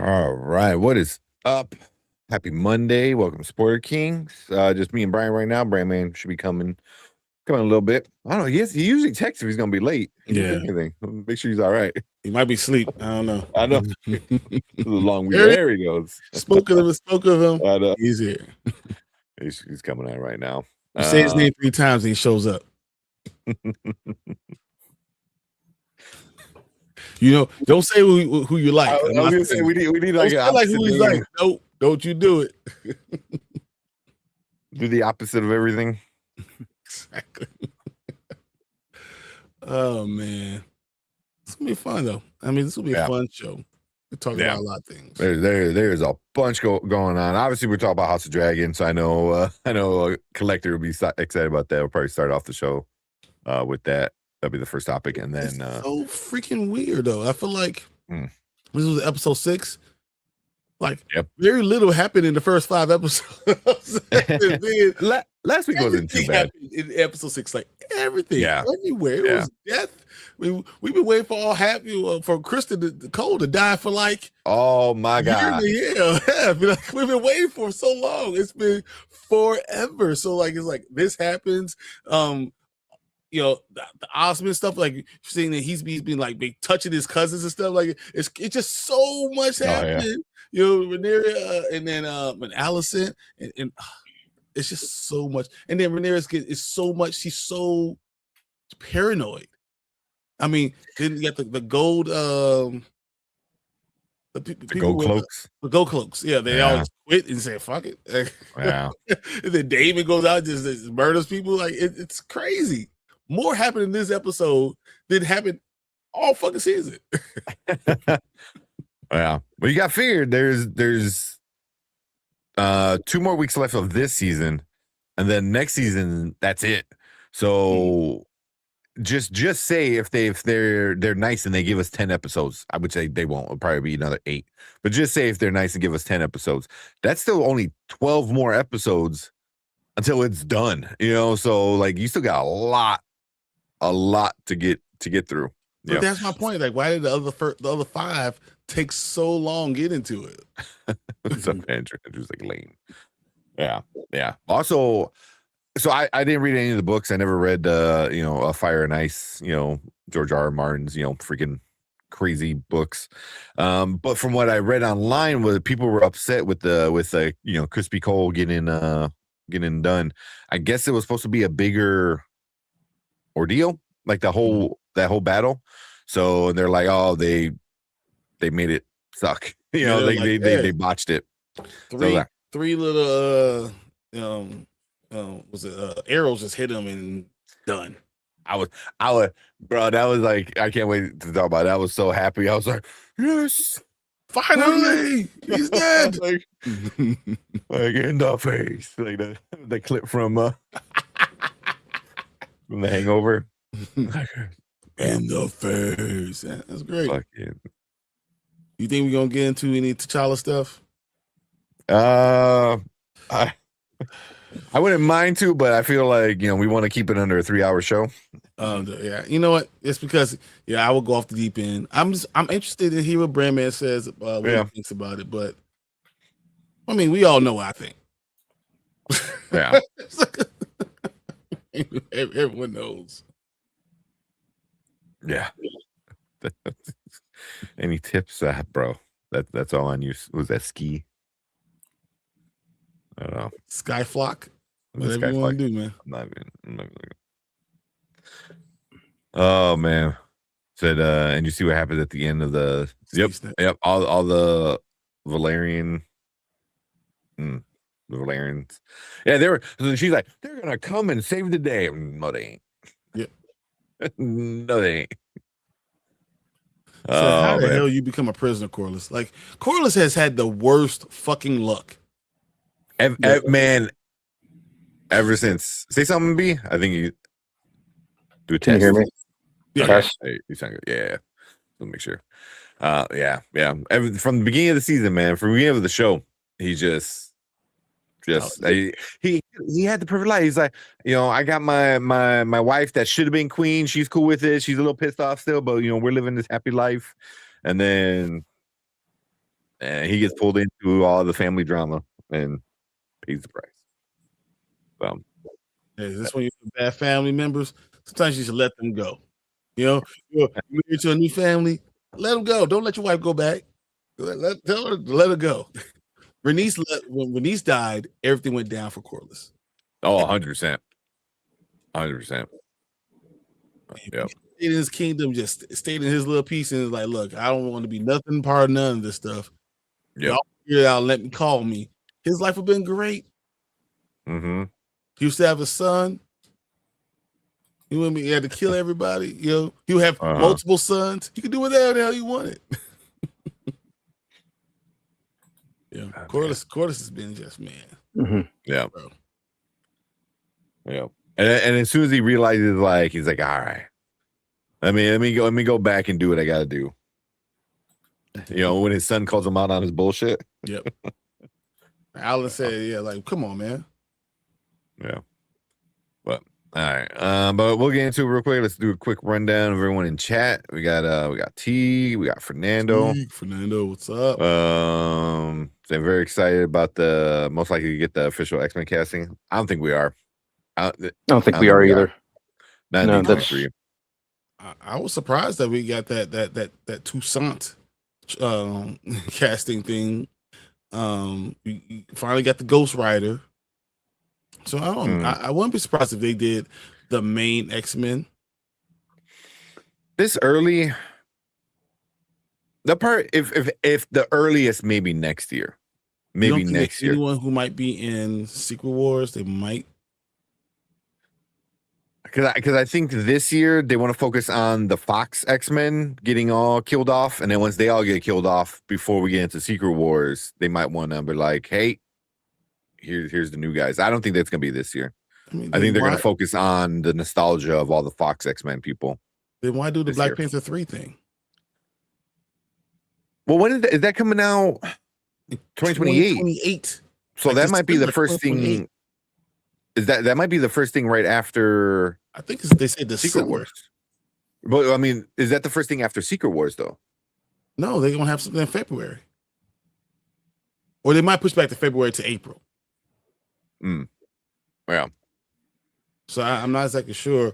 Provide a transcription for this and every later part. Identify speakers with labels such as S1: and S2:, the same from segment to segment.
S1: All right, what is up? Happy Monday. Welcome to Spoiler Kings. Just me and Brian right now. Brian Man should be coming a little bit. I don't know. He usually texts if he's gonna be late. He didn't say anything. Make sure he's all right.
S2: He might be asleep. I don't know.
S1: I know. It's a long week. There he goes.
S2: Spoke of him.
S1: I know.
S2: He's here.
S1: He's coming out right now.
S2: You say his name 3 times and he shows up. You know, don't say who you like.
S1: I was gonna say we need like
S2: who he's like. Nope, don't you do it.
S1: Do the opposite of everything.
S2: Exactly. Oh man, it's gonna be fun though. I mean, this will be a fun show. We're talking about a lot of things.
S1: There's a bunch going on. Obviously, we're talking about House of Dragon, so I know a collector will be excited about that. We'll probably start off the show with that. That'll be the first topic, and then
S2: so freaking weird though. I feel like this was episode 6. Like very little happened in the first 5 episodes.
S1: Last week wasn't too bad.
S2: In episode 6, like everything, everywhere. It was death. We've been waiting for for Kristen Cole to die for like
S1: my god,
S2: like, we've been waiting for so long. It's been forever. So like it's like this happens. You know, the Osmond stuff, like seeing that he's been like touching his cousins and stuff, like it's just so much happening. You know, Rhaenyra and then Alicent and it's just so much. And then Rhaenyra is so much. She's so paranoid. I mean, then you got the gold
S1: the gold cloaks.
S2: The gold cloaks. Yeah, they all just quit and say fuck it.
S1: Yeah.
S2: And then Daemon goes out just murders people. Like it's crazy. More happened in this episode than happened all fucking season.
S1: Yeah. Well, you got feared. There's 2 more weeks left of this season, and then next season, that's it. So just say if they're nice and they give us 10 episodes, I would say they won't. It'll probably be another 8. But just say if they're nice and give us 10 episodes, that's still only 12 more episodes until it's done. You know, so like you still got a lot to get through.
S2: But that's my point. Like, why did the other 5 take so long to get into it?
S1: Andrew's like lame. Yeah. Also, so I didn't read any of the books. I never read A Fire and Ice, George R. Martin's, freaking crazy books. But from what I read online, people were upset with Crispy Cole getting done. I guess it was supposed to be a bigger ordeal, like that whole battle. So they're like, oh, they made it suck. They botched it.
S2: Three little arrows just hit him and done.
S1: I was bro, that was like, I can't wait to talk about it. I was so happy. I was like, yes,
S2: finally he's dead.
S1: like in the face, like the clip from The Hangover.
S2: In the face. That's great. You think we're gonna get into any T'Challa stuff?
S1: I wouldn't mind to, but I feel like we want to keep it under a 3-hour show.
S2: Yeah. You know what? It's because I will go off the deep end. I'm interested to hear what Brandman says what he thinks about it, but I mean, we all know what I think.
S1: Yeah.
S2: Everyone knows.
S1: Yeah. Any tips, bro? That's all on you. Was that ski? I don't know.
S2: Skyflock. Whatever you want to do, man.
S1: I'm not even. Oh man. Said and you see what happens at the end of the yep. All the Valerian. The Valerians. Yeah, they were. So she's like, they're gonna come and save the day. No, they ain't.
S2: Yep.
S1: No, they ain't.
S2: So how the hell you become a prisoner, Corliss? Like, Corliss has had the worst fucking luck.
S1: Man, ever since. Say something, B. I think you do a test.
S3: Can you hear me?
S1: Yeah. Hey, you sound good. Yeah. Let me make sure. Yeah. From the beginning of the season, man, from the beginning of the show, he just he had the perfect life. He's like, I got my wife that should have been queen. She's cool with it. She's a little pissed off still, but we're living this happy life. And then And he gets pulled into all the family drama and pays the price.
S2: Hey, is this when you have bad family members? Sometimes you should let them go. You're married to a new family, let them go. Don't let your wife go back. Tell her to let her go. When Renice died, everything went down for Corliss.
S1: Oh, 100%. 100%. Yeah.
S2: In his kingdom, just stayed in his little piece and was like, look, I don't want to be nothing part of none of this stuff.
S1: Yeah.
S2: Y'all figure it out, let me call me. His life would have been great.
S1: Mm-hmm.
S2: He used to have a son. He wouldn't be, he had to kill everybody. He would have multiple sons. He could do whatever the hell he wanted. Yeah. Corliss has been just man.
S3: Mm-hmm.
S1: Yeah. Bro. Yeah. And as soon as he realizes, like, he's like, all right, let me go back and do what I gotta do. When his son calls him out on his bullshit.
S2: Yep. Alan said, yeah, like, come on, man.
S1: Yeah. But all right. But we'll get into it real quick. Let's do a quick rundown of everyone in chat. We got T, we got Fernando.
S2: Fernando, what's up?
S1: So I'm very excited about the most likely to get the official X-Men casting. I don't think we are.
S3: I don't think we are either.
S1: No, that's for you.
S2: I was surprised that we got that Toussaint casting thing. We finally got the Ghost Rider. So I wouldn't be surprised if they did the main X-Men
S1: this early. The part, if the earliest, maybe next year, maybe next year.
S2: Anyone who might be in Secret Wars, they might.
S1: Because I think this year they want to focus on the Fox X-Men getting all killed off, and then once they all get killed off before we get into Secret Wars, they might want to be like, hey, here's the new guys. I don't think that's gonna be this year. I think they're gonna focus on the nostalgia of all the Fox X-Men people.
S2: Then why do the Black Panther 3 thing?
S1: Well, when is that coming out? 2028.
S2: 2028.
S1: So that might be the first thing. Is that might be the first thing right after?
S2: I think they said the
S1: Secret Wars. But I mean, is that the first thing after Secret Wars though?
S2: No, they're gonna have something in February, or they might push back to February to April.
S1: Yeah.
S2: So I'm not exactly sure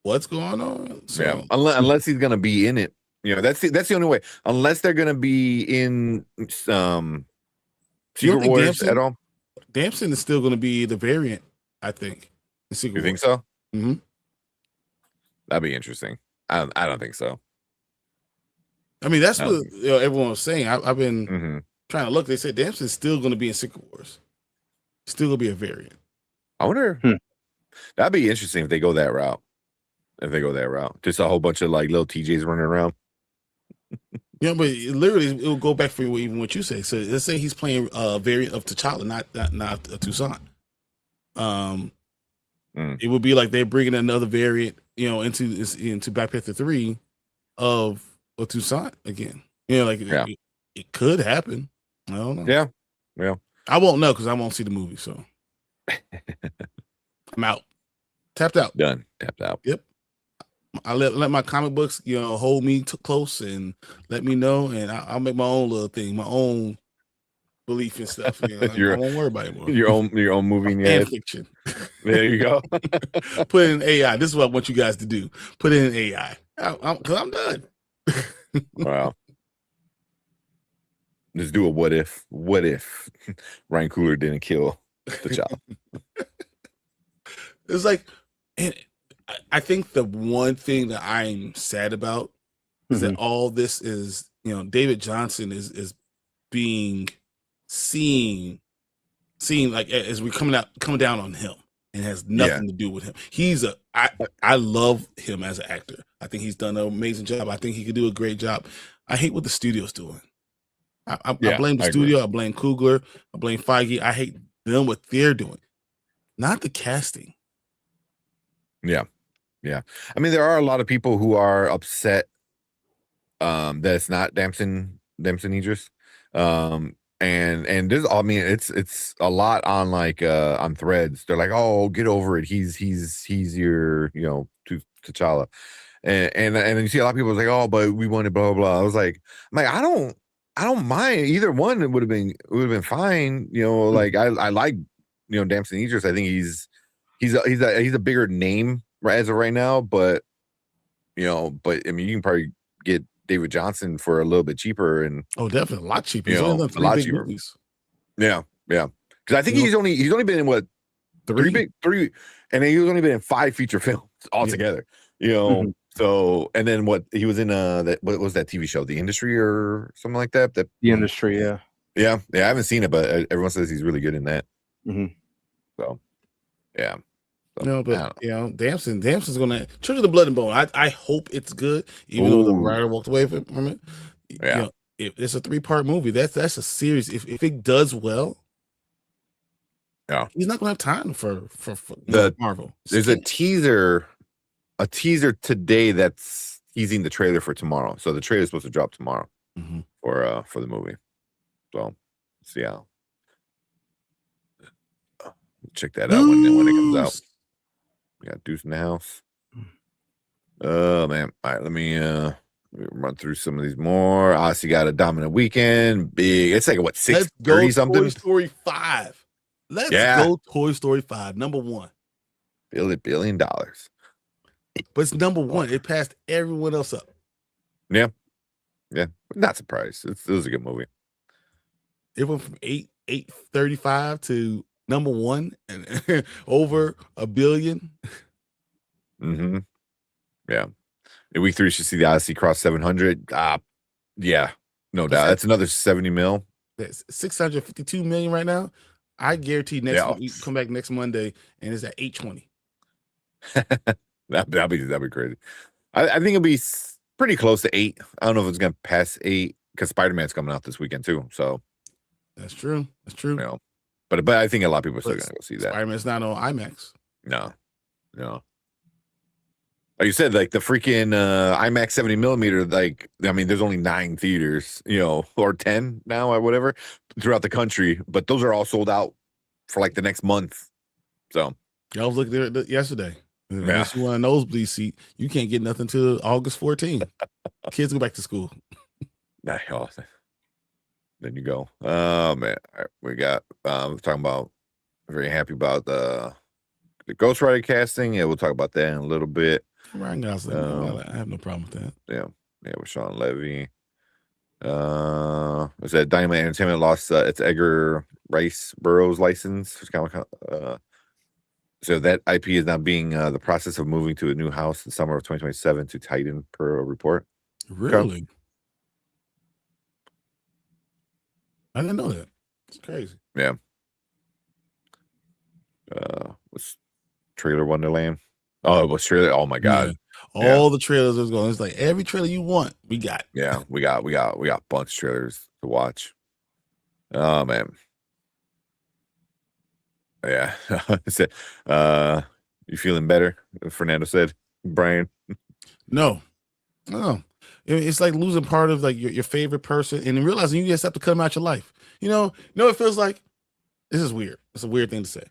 S2: what's going on. So.
S1: Yeah, unless he's gonna be in it. That's the only way. Unless they're gonna be in Secret Wars at all.
S2: Damson is still gonna be the variant, I think.
S1: You think so?
S2: Mm-hmm.
S1: That'd be interesting. I don't think so.
S2: I mean, that's what everyone was saying. I've been trying to look. They said Damson's still gonna be in Secret Wars. Still gonna be a variant.
S1: I wonder. That'd be interesting if they go that route. Just a whole bunch of like little TJs running around.
S2: Yeah, but it'll go back for even what you say. So let's say he's playing a variant of T'Challa, not a Toussaint. It would be like they're bringing another variant, into Black Panther 3 of a Toussaint again. It could happen. I don't know.
S1: Yeah.
S2: I won't know because I won't see the movie. So I'm out. Tapped out.
S1: Done. Tapped out.
S2: Yep. I let my comic books, hold me close and let me know, and I'll make my own little thing, my own belief and stuff. I won't worry about it anymore.
S1: Your own movie in your head.
S2: Fiction.
S1: There you go.
S2: Put it in AI. This is what I want you guys to do. Put it in AI. Because I'm done.
S1: Wow. Just do a what if. What if Ryan Coogler didn't kill the child?
S2: It's like, and I think the one thing that I'm sad about is that all this is, David Johnson is being seen like as we're coming down on him, and has nothing to do with him. I love him as an actor. I think he's done an amazing job. I think he could do a great job. I hate what the studio's doing. I blame the studio. I blame Coogler. I blame Feige. I hate them, what they're doing, not the casting.
S1: Yeah. I mean, there are a lot of people who are upset that it's not Damson Idris. And there's, I mean, it's a lot on on Threads. They're like, oh, get over it. He's your, T'Challa. And then you see a lot of people like, oh, but we wanted blah, blah, blah. I'm like, I don't I don't mind either one. It would have been fine. Like I like Damson Idris. I think he's a bigger name as of right now, but I mean, you can probably get David Johnson for a little bit cheaper, and
S2: definitely a lot cheaper. He's only done three big movies.
S1: Yeah, because I think he's only been in what three, and then he's only been in 5 feature films altogether. So, and then what he was in what was that TV show, The Industry or something like that? The
S3: Industry,
S1: yeah. I haven't seen it, but everyone says he's really good in that. So, yeah. So,
S2: Damson's gonna Children of the Blood and Bone. I hope it's good, even though the writer walked away from it.
S1: Yeah,
S2: if it's a 3-part movie, that's a series. If it does well, he's not gonna have time for Marvel.
S1: There's a teaser today that's teasing the trailer for tomorrow. So the trailer is supposed to drop tomorrow for the movie. So see how. Check that out when it comes out. We got Deuce in the house. Oh man! All right, let me run through some of these more. Obviously, got a dominant weekend. Big. It's like what 630 something.
S2: Toy Story 5. Let's go. Toy Story 5, number 1.
S1: $1 billion.
S2: But it's number 1. It passed everyone else up.
S1: Yeah. Not surprised. It was a good movie.
S2: It went from 835 to number 1 and over $1 billion.
S1: Yeah. In week 3, you should see the Odyssey cross 700. Yeah, no doubt. That's another 70 mil.
S2: That's 652 million right now. I guarantee we come back next Monday and it's at 820.
S1: That'd be crazy. I think it'll be pretty close to 8. I don't know if it's gonna pass 8 because Spider-Man's coming out this weekend too. So
S2: that's true.
S1: But I think a lot of people are still gonna go see that.
S2: Spider-Man's not on IMAX.
S1: No. Like you said, like the freaking IMAX 70 millimeter. Like, I mean, there's only 9 theaters, or 10 now or whatever throughout the country, but those are all sold out for like the next month. So
S2: I was looking there yesterday. Unless you want a nosebleed seat, you can't get nothing till August 14th. Kids go back to school.
S1: Then you go. Oh man, we got talking about. Very happy about the Ghost Rider casting. Yeah, we'll talk about that in a little bit.
S2: Ryan Gosling, I have no problem with that.
S1: Yeah, with Sean Levy. Was that Dynamite Entertainment lost its Edgar Rice Burroughs license? So that IP is now being the process of moving to a new house in summer of 2027 to Titan, per a report.
S2: Really? I didn't know that. It's crazy.
S1: Yeah. Was Trailer Wonderland? Oh, it was trailer. Oh my god!
S2: Yeah. All the trailers was going. It's like every trailer you want, we got.
S1: Yeah, we got a bunch of trailers to watch. Oh man. Yeah. You feeling better? Fernando said. Brian.
S2: No. It's like losing part of like your favorite person and realizing you just have to cut them out your life. It feels like this is weird. It's a weird thing to say.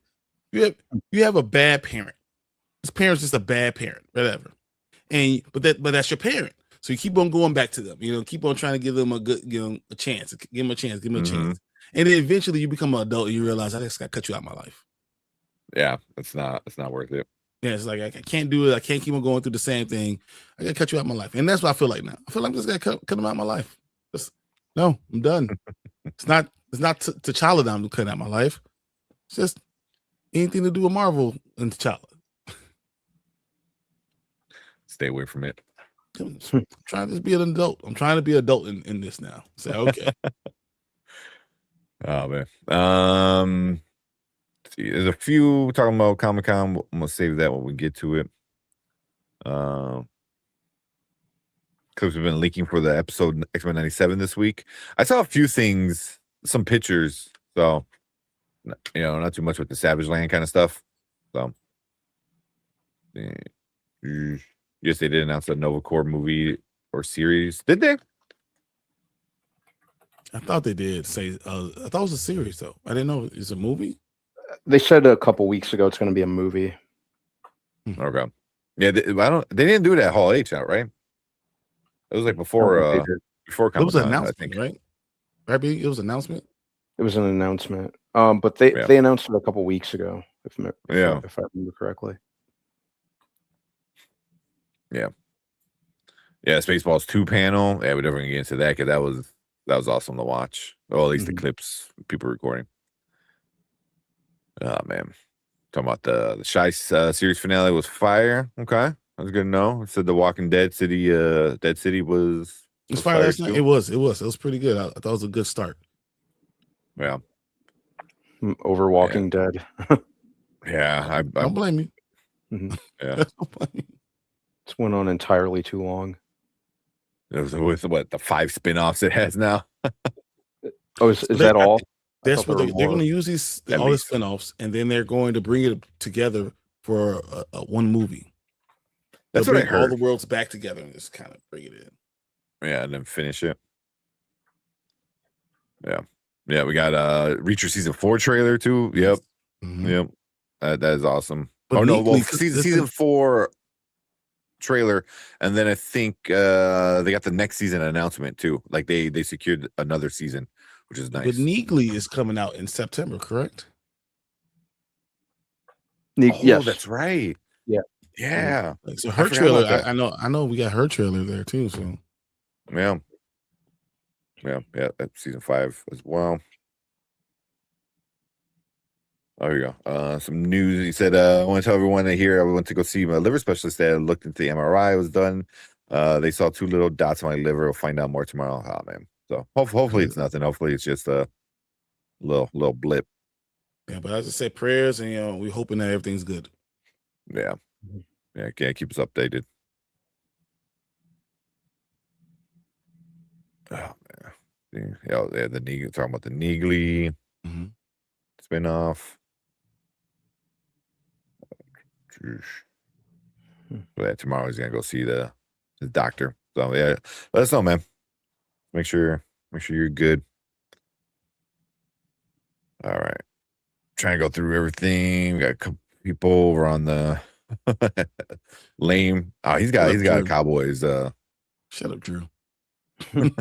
S2: You have a bad parent. This parent's just a bad parent, whatever. But that's your parent. So you keep on going back to them. Keep on trying to give them a good, a chance. Give them a chance. Give them a chance. And then eventually you become an adult and you realize I just got to cut you out of my life.
S1: Yeah, it's not worth it.
S2: Yeah, it's like I can't do it. I can't keep on going through the same thing. I got to cut you out of my life. And that's what I feel like now. I feel like I'm just going to cut them out of my life. No, I'm done. It's not T'Challa that I'm cutting out of my life. It's just anything to do with Marvel and T'Challa.
S1: Stay away from it.
S2: I'm trying to just be an adult. I'm trying to be an adult in this now. Say, okay.
S1: Oh man. See, there's a few talking about Comic-Con. I'm gonna save that when we get to it. Clips have been leaking for the episode X-Men 97 this week. I saw a few things, some pictures. So, not too much with the Savage Land kind of stuff. So, yes, they did announce a Nova Corps movie or series. Did they?
S2: I thought they did say. I thought it was a series though. I didn't know it's a movie.
S3: They said a couple weeks ago it's going to be a movie.
S1: Okay. Yeah, they didn't do it at Hall H, right? It was like before
S2: it was an announcement, right? Right, B? It was an announcement.
S3: It was an announcement. But they announced it a couple weeks ago, if I remember correctly.
S1: Yeah. Yeah, Spaceballs 2 panel. Yeah, we're never gonna get into that because that was awesome to watch. Or at least the clips people recording. Oh man. Talking about the Shy series finale was fire. Okay. That was good to know. It said the Walking Dead City was
S2: It was fire last night. It was pretty good. I thought it was a good start.
S1: Yeah.
S3: Over Walking Dead.
S1: Yeah, I
S2: don't blame you.
S1: Yeah.
S3: It's went on entirely too long.
S1: It was with what the 5 spin-offs it has now.
S3: Oh, is that all?
S2: That's what they're going to use all the spin-offs, and then they're going to bring it together for a one movie.
S1: That's what I heard.
S2: All the worlds back together and just kind of bring it in.
S1: Yeah, and then finish it. Yeah. Yeah, we got Reacher season 4 trailer too. Yep. Yep. That is awesome.
S2: But
S1: season 4 trailer, and then I think they got the next season announcement too. Like they secured another season, which is nice.
S2: But Neegly is coming out in September, correct?
S3: Yes,
S1: that's right. Yeah.
S2: So her trailer, I know we got her trailer there too. So
S1: yeah, that's season 5 as well. Oh, here you go. Some news. He said, I want to tell everyone that here I went to go see my liver specialist. They looked into the MRI. It was done. They saw 2 little dots on my liver. We'll find out more tomorrow. Oh, man. So hopefully it's nothing. Hopefully it's just a little blip.
S2: Yeah, but as I said, prayers, and we're hoping that everything's good.
S1: Yeah. Yeah, can't keep us updated. Oh, man. Yeah, talking about the Neegly spinoff. Yeah, tomorrow he's gonna go see the doctor. So yeah, let us know, man. Make sure you're good. All right, trying to go through everything. We got a couple people over on the lame. Oh, he's got a Cowboys.
S2: Shut up, Drew.
S1: Let's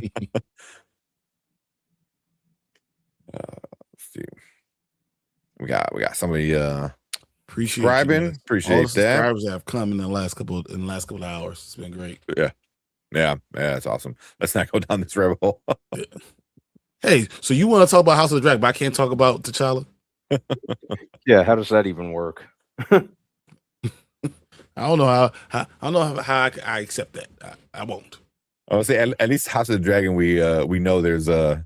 S1: see. We got somebody subscribing. Appreciate
S2: all
S1: that.
S2: the subscribers that have come in the last couple of hours. It's been great.
S1: Yeah, that's awesome. Let's not go down this rabbit hole.
S2: Hey, so you want to talk about House of the Dragon, but I can't talk about T'Challa?
S3: Yeah, how does that even work?
S2: I don't know how I accept that. I won't.
S1: I would say at least House of the Dragon, we know there's an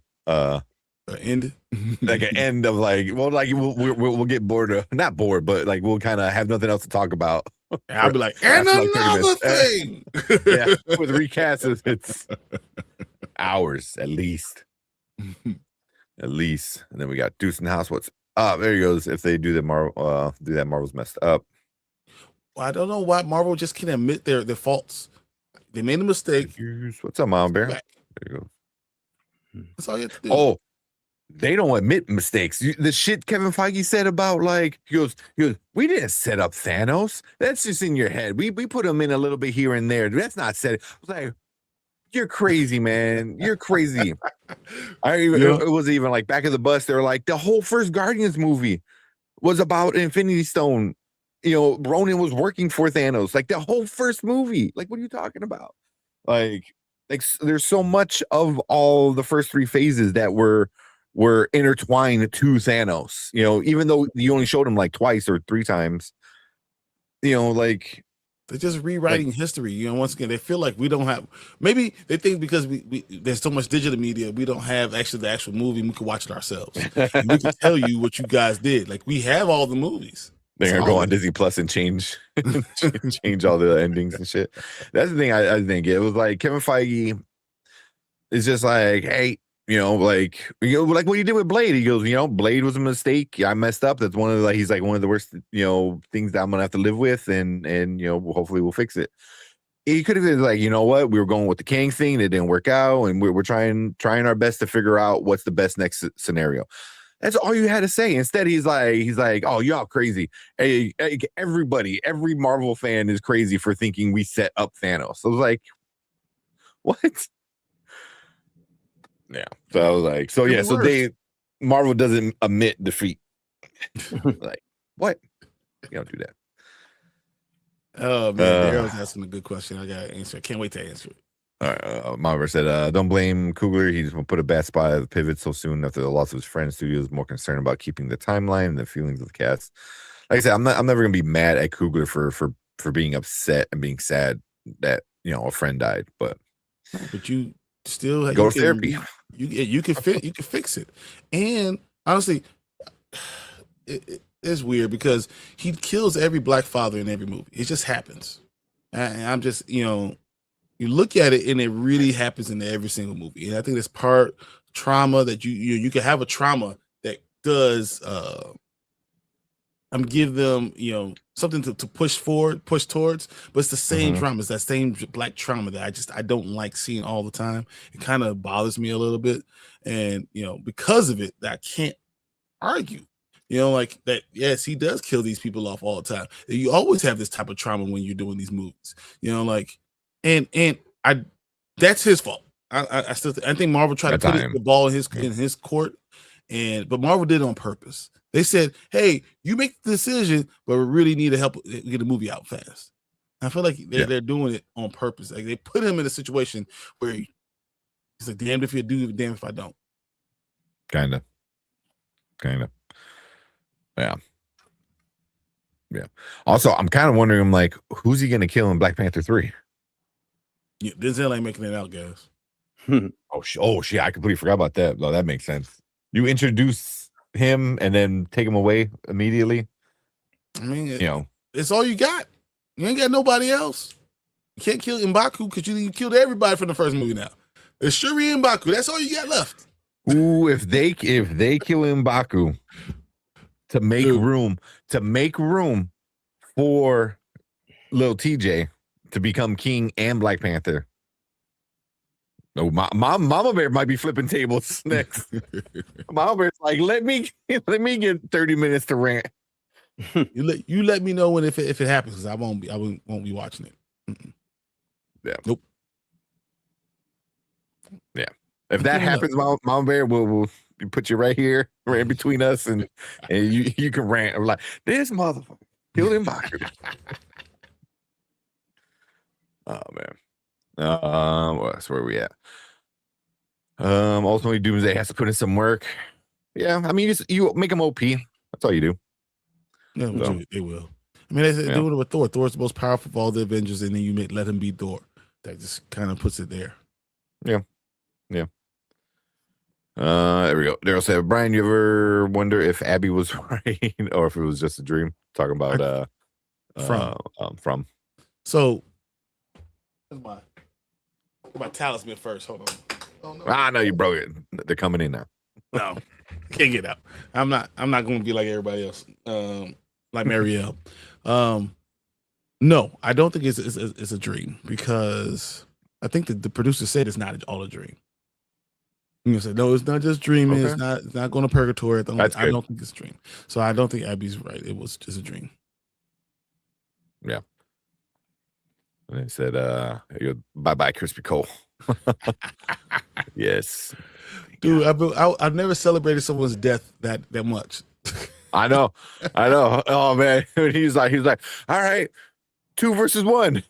S2: end,
S1: like an end of we'll get bored, not bored, but like we'll kind of have nothing else to talk about.
S2: I'll be like, and another thing.
S1: Yeah, with recasts, it's hours at least. At least, and then we got Deuce in the House. What's up? There he goes. If they do that, Marvel's messed up.
S2: Well, I don't know why Marvel just can't admit their faults. They made a mistake.
S1: What's up, Mom Bear? There you go.
S2: That's all you have to do.
S1: Oh, they don't admit mistakes. The shit Kevin Feige said about he goes, we didn't set up Thanos. That's just in your head. We put him in a little bit here and there. That's not set. I was like, you're crazy, man. You're crazy. It was even like back of the bus. They were like, the whole first Guardians movie was about Infinity Stone. Ronan was working for Thanos. Like the whole first movie. Like, what are you talking about? Like there's so much of all the first 3 phases that were intertwined to Thanos. Even though you only showed him like twice or 3 times.
S2: They're just rewriting history. Once again, they feel like we don't have. Maybe they think because we there's so much digital media, we don't have the actual movie. We can watch it ourselves. And we can tell you what you guys did. Like we have all the movies.
S1: They're gonna go on Disney Plus and change all the endings and shit. That's the thing I think. It was like Kevin Feige is just like, hey, like what you did with Blade. He goes, Blade was a mistake. I messed up. That's one of he's like one of the worst, things that I'm gonna have to live with, and hopefully we'll fix it. He could have been like, you know what, we were going with the Kang thing, it didn't work out, and we're trying our best to figure out what's the best next scenario. That's all you had to say. Instead, he's like, oh, y'all crazy. Hey, everybody, every Marvel fan is crazy for thinking we set up Thanos. I was like, what? Yeah. So I was like, so yeah, so Marvel doesn't admit defeat. Like, what? You don't do that.
S2: Oh man, Daryl's asking a good question. I gotta answer. I can't wait to answer it.
S1: Marvel said, don't blame Coogler. He just put a bad spot at the pivot so soon after the loss of his friend. Studio is more concerned about keeping the timeline and the feelings of the cast. Like I said, I'm never gonna be mad at Coogler for being upset and being sad that a friend died, but
S2: you still
S1: go to therapy.
S2: You can fix it. And honestly, it's weird because he kills every black father in every movie. It just happens. And I'm just, you look at it and it really happens in every single movie. And I think that's part trauma that you can have a trauma that does give them, something to push towards, but it's the same trauma. It's that same black trauma that I don't like seeing all the time. It kind of bothers me a little bit. And, because of it, that I can't argue. Like that, yes, he does kill these people off all the time. You always have this type of trauma when you're doing these movies, that's his fault. I think Marvel tried to put the ball in his court, but Marvel did it on purpose. They said, hey, you make the decision, but we really need to help get the movie out fast. I feel like they're doing it on purpose. Like they put him in a situation where he's like, damned if you do, damned if I don't.
S1: Kind of. Yeah. Also, I'm kind of wondering, I'm like, who's he going to kill in Black Panther 3?
S2: Yeah, Denzel ain't making it out, guys.
S1: Oh, shit. I completely forgot about that. No, that makes sense. You introduce him and then take him away immediately.
S2: I mean, it's all you got. You ain't got nobody else. You can't kill M'Baku because you killed everybody from the first movie now. It's Shuri M'Baku. That's all you got left.
S1: Ooh, if they kill M'Baku to make room for Lil TJ to become king and Black Panther. No, Mama Bear might be flipping tables next. Mama Bear's like, let me get 30 minutes to rant.
S2: You let me know if it happens, because I won't be watching it. Mm-mm.
S1: Yeah.
S2: Nope.
S1: Yeah. If that happens, Mama Bear will put you right here, right between us, and you can rant. I'm like, this motherfucker killed him. Oh man. That's where we at. Ultimately, Doomsday has to put in some work. Yeah, I mean, you make him OP. That's all you do.
S2: Yeah, they will. I mean, they do it with Thor. Thor's the most powerful of all the Avengers, and then you let him be Thor. That just kind of puts it there.
S1: Yeah. There we go. Daryl said, Brian, you ever wonder if Abby was right or if it was just a dream? Talking about from.
S2: So my talisman first. Hold on. Oh, no.
S1: I know you broke it. They're coming in now.
S2: No, can't get out. I'm not going to be like everybody else. Like Marielle. No, I don't think it's a dream, because I think that the producer said it's not all a dream. You said no, it's not just dreaming. Okay. It's not going to purgatory. I don't think it's a dream. So I don't think Abby's right. It was just a dream.
S1: Yeah. And they said, bye-bye, Crispy Cole. Yes.
S2: Dude, I've never celebrated someone's death that much.
S1: I know. Oh man. He's like, all right, 2 versus 1.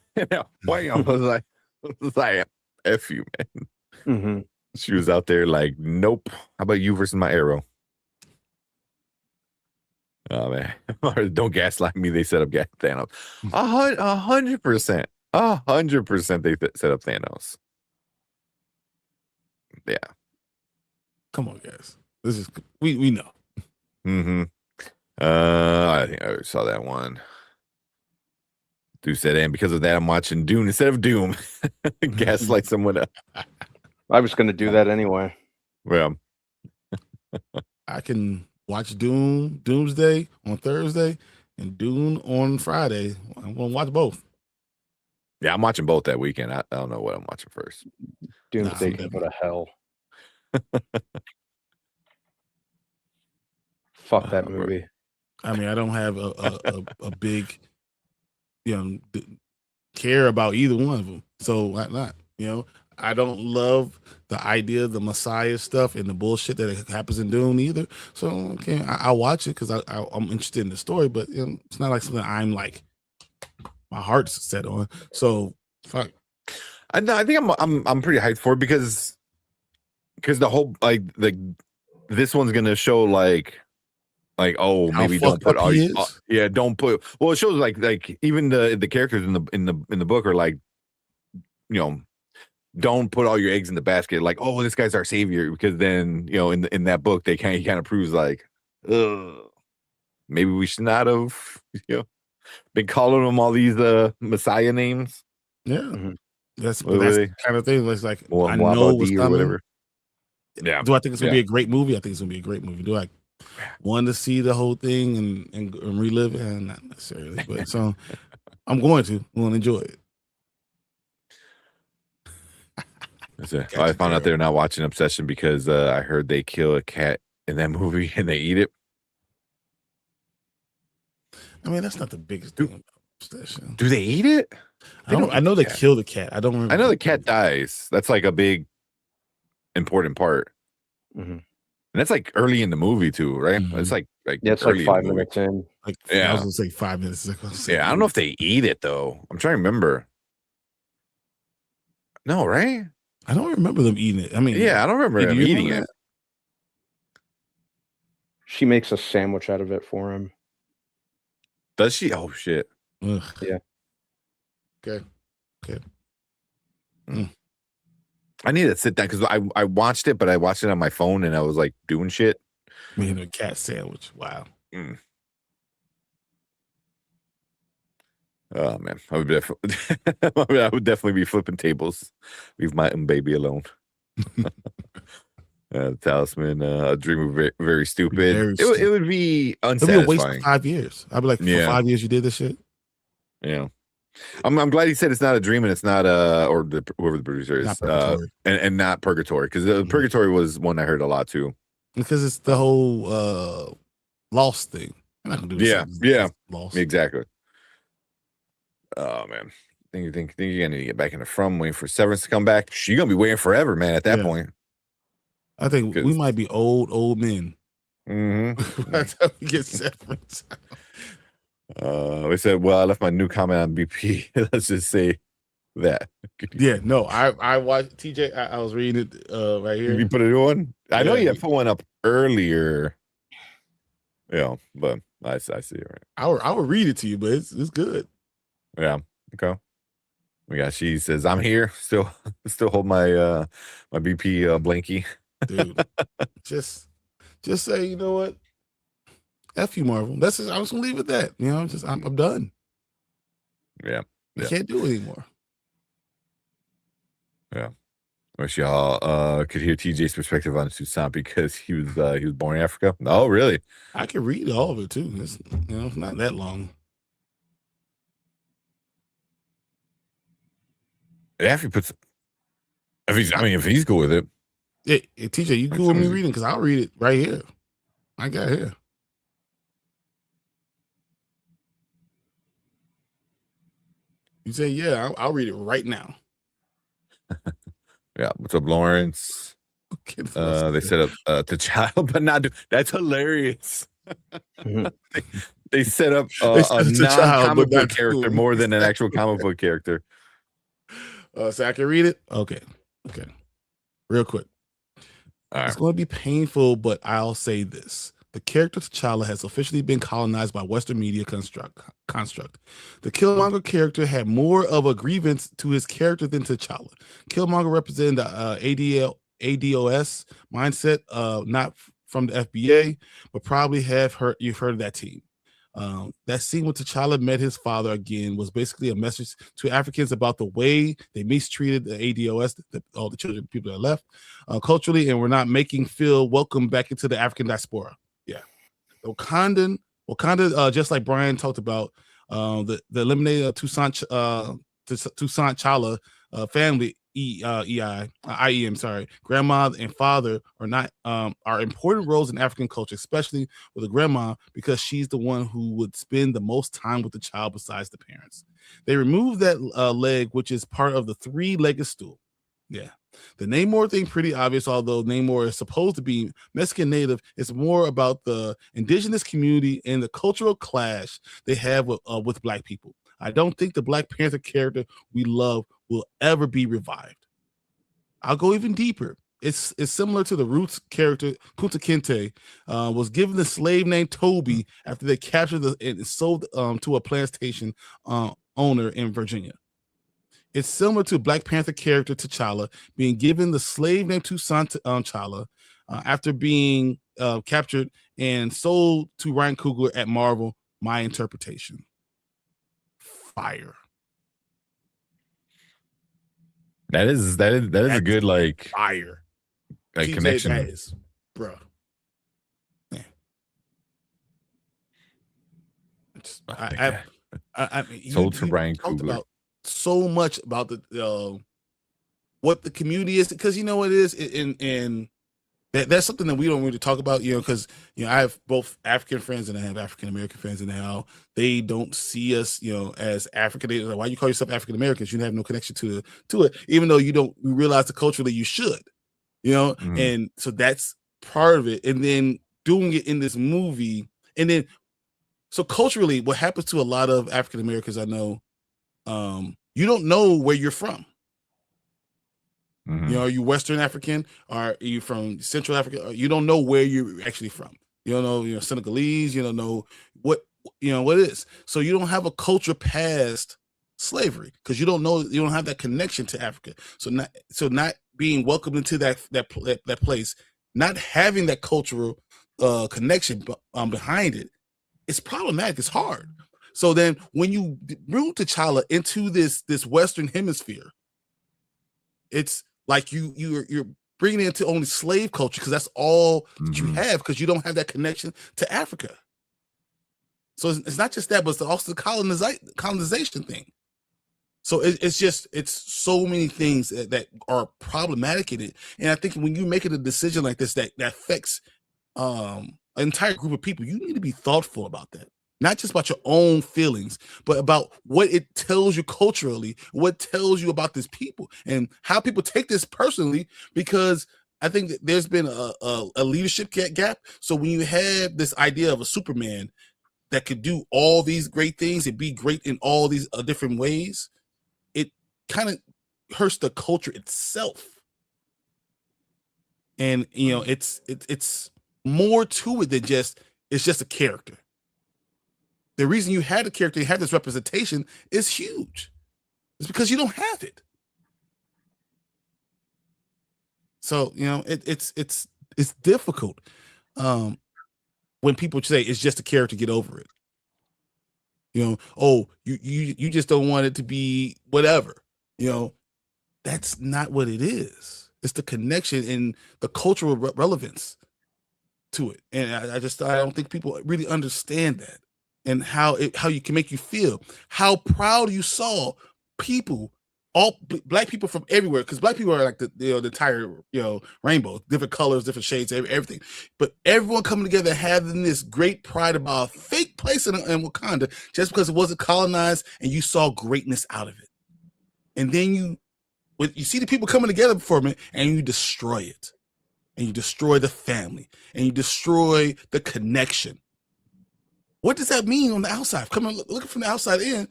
S1: Why? I was like, F you, man.
S3: Mm-hmm.
S1: She was out there like, nope. How about you versus my arrow? Oh man. Don't gaslight me. They set up Thanos. 100%. 100% they set up Thanos. Yeah.
S2: Come on, guys. This is we know.
S1: Mm-hmm. I think I already saw that one. Dude said, and because of that, I'm watching Dune instead of Doom. Gaslight someone up.
S3: I was going to do that anyway.
S1: Well,
S2: I can watch Doomsday on Thursday and Dune on Friday. I'm going to watch both.
S1: Yeah, I'm watching both that weekend. I don't know what I'm watching first.
S3: Doomsday can go to hell. Fuck that movie.
S2: I mean, I don't have a big, care about either one of them. So why not? I don't love the idea of the Messiah stuff and the bullshit that happens in Dune either. So okay, I'll watch it because I'm interested in the story, but it's not like something I'm like my heart's set on. So fuck.
S1: I think I'm pretty hyped for it because the whole like this one's gonna show like oh
S2: How
S1: maybe don't put all don't put well it shows like even the characters in the book are like don't put all your eggs in the basket like oh this guy's our savior because then in that book he kind of proves like maybe we should not have been calling them all these Messiah names.
S2: That's the kind of thing. It's like I know what's coming.
S1: Whatever. Yeah.
S2: Do I think it's gonna be a great movie? I think it's gonna be a great movie. Do I want to see the whole thing and relive it? Not necessarily, but so I'm going to enjoy it.
S1: I found out they're not watching Obsession because I heard they kill a cat in that movie and they eat it.
S2: I mean, that's not the biggest thing about Obsession.
S1: Do they eat it?
S2: I know they kill the cat. I don't remember.
S1: I know the cat dies. That's like a big important part. And that's like early in the movie too, right? It's like
S3: it's like 5 minutes in.
S2: Like I was gonna say 5 minutes.
S1: I don't know if they eat it though. I'm trying to remember. No, right?
S2: I don't remember them eating it. I mean,
S1: I don't remember them eating it.
S3: She makes a sandwich out of it for him.
S1: Does she? Oh shit.
S2: Ugh.
S3: Yeah.
S2: Okay.
S1: I need to sit down because I watched it, but I watched it on my phone and I was like doing shit.
S2: Making a cat sandwich. Wow.
S1: Oh man, I would definitely be flipping tables. Leave my baby alone. Talisman, a dream of very stupid. It would be unsatisfying.
S2: It'd be a waste of 5 years. I'd be like, for 5 years you did this shit.
S1: Yeah. I'm glad he said it's not a dream and it's not or whoever the producer is and not Purgatory because Purgatory was one I heard a lot too.
S2: Because it's the whole Lost thing. I'm not gonna do Lost.
S1: Exactly. Oh man, you think you're gonna get back in the From waiting for Severance to come back? You're gonna be waiting forever, man. At that point,
S2: I think we might be old men.
S1: By
S2: the time we get Severance.
S1: We said, well, I left my new comment on BP. Let's just say that.
S2: I watched TJ. I was reading it right here.
S1: You put a new one? I know you had put one up earlier. But I see it right.
S2: I would read it to you, but it's good.
S1: Yeah. Okay. She says, I'm here. Still hold my my BP blankie.
S2: Dude. Just say, you know what? F you, Marvel. I'm just gonna leave it at that. I'm done.
S1: Yeah.
S2: I can't do it anymore.
S1: Yeah. Wish y'all could hear TJ's perspective on Susan because he was born in Africa. Oh, really?
S2: I can read all of it too. It's not that long.
S1: Yeah, if he's cool with it.
S2: Hey, TJ, you cool with me reading? Because I'll read it right here. I got here. You say, yeah, I'll read it right now.
S1: Yeah. What's up, Lawrence?
S2: Okay,
S1: they set up T'Challa, but not. That's hilarious. They set up a non-comic book character more than an actual comic book character.
S2: So I can read it? Okay. Real quick.
S1: All right.
S2: It's going to be painful, but I'll say this. The character T'Challa has officially been colonized by Western media construct. The Killmonger character had more of a grievance to his character than T'Challa. Killmonger represented the ADOS mindset, not from the FBA, but probably you've heard of that team. That scene when T'Challa met his father again was basically a message to Africans about the way they mistreated the ADOS, all the children, people that left culturally, and were not making feel welcome back into the African diaspora. Yeah, Wakanda, just like Brian talked about, the eliminated Toussaint Chala family. IEM, sorry, grandma and father are important roles in African culture, especially with a grandma, because she's the one who would spend the most time with the child besides the parents. They removed that leg, which is part of the three-legged stool. Yeah. The Namor thing pretty obvious, although Namor is supposed to be Mexican native. It's more about the indigenous community and the cultural clash they have with Black people. I don't think the Black Panther character we love will ever be revived. I'll go even deeper. It's similar to the Roots character Kunta Kinte was given the slave named Toby after they captured and sold to a plantation owner in Virginia. It's similar to Black Panther character T'Challa being given the slave named Toussaint T'Challa after being captured and sold to Ryan Coogler at Marvel. My interpretation. Fire.
S1: That is a good
S2: fire.
S1: Like connection.
S2: That is, bro. Man. I mean,
S1: sold to Ryan Coogler.
S2: About so much about the what the community is, because you know what it is, and that's something that we don't really talk about, because I have both African friends and I have African American friends, and how they don't see us, as African. Like, why you call yourself African Americans? You have no connection to it, even though you don't realize the culturally you should, and so that's part of it. And then doing it in this movie, and then so culturally, what happens to a lot of African Americans I know, you don't know where you're from. Are you Western African? Are you from Central Africa? You don't know where you're actually from. You don't know, Senegalese. You don't know what it is. So you don't have a culture past slavery because you don't know. You don't have that connection to Africa. So not being welcomed into that place, not having that cultural connection behind it, it's problematic. It's hard. So then when you bring T'Challa into this Western hemisphere, it's like you're bringing it into only slave culture because that's all that you have, because you don't have that connection to Africa. So it's not just that, but it's also the colonization thing. So it's so many things that are problematic in it. And I think when you make it a decision like this that affects an entire group of people, you need to be thoughtful about that. Not just about your own feelings, but about what it tells you culturally, what tells you about this people, and how people take this personally, because I think that there's been a leadership gap. So when you have this idea of a Superman that could do all these great things and be great in all these different ways, it kind of hurts the culture itself. And, it's more to it than it's just a character. The reason you had a character, you had this representation, is huge. It's because you don't have it. So it's difficult when people say it's just a character. Get over it. You just don't want it to be whatever. That's not what it is. It's the connection and the cultural relevance to it. And I don't think people really understand that. And how you can make you feel, how proud you saw people, all Black people from everywhere, because Black people are like the entire rainbow, different colors, different shades, everything. But everyone coming together having this great pride about a fake place in Wakanda just because it wasn't colonized, and you saw greatness out of it. And then you see the people coming together for it, and you destroy it, and you destroy the family, and you destroy the connection. What does that mean on the outside? Looking from the outside in,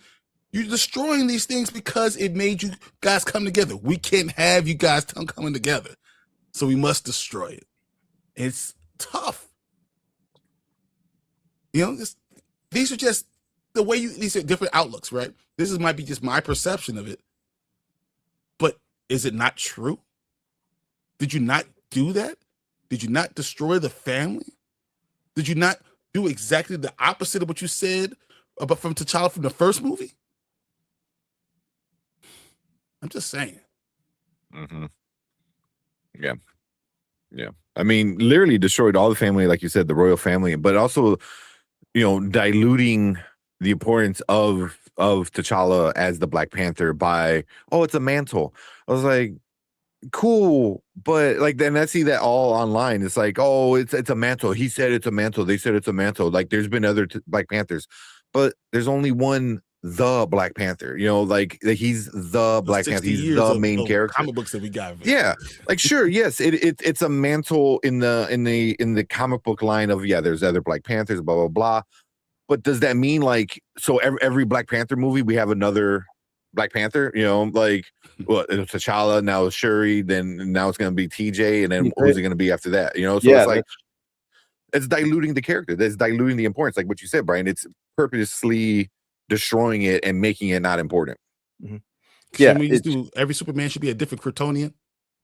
S2: you're destroying these things because it made you guys come together. We can't have you guys coming together, so we must destroy it. It's tough. These are just the way these are different outlooks, right? Might be just my perception of it, but is it not true? Did you not do that? Did you not destroy the family? Did you not do exactly the opposite of what you said about from T'Challa from the first movie? I'm just saying.
S1: Yeah. I mean, literally destroyed all the family, like you said, the royal family, but also, diluting the importance of T'Challa as the Black Panther by, it's a mantle. I was like, cool, but then I see that all online. It's like, it's a mantle. He said it's a mantle. They said it's a mantle. Like, there's been other Black Panthers, but there's only one the Black Panther. You know, like he's the Black Panther. He's the main character.
S2: Comic books that we got.
S1: Yeah, like sure, yes, it's a mantle in the comic book line of there's other Black Panthers, blah blah blah. But does that mean like so every Black Panther movie we have another Black Panther? You know, like T'Challa, now it's Shuri, then now it's going to be TJ, and then who's it going to be after that? You know, so it's like it's diluting the character. That's diluting the importance. Like what you said, Brian. It's purposely destroying it and making it not important.
S2: Mm-hmm. Yeah, every Superman should be a different Kryptonian.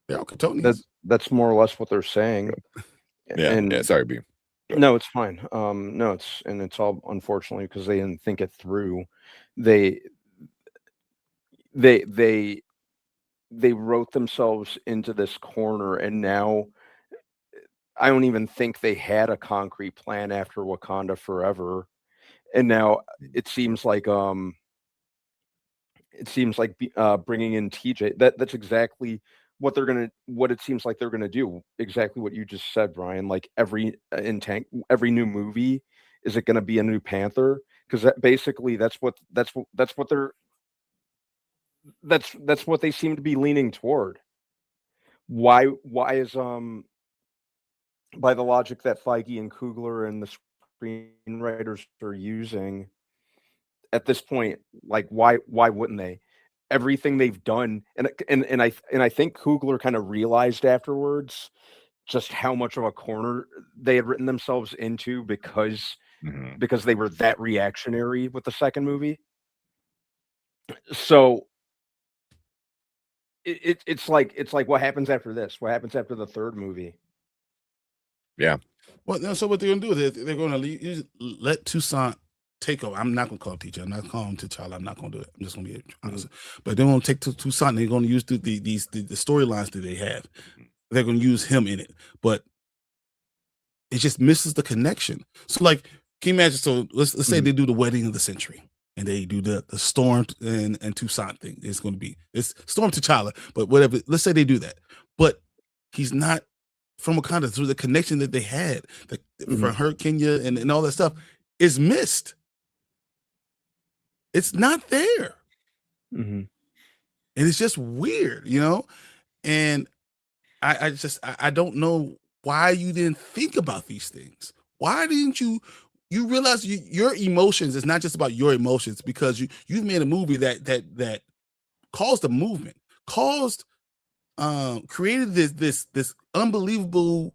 S2: They're all Kryptonians.
S3: That's more or less what they're saying.
S1: Yeah. Sorry, B.
S3: No, it's fine. No, it's all unfortunately because they didn't think it through. They wrote themselves into this corner, and now I don't even think they had a concrete plan after Wakanda Forever. And now it seems like bringing in TJ, that's exactly what it seems like they're gonna do. Exactly what you just said, Brian. Like every new movie, is it gonna be a new Panther? Because that's what they seem to be leaning toward. Why is by the logic that Feige and Coogler and the screenwriters are using at this point, like why wouldn't they? Everything they've done, and I think Coogler kind of realized afterwards just how much of a corner they had written themselves into because they were that reactionary with the second movie. So it's like what happens after this? What happens after the third movie?
S1: Yeah.
S2: Well, so what they're gonna do is they're gonna let Toussaint take over. I'm not gonna call him teacher. I'm not calling him T'Challa. I'm not gonna do it. I'm just gonna be honest. But they're gonna take Toussaint. And they're gonna use the storylines that they have. They're gonna use him in it, but it just misses the connection. So, like, can you imagine? So let's say they do the wedding of the century, and they do the Storm and Toussaint thing. It's Storm T'Challa, but whatever. Let's say they do that, but he's not from Wakanda. Through the connection that they had, from her Kenya and all that stuff is missed. It's not there. And it's just weird, you know? And I don't know why you didn't think about these things. Why didn't you realize your emotions is not just about your emotions, because you've made a movie that caused a movement, created this unbelievable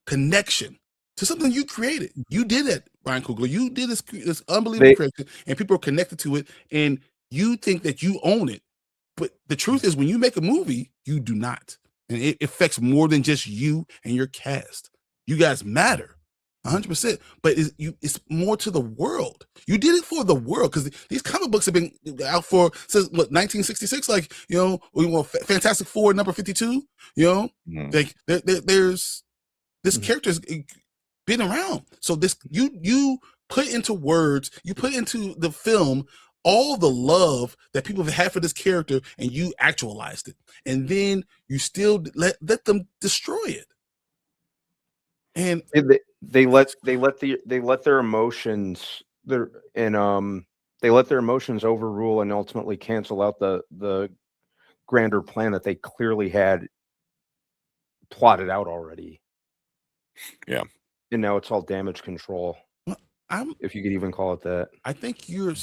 S2: connection to something you created. You did it, Brian Coogler. You did this unbelievable creation, and people are connected to it, and you think that you own it. But the truth is, when you make a movie, you do not. And it affects more than just you and your cast. You guys matter 100%, but it's more to the world. You did it for the world, because these comic books have been out since 1966. Like, you know, we want Fantastic Four number 52. You know, like there's this character's been around. So this you put into words, you put into the film all the love that people have had for this character, and you actualized it, and then you still let them destroy it. And
S3: they let their emotions overrule and ultimately cancel out the grander plan that they clearly had plotted out already.
S1: Yeah.
S3: And now it's all damage control. If you could even call it that.
S2: I think you're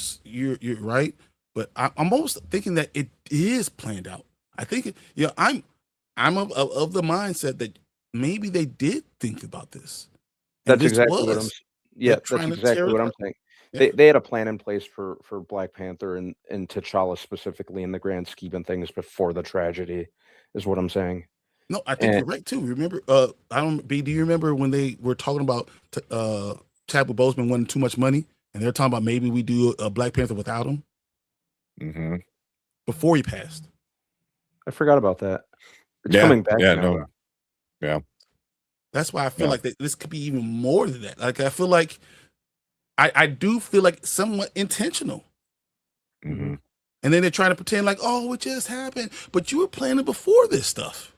S2: right, but I'm almost thinking that it is planned out. I think I'm of the mindset that maybe they did think about this.
S3: That's exactly what I'm. Yeah, that's exactly what I'm saying. Yeah. They had a plan in place for Black Panther and T'Challa specifically in the grand scheme of things before the tragedy, is what I'm saying.
S2: No, I think you're right too. Remember, do you remember when they were talking about Chadwick Boseman wanting too much money, and they're talking about maybe we do a Black Panther without him? Before he passed.
S3: I forgot about that. It's coming back now.
S1: Yeah.
S2: That's why I feel like this could be even more than that. Like, I feel like I do feel like somewhat intentional. And then they're trying to pretend like, oh, it just happened, but you were planning before this stuff.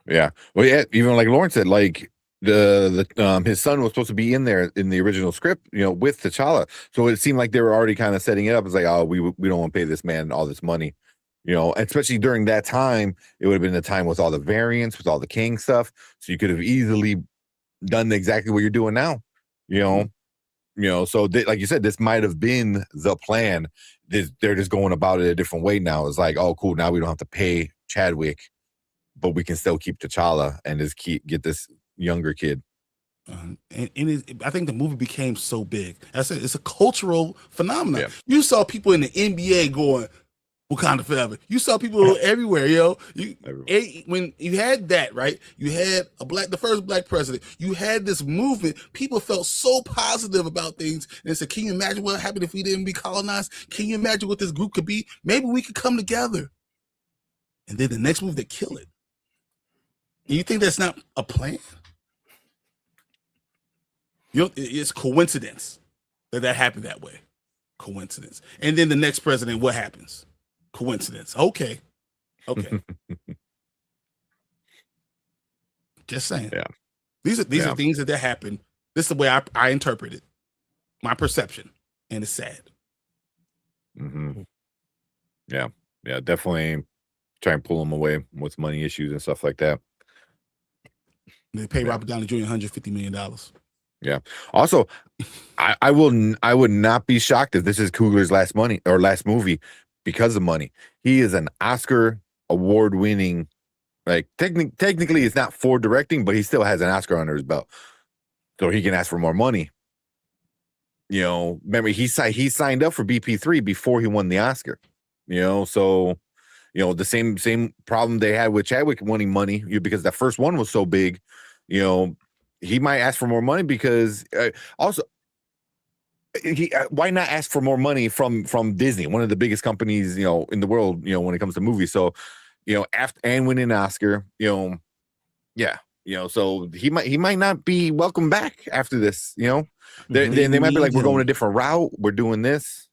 S1: Yeah. Well, yeah. Even like Lauren said, like his son was supposed to be in there in the original script, with T'Challa. So it seemed like they were already kind of setting it up. It's like, oh, we don't want to pay this man all this money, especially during that time. It would have been the time with all the variants, with all the King stuff. So you could have easily done exactly what you're doing now, So like you said, this might have been the plan. They're just going about it a different way now. It's like, oh, cool. Now we don't have to pay Chadwick, but we can still keep T'Challa and just get this younger kid.
S2: I think the movie became so big. I said it's a cultural phenomenon.
S1: Yeah.
S2: You saw people in the NBA going Wakanda forever. You saw people everywhere, when you had that, right? You had the first black president. You had this movement. People felt so positive about things, and said, "Can you imagine what happened if we didn't be colonized? Can you imagine what this group could be? Maybe we could come together." And then the next move, they kill it. And you think that's not a plan? It's coincidence that happened that way. Coincidence. And then the next president, what happens? Coincidence. Okay. Just saying.
S1: Yeah.
S2: These are things that happen. This is the way I interpret it. My perception. And it's sad.
S1: Mm-hmm. Yeah. Yeah, definitely try and pull them away with money issues and stuff like that.
S2: They pay Robert Downey Jr. $150 million.
S1: Yeah. Also, I would not be shocked if this is Coogler's last movie because of money. He is an Oscar award-winning, like technically it's not for directing, but he still has an Oscar under his belt, so he can ask for more money. Remember he signed up for BP3 before he won the Oscar. So the same problem they had with Chadwick wanting money because that first one was so big. He might ask for more money because also why not ask for more money from Disney, one of the biggest companies in the world when it comes to movies. So after and winning an Oscar, so he might not be welcome back after this. They might be like, we're going a different route, we're doing this.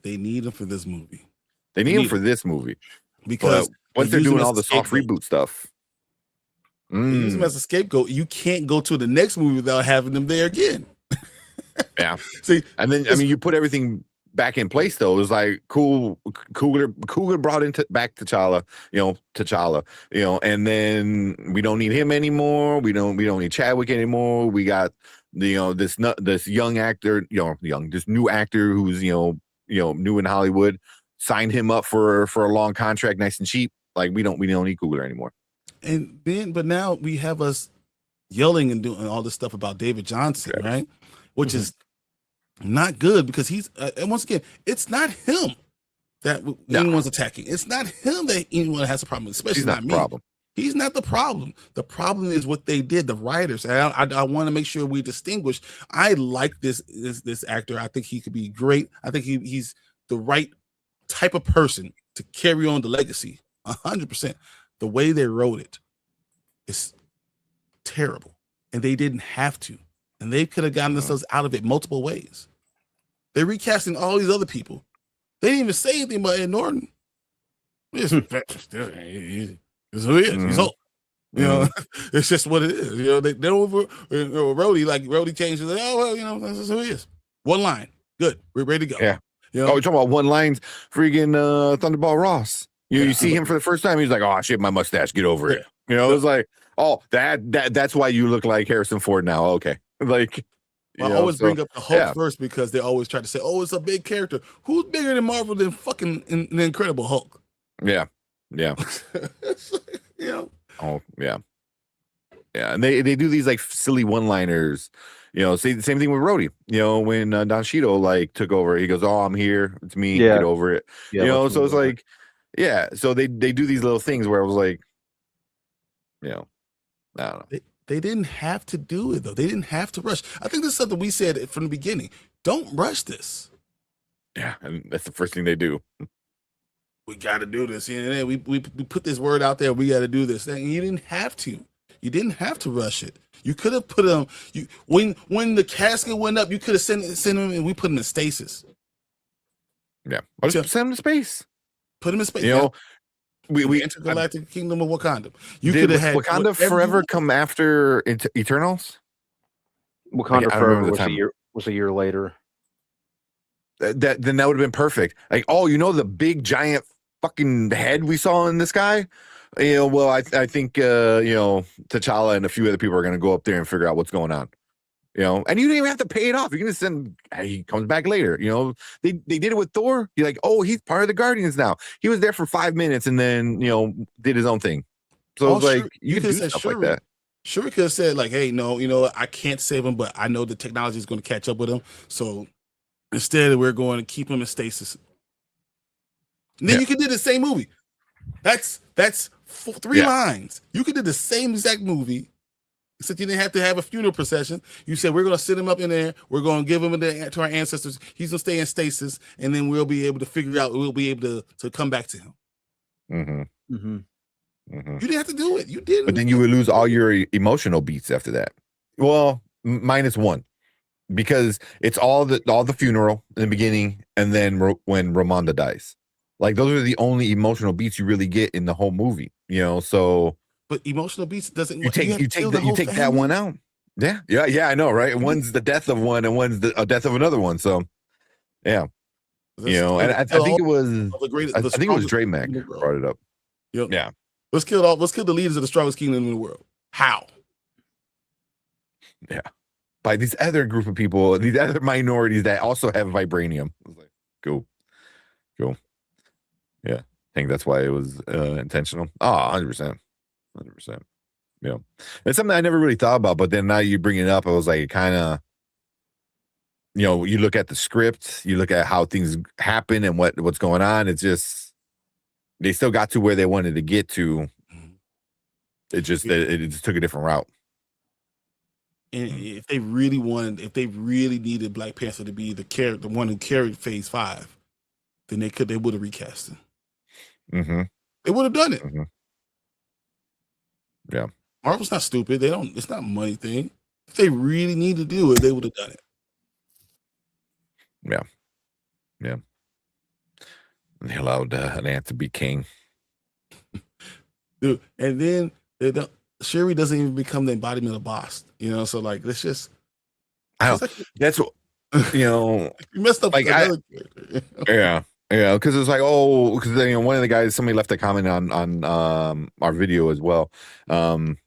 S2: They need him for this movie.
S1: They need him for this movie
S2: because
S1: once they're doing all the soft reboot stuff.
S2: Use him as a scapegoat. You can't go to the next movie without having them there again.
S1: Yeah.
S2: See,
S1: and then you put everything back in place though. It was like cool. Coogler brought back T'Challa, and then we don't need him anymore. We don't need Chadwick anymore. We got this young actor, this new actor who's new in Hollywood. Signed him up for a long contract, nice and cheap. Like we don't need Coogler anymore.
S2: But now we have us yelling and doing all this stuff about David Johnson, right? Which is not good because he's and once again, it's not him that anyone's attacking. It's not him that anyone has a problem with, especially not me. Problem. He's not the problem. The problem is what they did, the writers. And I want to make sure we distinguish. I like this actor. I think he could be great. I think he's the right type of person to carry on the legacy 100%. The way they wrote it is terrible, and they didn't have to, and they could have gotten themselves out of it multiple ways. They're recasting all these other people. They didn't even say anything about Ed Norton. It's who he is. He's old. It's just what it is. They don't Rhodey changed it. Like, oh well, this is who he is. One line, good. We're ready to go.
S1: Yeah. You're talking about one lines, freaking Thunderball Ross. You see him for the first time, he's like, "Oh shit, my mustache, get over it." It's like, "Oh, that's why you look like Harrison Ford now." Okay, like.
S2: I always bring up the Hulk first because they always try to say, "Oh, it's a big character." Who's bigger than Marvel than fucking the Incredible Hulk?
S1: Yeah. Oh yeah. Yeah, and they do these like silly one-liners. Say the same thing with Rhodey. When Don Cheadle like took over, he goes, "Oh, I'm here. It's me. Get over it." So it's like. Yeah, so they do these little things where I was like, I don't know.
S2: They didn't have to do it though. They didn't have to rush. I think this is something we said from the beginning. Don't rush this.
S1: Yeah, and that's the first thing they do.
S2: We got to do this. We put this word out there. We got to do this. And you didn't have to. You didn't have to rush it. You could have put him. When the casket went up, you could have sent him, and we put him in stasis.
S1: Yeah, or just send him to space.
S2: Put him in space.
S1: we
S2: intergalactic kingdom of Wakanda. You
S1: did
S2: could have had
S1: Wakanda
S2: whatever you
S1: Forever
S2: wanted.
S1: come after Eternals?
S3: Wakanda
S1: I
S3: Forever
S1: remember the
S3: was
S1: time.
S3: a year later.
S1: That then that would have been perfect. Like, oh, you know the big giant fucking head we saw in the sky. You know, well, I think you know, T'Challa and a few other people are going to go up there and figure out what's going on. You know, and you don't even have to pay it off. You can just send. Hey, he comes back later. You know, they did it with Thor. You're like, oh, he's part of the Guardians now. He was there for 5 minutes and then did his own thing. So it's like you could do stuff like that.
S2: Shuri could have said like, hey, no, you know what? I can't save him, but I know the technology is going to catch up with him. So instead, we're going to keep him in stasis. And then you could do the same movie. That's 3 lines. You could do the same exact movie, except you didn't have to have a funeral procession. You said we're going to sit him up in there. We're going to give him to our ancestors. He's going to stay in stasis, and then we'll be able to figure out. We'll be able to come back to him.
S3: Mm-hmm. Mm-hmm.
S2: You didn't have to do it. You didn't.
S1: But then you would lose all your emotional beats after that. Well, minus one, because it's all the funeral in the beginning, and then when Ramonda dies, like those are the only emotional beats you really get in the whole movie. So.
S2: But emotional beats doesn't.
S1: You take that one out. Yeah. I know, right? One's the death of one, and one's the death of another one. So, yeah, and I think it was Dre Mac brought it up.
S2: Yep.
S1: Yeah.
S2: Let's kill the leaders of the strongest kingdom in the world. How?
S1: Yeah. By these other group of people, these other minorities that also have vibranium. I was like, go. Yeah. I think that's why it was intentional. 100%. 100%. Yeah. It's something I never really thought about, but then now you bring it up, I was like, kind of, you look at the script, you look at how things happen and what's going on. It's just, they still got to where they wanted to get to. It just took a different route.
S2: And if they really needed Black Panther to be the one who carried Phase 5, then they would have recast him.
S1: Mm-hmm.
S2: They would have done it.
S1: Mm-hmm. Yeah.
S2: Marvel's not stupid. It's not a money thing. If they really need to do it, they would have done it.
S1: Yeah. Yeah. They allowed an ant to be king.
S2: Dude, and then Shuri doesn't even become the embodiment of boss. So like, let's just.
S1: That's what,
S2: you messed up.
S1: Like character. Yeah. Yeah, because it's like, because one of the guys, somebody left a comment on our video as well. I'm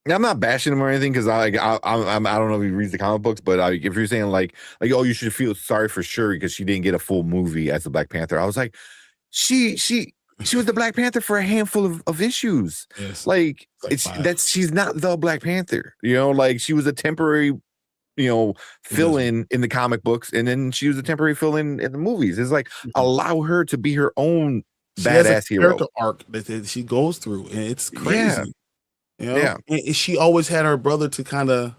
S1: not bashing him or anything, because I don't know if he reads the comic books, but if you're saying like you should feel sorry for Shuri because she didn't get a full movie as the Black Panther, I was like, she was the Black Panther for a handful of issues.
S2: Yes.
S1: Like she's not the Black Panther. Like she was a temporary fill-in in the comic books, and then she was a temporary fill-in in the movies. It's like, allow her to be her own badass hero
S2: arc that she goes through, and it's crazy.
S1: Yeah.
S2: And she always had her brother to kind of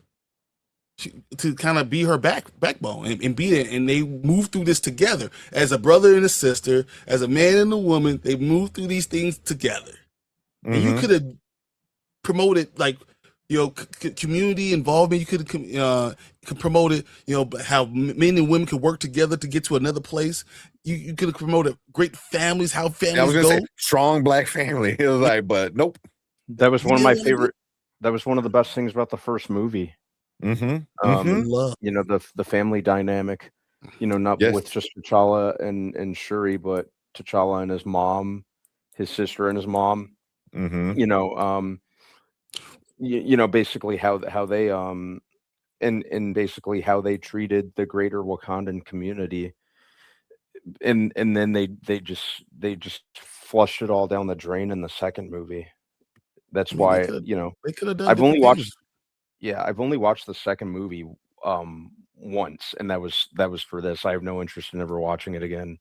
S2: be her backbone and be there, and they move through this together as a brother and a sister, as a man and a woman. They move through these things together. Mm-hmm. And you could have promoted community involvement. You could promote it, how men and women could work together to get to another place. You could have promoted great families, how families
S1: I was gonna say strong Black family. It was like, but nope.
S3: That was one of my favorite. That was one of the best things about the first movie.
S1: Mm-hmm.
S3: The family dynamic. Not with just T'Challa and Shuri, but T'Challa and his mom, his sister and his mom.
S1: Mm-hmm.
S3: Basically how they and basically how they treated the greater Wakandan community, and then they just flushed it all down the drain in the second movie. That's why
S2: they could have done.
S3: I've only watched the second movie once, and that was for this. I have no interest in ever watching it again.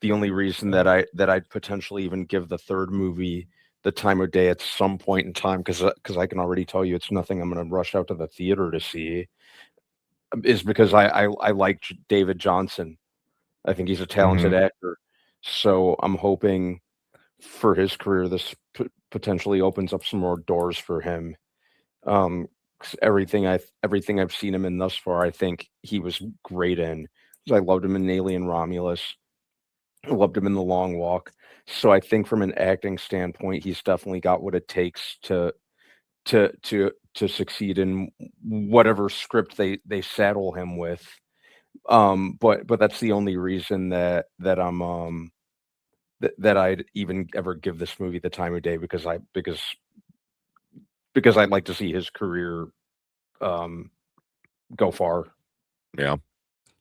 S3: The only reason that I'd potentially even give the third movie the time of day at some point in time, because I can already tell you it's nothing I'm going to rush out to the theater to see, is because I like David Johnson. I think he's a talented actor. So I'm hoping for his career this potentially opens up some more doors for him. 'Cause everything I've seen him in thus far, I think he was great in. I loved him in Alien Romulus. I loved him in The Long Walk. So I think from an acting standpoint, he's definitely got what it takes to succeed in whatever script they saddle him with. But that's the only reason that I'd even ever give this movie the time of day, because I'd like to see his career go far.
S1: Yeah.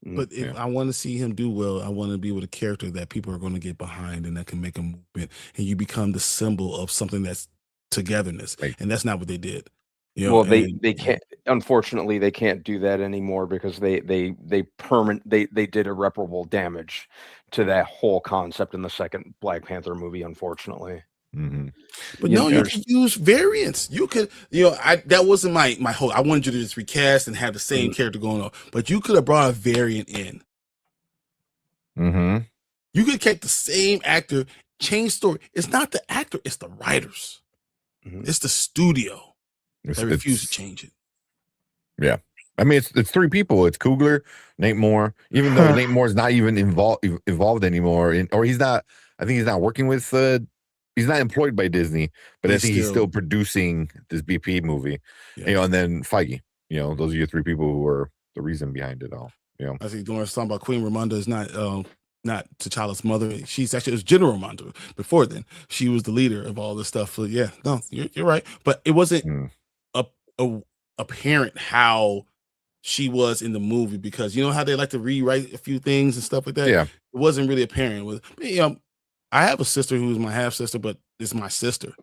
S2: But if I want to see him do well, I want to be with a character that people are going to get behind and that can make a movement, and you become the symbol of something that's togetherness, and that's not what they did. You know,
S3: well, they can't. Unfortunately, they can't do that anymore because they did irreparable damage to that whole concept in the second Black Panther movie. Unfortunately.
S2: But no, you could use variants. You could, that wasn't my whole. I wanted you to just recast and have the same character going on, but you could have brought a variant in. You could keep the same actor, change story. It's not the actor, it's the writers. It's the studio that refuse to change it.
S1: Yeah. I mean, it's three people. It's Coogler, Nate Moore. Even though Nate Moore is not even involved anymore, or he's not. I think he's not working with. He's not employed by Disney, but I think he's still producing this BP movie. Yeah. And then Feige. Those are your three people who are the reason behind it all.
S2: I think Doris talking about Queen Ramonda is not T'Challa's mother. She's actually, it was General Ramonda before then. She was the leader of all this stuff. So yeah, no, you're right. But it wasn't apparent how she was in the movie, because you know how they like to rewrite a few things and stuff like that.
S1: Yeah,
S2: it wasn't really apparent. I have a sister who's my half sister, but it's my sister.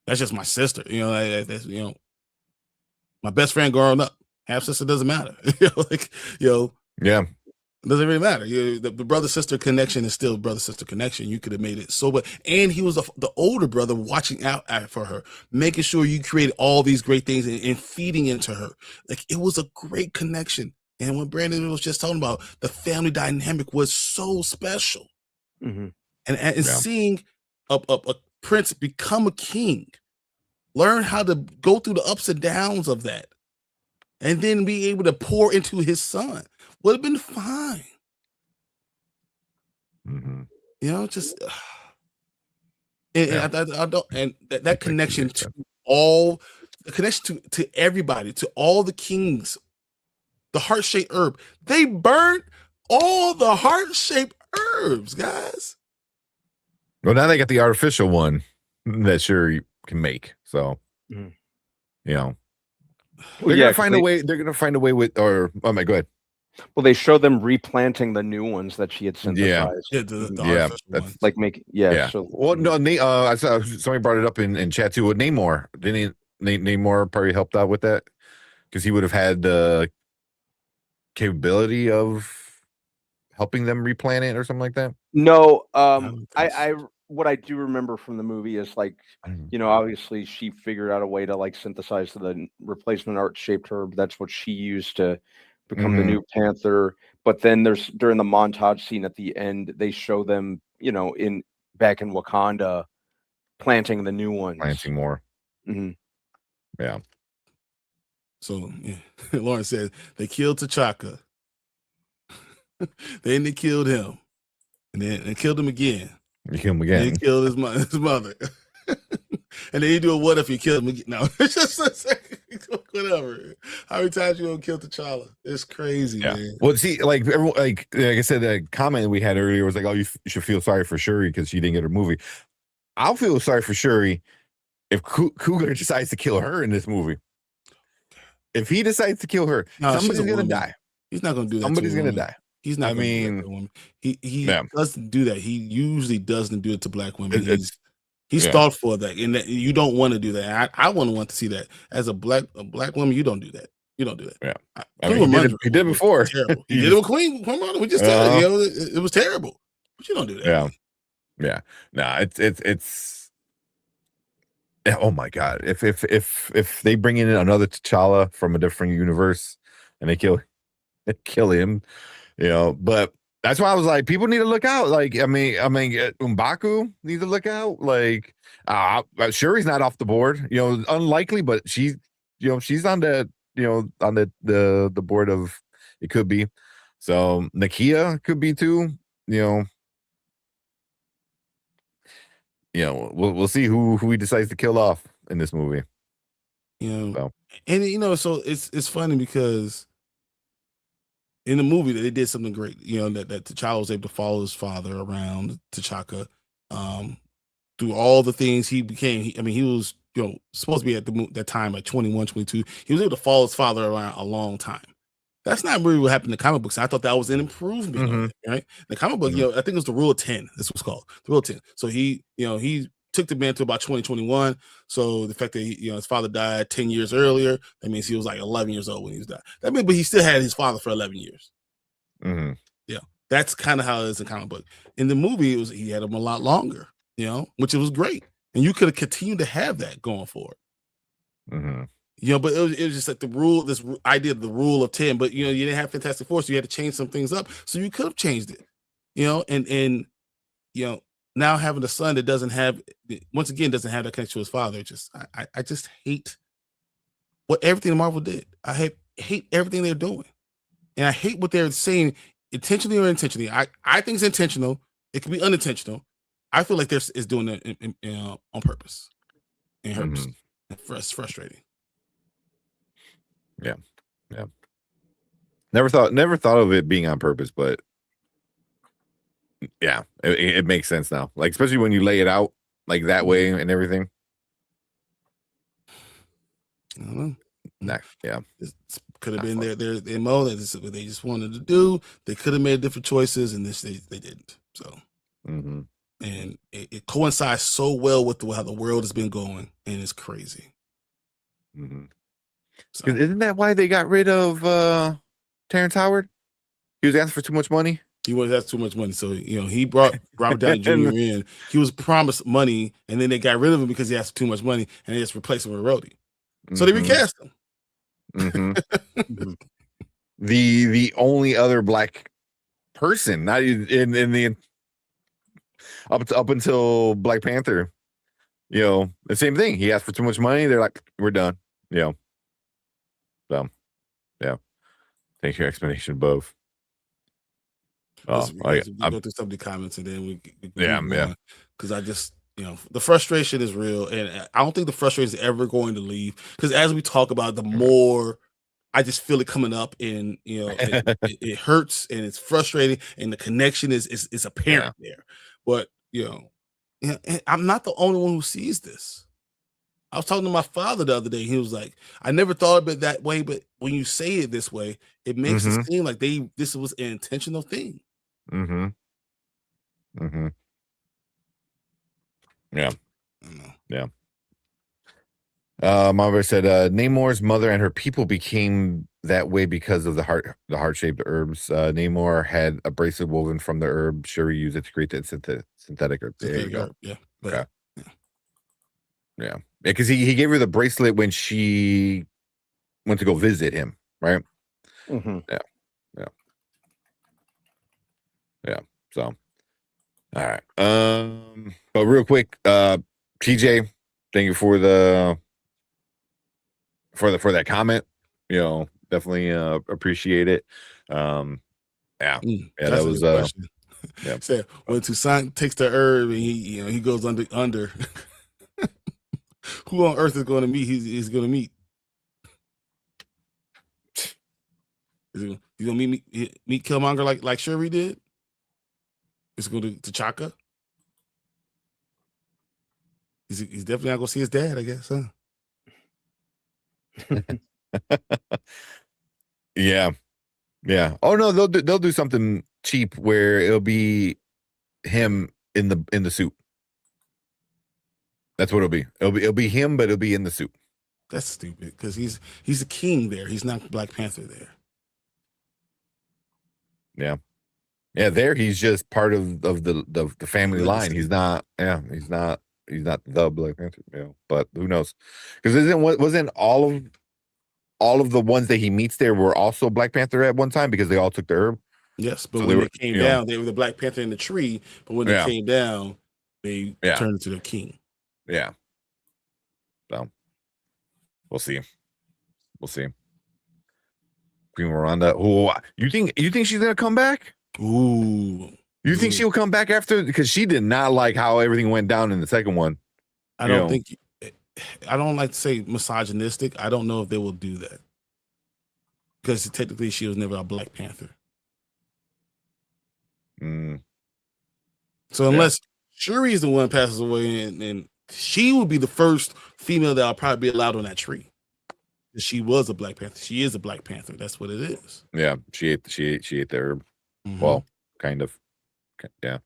S2: That's just my sister. That's my best friend growing up. Half sister doesn't matter.
S1: Yeah.
S2: It doesn't really matter. The brother sister connection is still brother sister connection. You could have made it so, but and he was the older brother watching out for her, making sure you created all these great things and feeding into her. Like, it was a great connection. And when Brandon was just talking about, the family dynamic was so special. And seeing a prince become a king, learn how to go through the ups and downs of that, and then be able to pour into his son would have been fine. Just I don't, and that connection to all, the connection to everybody, to all the kings, the heart-shaped herb. They burnt all the heart-shaped herbs, guys.
S1: Well, now they got the artificial one that Shuri can make. So, they're gonna find a way. They're gonna find a way with, go ahead.
S3: Well, they show them replanting the new ones that she had synthesized.
S2: That's
S3: like So,
S1: well, no, I saw somebody brought it up in chat too. With Namor, didn't Namor probably helped out with that, because he would have had the capability of helping them replant it or something like that.
S3: No, I what I do remember from the movie is, like, obviously she figured out a way to, like, synthesize the replacement art-shaped herb. That's what she used to become the new Panther. But then during the montage scene at the end, they show them, back in Wakanda, planting the new ones.
S1: Planting more. Yeah.
S2: So Lauren said they killed T'Chaka. Then they killed him. And then they killed him again.
S1: You kill him again.
S2: And they killed his mother. And then you do a what if you kill him again? No, it's just whatever. How many times you gonna kill T'Challa? It's crazy, man.
S1: Well, see, like everyone, like I said, the comment we had earlier was like, "Oh, you should feel sorry for Shuri because she didn't get her movie." I'll feel sorry for Shuri if Coogler decides to kill her in this movie. If he decides to kill her, somebody's gonna die.
S2: He's not gonna do that.
S1: Somebody's gonna die.
S2: He's not. He doesn't do that. He usually doesn't do it to black women. He's thoughtful of that, and that you don't want to do that. I wouldn't want to see that as a black woman. You don't do that. You don't do that.
S1: Yeah, he did it before.
S2: Terrible. He did it with Queen Ramonda. We just said it was terrible, but you don't do that.
S1: Yeah. Nah, it's. Oh my God! If they bring in another T'Challa from a different universe and they kill him, but that's why I was like, people need to look out. Like, I mean, M'Baku needs to look out. Like, Shuri's not off the board. Unlikely, but she's on the on the board of it could be. So Nakia could be too. you know, we'll see who he decides to kill off in this movie.
S2: You know,
S1: So.
S2: and you know, so it's funny because in the movie they did something great. You know, that T'Challa was able to follow his father around T'Chaka, through all the things he became. I mean, he was, you know, supposed to be at that time at 21, 22. He was able to follow his father around a long time. That's not really what happened in the comic books. I thought that was an improvement, of it, right? The comic book, you know, I think it was the rule of 10. This was called the rule of 10. So he, you know, he took the man to about 2021. So the fact that he, you know, his father died 10 years earlier, that means he was like 11 years old when he was died. That means, but he still had his father for 11 years. Yeah, that's kind of how it is in comic book. In the movie, he had him a lot longer, you know, which it was great, and you could have continued to have that going forward. You know, but it was just like this idea of the rule of 10. But you know, you didn't have Fantastic Four, so you had to change some things up. So you could have changed it, you know, and you know, now having a son that doesn't have that connection to his father, I just hate what everything Marvel did. I hate everything they're doing, and I hate what they're saying, intentionally or unintentionally. I think it's intentional. It could be unintentional. I feel like they're is doing it on purpose. It hurts. It's frustrating.
S1: Yeah. Never thought of it being on purpose, but yeah, it makes sense now. Like, especially when you lay it out like that way and everything.
S2: I don't know.
S1: Yeah.
S2: It could have been their MO. This is what they just wanted to do. They could have made different choices, and they didn't. So, and it coincides so well with how the world has been going, and it's crazy.
S1: So. Isn't that why they got rid of Terrence Howard? He was asking for too much money.
S2: He was asking too much money, so you know he brought Robert Downey Jr. in. He was promised money, and then they got rid of him because he asked too much money, and they just replaced him with Rhodey. So they recast him.
S1: The only other black person, not in the up until Black Panther, you know, the same thing. He asked for too much money. They're like, we're done. You know. So, yeah. Thank you. Explanation above.
S2: Oh, I go through some of the comments and then we
S1: yeah.
S2: Because I just, you know, the frustration is real, and I don't think the frustration is ever going to leave. Because as we talk about, the more I just feel it coming up, and you know, it hurts and it's frustrating, and the connection is apparent there. But you know, I'm not the only one who sees this. I was talking to my father the other day. He was like, I never thought of it that way, but when you say it this way, it makes it seem like this was an intentional thing.
S1: Yeah. Marvel said Namor's mother and her people became that way because of the heart-shaped herbs. Namor had a bracelet woven from the herb. Shuri used it to create that synthetic herb. There you go.
S2: Yeah.
S1: Okay. Yeah, because he gave her the bracelet when she went to go visit him, right? Yeah. So, all right. But real quick, TJ, thank you for that comment. You know, definitely appreciate it. That was
S2: yeah. Said when Toussaint takes the herb and he goes under. Who on earth is going to meet? He's going to meet. He's going to meet Killmonger like Shuri did. He's going to T'Chaka. He's definitely not going to see his dad, I guess, huh?
S1: Yeah. Oh no, they'll do something cheap where it'll be him in the suit. That's what it'll be. It'll be him, but it'll be in the suit.
S2: That's stupid because he's a king there. He's not Black Panther there.
S1: Yeah. There he's just part of the family line. He's not. Yeah, he's not the Black Panther. You know, but who knows? Because wasn't all of the ones that he meets there were also Black Panther at one time because they all took the herb.
S2: Yes, but so when they came down, they were the Black Panther in the tree. But when they came down, they turned into the king.
S1: Yeah. So we'll see. Queen Miranda. Oh, you think she's gonna come back?
S2: Ooh,
S1: You think she'll come back after? Because she did not like how everything went down in the second one.
S2: I don't think. I don't like to say misogynistic. I don't know if they will do that because technically she was never a Black Panther. So unless Shuri is the one passes away, and she will be the first female that will probably be allowed on that tree. She was a Black Panther. She is a Black Panther. That's what it is.
S1: Yeah, she ate the herb. Well, kind of. Yeah.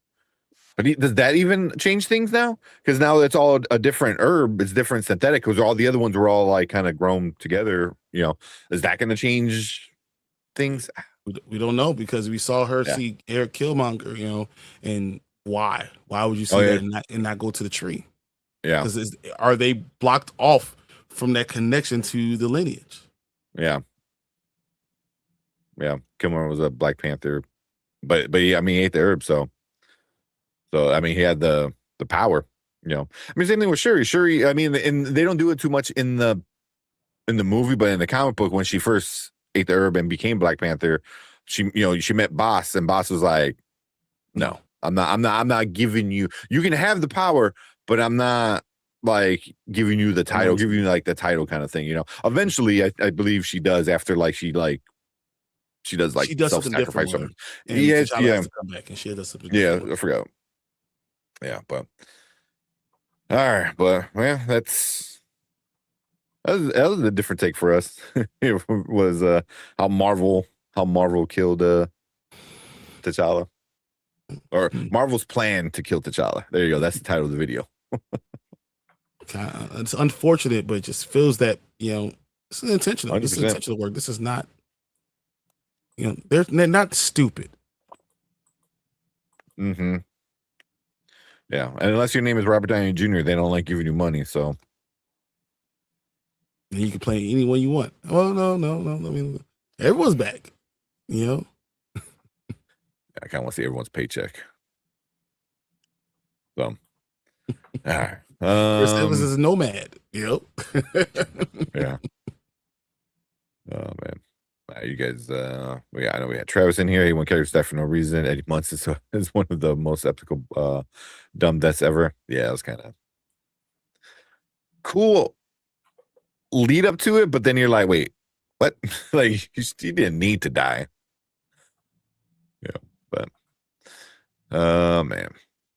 S1: But does that even change things now? Because now it's all a different herb. It's different synthetic. Because all the other ones were all like kind of grown together. Is that going to change things?
S2: We don't know because we saw her see Eric Killmonger. And why? Why would you see that and not go to the tree?
S1: Yeah.
S2: Because are they blocked off from that connection to the lineage?
S1: Yeah. Yeah. Killmonger was a Black Panther, but yeah, I mean, he ate the herb, so I mean, he had the power. I mean, same thing with Shuri. Shuri, I mean, and they don't do it too much in the movie, but in the comic book, when she first ate the herb and became Black Panther, she met Boss, and Boss was like, "No, I'm not giving you. You can have the power, but I'm not like giving you the title, giving you like the title kind of thing." Eventually, I believe she does after she does self-sacrifice something.
S2: Yeah, to come back and she does something.
S1: Yeah, I forgot. Yeah, but all right, but that was a different take for us. It was how Marvel killed T'Challa, or Marvel's plan to kill T'Challa. There you go. That's the title of the video.
S2: It's unfortunate, but it just feels that this is intentional. 100%. This is intentional work. This is not. They're not stupid.
S1: Mm-hmm. Yeah, and unless your name is Robert Downey Jr., they don't like giving you money. So
S2: and you can play anyone you want. Well, no. I mean, everyone's back. I
S1: kind of want to see everyone's paycheck. So, all right.
S2: Chris Evans is a nomad. Yep.
S1: Yeah. Oh man. You guys, I know we had Travis in here. He went character death for no reason. Eddie Munson is one of the most epical dumb deaths ever. Yeah, it was kind of cool lead up to it, but then you're like, wait, what? Like, you didn't need to die. Yeah, but man.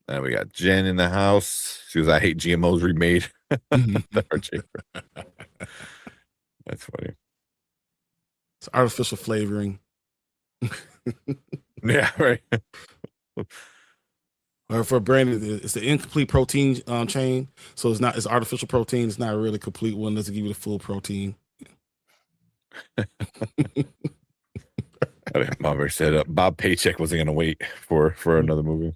S1: And we got Jen in the house. She was, I hate GMOs remade. That's funny.
S2: It's artificial flavoring.
S1: Yeah, right.
S2: Or for Brandon, it's the incomplete protein chain. So it's artificial protein. It's not a really complete one. Doesn't give you the full protein.
S1: Mom said Bob Paycheck wasn't going to wait for another movie.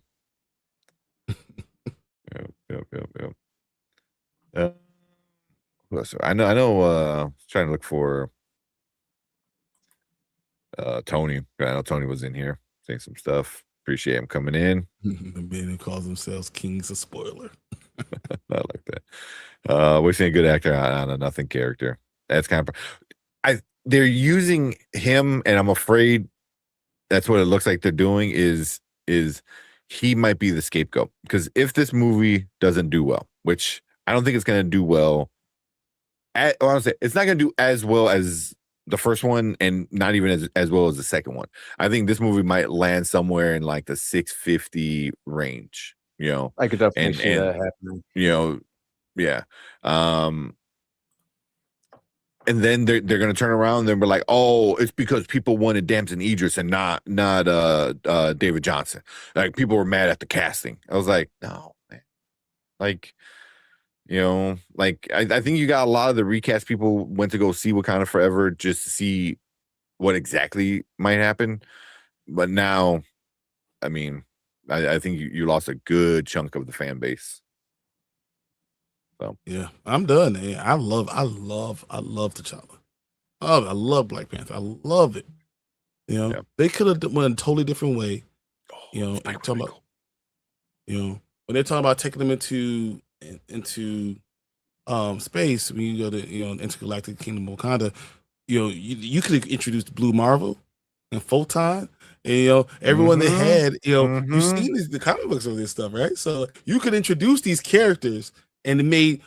S1: Yep. I know. Trying to look for Tony. I know Tony was in here saying some stuff. Appreciate him coming in.
S2: The men who calls themselves kings of spoiler.
S1: I like that. We're seeing a good actor on a nothing character. That's kind of. They're using him, and I'm afraid that's what it looks like they're doing. Is he might be the scapegoat, because if this movie doesn't do well, which I don't think it's going to do well. Honestly, it's not going to do as well as the first one, and not even as well as the second one. I think this movie might land somewhere in like the 650 range.
S3: I could definitely see that happening.
S1: Yeah. And then they're going to turn around and be like, "Oh, it's because people wanted Damson Idris and not David Johnson. Like, people were mad at the casting." I was like, "No, man." Like, I think you got a lot of the recast people went to go see Wakanda Forever just to see what exactly might happen. But now, I mean, I think you lost a good chunk of the fan base. So
S2: yeah, I'm done. I love T'Challa. I love Black Panther. I love it. They could have went a totally different way. Talking about, when they're talking about taking them into space, when you go to intergalactic kingdom of Wakanda, you could have introduced Blue Marvel and Photon And, you know, everyone that had, you know,
S1: Mhm.
S2: you've seen the comic books of this stuff, right? So you could introduce these characters and it made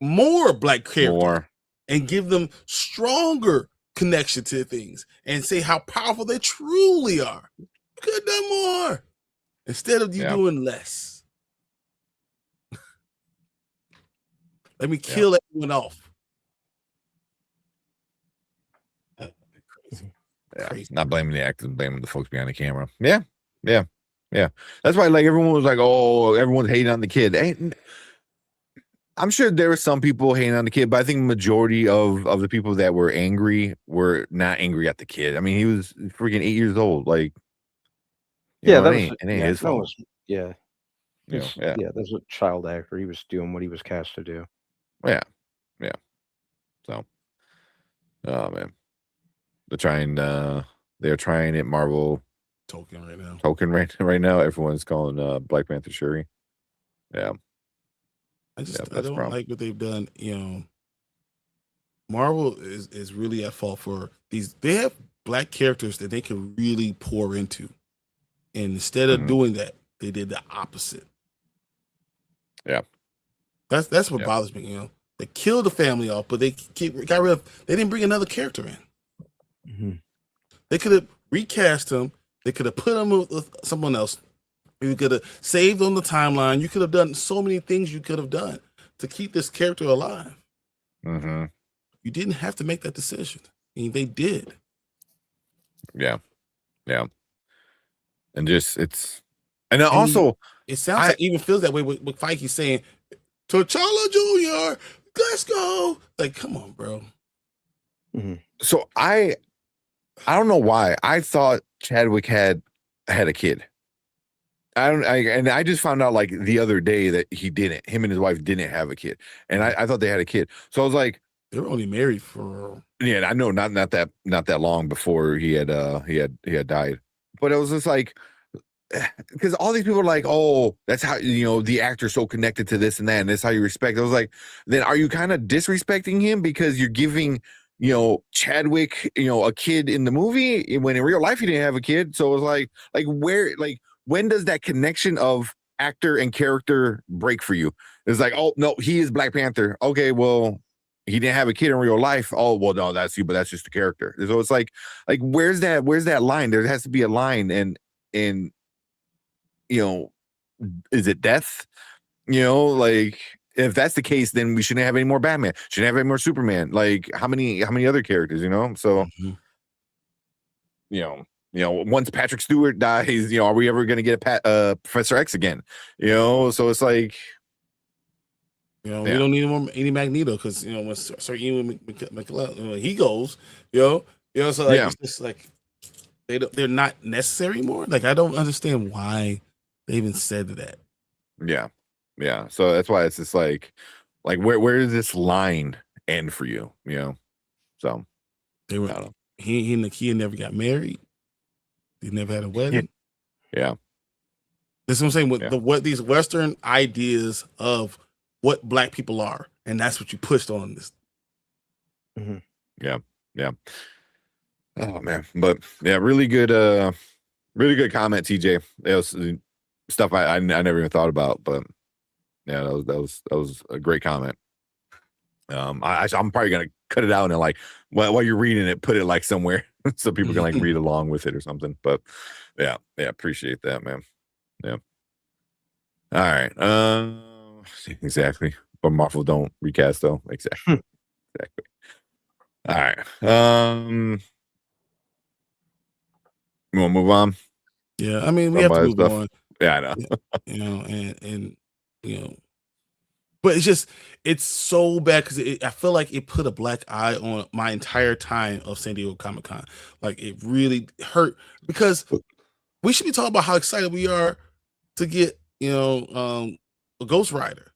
S2: more black characters
S1: More.
S2: and give them stronger connection to things and say how powerful they truly are. You could have done more instead of you doing less. Let me kill everyone off.
S1: Crazy. Not blaming the actors, blaming the folks behind the camera. Yeah. That's why, like, everyone was like, "Oh, everyone's hating on the kid." I'm sure there were some people hating on the kid, but I think the majority of the people that were angry were not angry at the kid. I mean, he was freaking 8 years old. Like,
S3: Yeah,
S1: know,
S3: that
S1: it ain't his fault.
S3: Yeah, that's a child actor. He was doing what he was cast to do.
S1: Yeah. So, oh man, they're trying it. Marvel
S2: token right now.
S1: Right now. Everyone's calling Black Panther Shuri. Yeah.
S2: I don't like what they've done. You know, Marvel is really at fault for these. They have black characters that they can really pour into, and instead of doing that, they did the opposite.
S1: Yeah,
S2: that's what bothers me. You know, they killed the family off, but they got rid of. They didn't bring another character in. They could have recast him. They could have put him with someone else. You could have saved on the timeline. You could have done so many things you could have done to keep this character alive. You didn't have to make that decision. I mean, they did. Yeah.
S1: And just and also
S2: it sounds like it even feels that way with Feige saying, T'Challa Jr., let's go. Like, come on, bro.
S1: So I don't know why. I thought Chadwick had a kid. I just found out like the other day that him and his wife didn't have a kid. And I thought they had a kid. So I was like,
S2: they were only married for
S1: I know not that long before he had died. But it was just like, because all these people are like, oh, that's how, you know, the actor's so connected to this and that, and that's how you respect. I was like, then are you kind of disrespecting him because you're giving, you know, Chadwick, you know, a kid in the movie when in real life he didn't have a kid? So it was like where, like, when does that connection of actor and character break for you? It's like, oh no, he is Black Panther. Okay, well, he didn't have a kid in real life. Oh well, no, that's you, but that's just a character. So it's like where's that line? There has to be a line, and you know, is it death? You know, like if that's the case, then we shouldn't have any more Batman. Shouldn't have any more Superman. Like how many other characters? You know, so you know, once Patrick Stewart dies, you know, are we ever going to get a Professor X again? You know, so it's like,
S2: you know, we don't need any Magneto because, you know, when Sir Ian McKellen, when he goes, you know, so like it's just like they're not necessary anymore. Like I don't understand why they even said that.
S1: Yeah. So that's why it's just like where does this line end for you? You know, so
S2: they were he and Nakia never got married. They never had a wedding.
S1: Yeah.
S2: This is what I'm saying with what these Western ideas of what Black people are, and that's what you pushed on this.
S1: Yeah. Oh man, but yeah, really good comment, TJ. It was stuff I never even thought about, but yeah, that was a great comment. I'm probably gonna cut it out and like while you're reading it, put it like somewhere so people can like read along with it or something. But yeah, appreciate that, man. Yeah. All right. Exactly. But Marvel don't recast though. Exactly. All right. You want to move on?
S2: Yeah, I mean we have to move on.
S1: Yeah, I know.
S2: You know, and you know, but it's so bad because I feel like it put a black eye on my entire time of San Diego Comic-Con. Like it really hurt because we should be talking about how excited we are to get, you know, a Ghost Rider.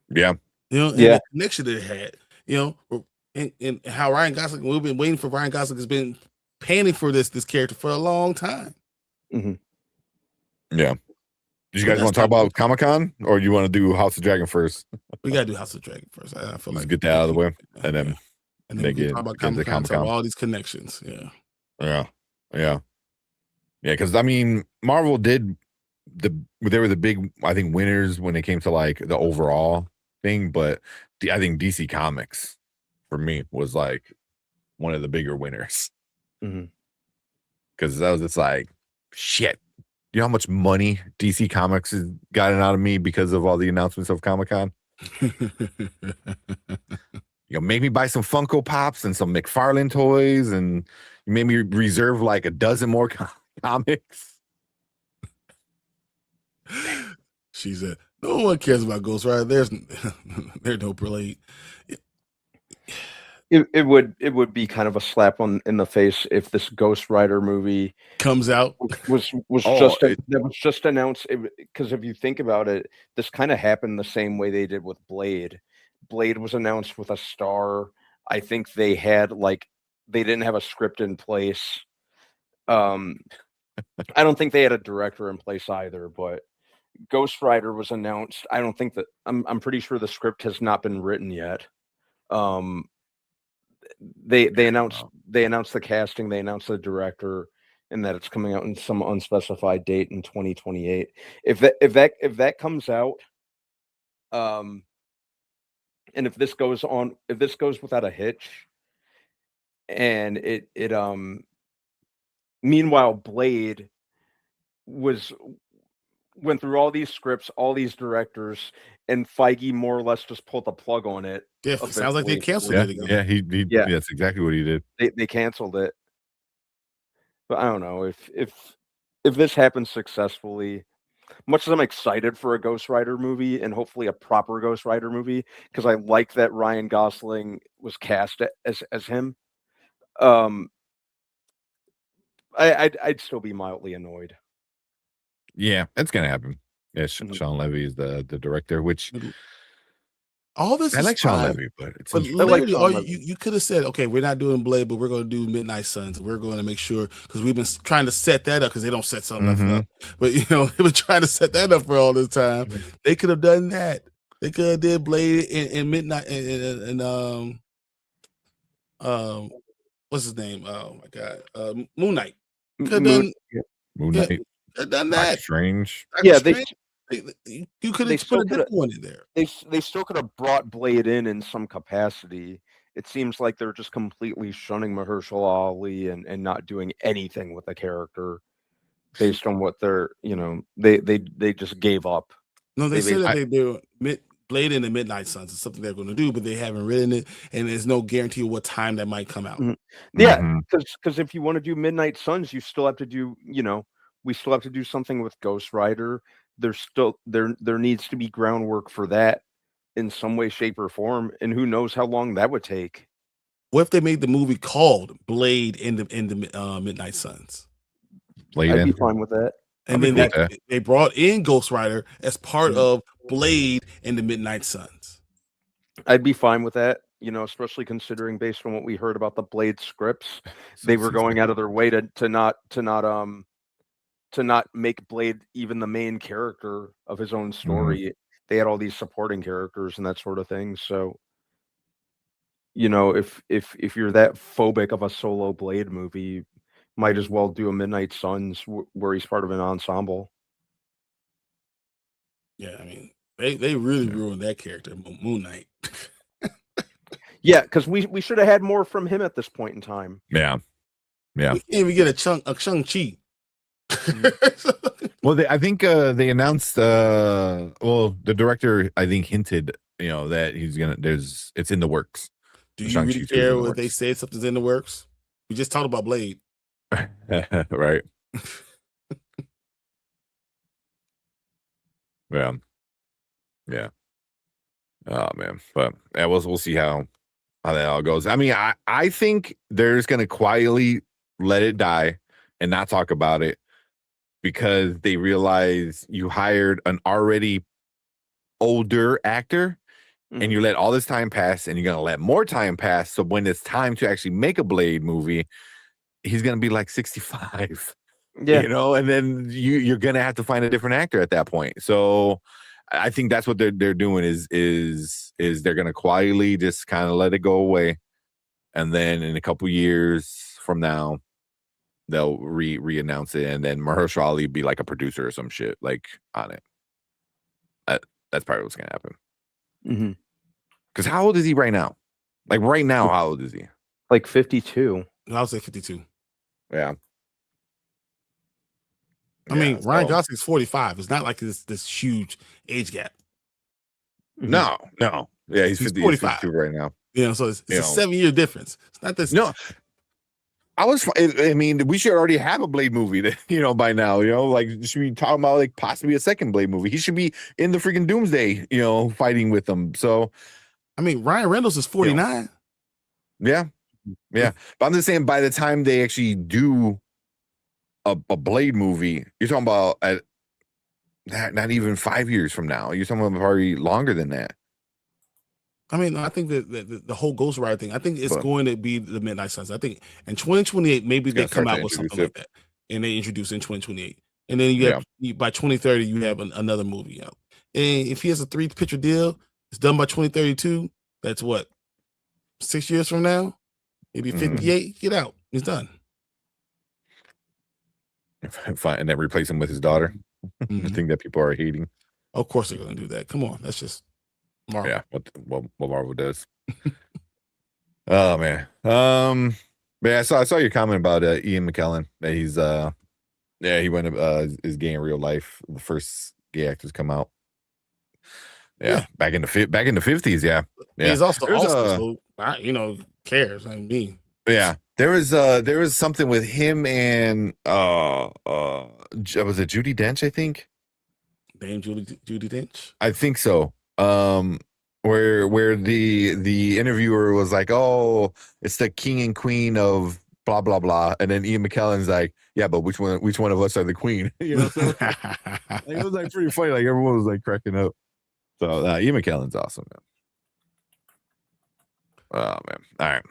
S1: Yeah.
S2: You know, and the connection that it had, you know, and how Ryan Gosling, we've been waiting for Ryan Gosling has been panning for this character for a long time.
S1: Yeah. Did you guys want to talk about Comic-Con or you want to do House of Dragon first?
S2: We gotta do House of Dragon first. I feel
S1: Let's
S2: like
S1: get that out of the way, and then
S2: we talk about Comic-Con, talk about all these connections. Yeah.
S1: Yeah. Because I mean, Marvel did they were the big, I think, winners when it came to like the overall thing, but I think DC Comics for me was like one of the bigger winners because that was just like shit. You know how much money DC Comics has gotten out of me because of all the announcements of Comic-Con? Make me buy some Funko Pops and some McFarlane toys, and you made me reserve like a dozen more comics.
S2: She said, "No one cares about Ghost Rider. There's no Blade."
S3: It would be kind of a slap in the face if this Ghost Rider movie
S2: comes out
S3: was just announced. Because if you think about it, this kind of happened the same way they did with Blade. Blade was announced with a star. I think they didn't have a script in place. I don't think they had a director in place either, but Ghost Rider was announced. I don't think that I'm pretty sure the script has not been written yet. They announced the casting, they announced the director, and that it's coming out in some unspecified date in 2028. If that comes out, and if this goes without a hitch, and it meanwhile Blade went through all these scripts, all these directors, and Feige more or less just pulled the plug on it.
S2: Yeah, it sounds like they canceled it again.
S1: Yeah, that's exactly what he did.
S3: They canceled it. But I don't know if this happens successfully. Much as I'm excited for a Ghost Rider movie and hopefully a proper Ghost Rider movie, because I like that Ryan Gosling was cast as him. I'd still be mildly annoyed.
S1: Yeah, it's gonna happen. Yeah, Sean Levy is the director, which
S2: all this
S1: I like Sean Levy, but
S2: literally, you could have said, okay, we're not doing Blade, but we're going to do Midnight Suns. We're going to make sure, because we've been trying to set that up, because they don't set something up. But they've been trying to set that up for all this time. They could have done that. They could have did Blade and Midnight and what's his name? Oh my God, Moon Knight. Could have done
S1: Moon Knight.
S2: Done that.
S1: Doctor Strange.
S2: You could have put a different one in there.
S3: They still could have brought Blade in some capacity. It seems like they're just completely shunning Mahershala Ali and not doing anything with the character based on what they're, they just gave up.
S2: No, they said that they do Blade and the Midnight Suns is something they're going to do, but they haven't written it, and there's no guarantee of what time that might come out.
S3: Yeah, because if you want to do Midnight Suns, you still have to do, we still have to do something with Ghost Rider. There's still there needs to be groundwork for that in some way, shape, or form, and who knows how long that would take.
S2: What if they made the movie called Blade in the Midnight Suns?
S3: I'd be fine with that.
S2: And then they brought in Ghost Rider as part of Blade and the Midnight Suns.
S3: I'd be fine with that, especially considering based on what we heard about the Blade scripts, they were going out of their way to not make Blade even the main character of his own story. They had all these supporting characters and that sort of thing. So, if you're that phobic of a solo Blade movie, might as well do a Midnight Suns where he's part of an ensemble.
S2: Yeah, I mean, they really ruined that character, Moon Knight.
S3: Yeah, because we should have had more from him at this point in time.
S1: Yeah.
S2: We can't even get a Shang-Chi.
S1: Well, I think they announced. The director, I think, hinted, that he's gonna. It's in the works.
S2: Do you really care what they said? Something's in the works. We just talked about Blade,
S1: right? Yeah. Oh man, but yeah, we'll see how that all goes. I mean, I think they're just gonna quietly let it die and not talk about it, because they realize you hired an already older actor and you let all this time pass, and you're going to let more time pass. So when it's time to actually make a Blade movie, he's going to be like 65, and then you're going to have to find a different actor at that point. So I think that's what they're doing is they're going to quietly just kind of let it go away. And then in a couple years from now, they'll re-announce it, and then Mahershala Ali be like a producer or some shit like on it. That's probably what's gonna happen.
S3: Mm-hmm.
S1: Because how old is he right now? Like right now, how old is he?
S3: Like 52.
S2: I would say 52.
S1: Yeah.
S2: I mean, Ryan Gosling's 45. It's not like this huge age gap.
S3: Mm-hmm.
S1: No. Yeah, he's 50,
S2: 45
S1: he's 52 right now.
S2: So it's a 7-year difference. It's not this.
S1: No, I mean, we should already have a Blade movie that, by now, like should be talking about like possibly a second Blade movie. He should be in the freaking Doomsday, fighting with them. So,
S2: I mean, Ryan Reynolds is 49.
S1: Yeah. But I'm just saying, by the time they actually do a Blade movie, you're talking about not even 5 years from now. You're talking about probably longer than that.
S2: I mean, I think that the whole Ghost Rider thing, I think it's going to be the Midnight Suns. I think in 2028, maybe they come out with something like that, and they introduce it in 2028. And then you have by 2030, you have another movie out. And if he has a 3-picture deal, it's done by 2032. That's what, 6 years from now? Maybe 58. Get out. He's done.
S1: Fine, and then replace him with his daughter. The thing that people are hating.
S2: Of course they're going to do that. Come on, that's just Marvel.
S1: Yeah, what Marvel does. Oh man. I saw your comment about Ian McKellen, that he's he went is gay in real life. The first gay actors come out. Yeah. Back in the 50s. Yeah.
S2: He's also so cares. I mean.
S1: Yeah. There was something with him and was it Judi Dench, I think?
S2: Dame Judi Dench?
S1: I think so. Where the interviewer was like, "Oh, it's the king and queen of blah blah blah," and then Ian McKellen's like, "Yeah, but which one of us are the queen?" So, it was like pretty funny. Like everyone was like cracking up. So Ian McKellen's awesome, man. Oh man, all right.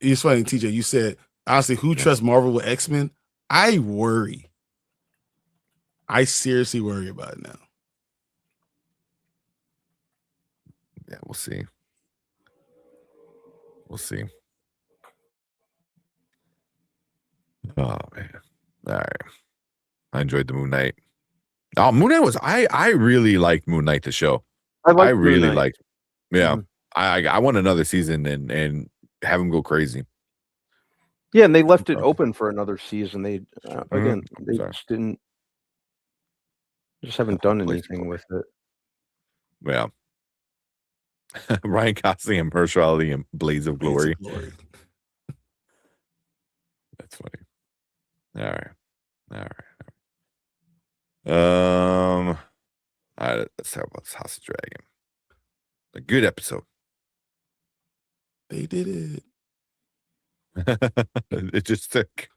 S2: It's funny, TJ. You said honestly, who trusts Marvel with X-Men? I worry. I seriously worry about it now.
S1: Yeah, we'll see. Oh man. All right. I enjoyed the Moon Knight. Oh, Moon Knight was I really liked Moon Knight, the show. I really liked. Yeah. I want another season and have him go crazy.
S3: Yeah, and they left it open for another season. They they just haven't done anything with it.
S1: Yeah. Ryan Gosling and Mahershala Ali and Blades of Glory. That's funny. All right. All right, let's talk about House of Dragon. A good episode.
S2: They did it.
S1: It just took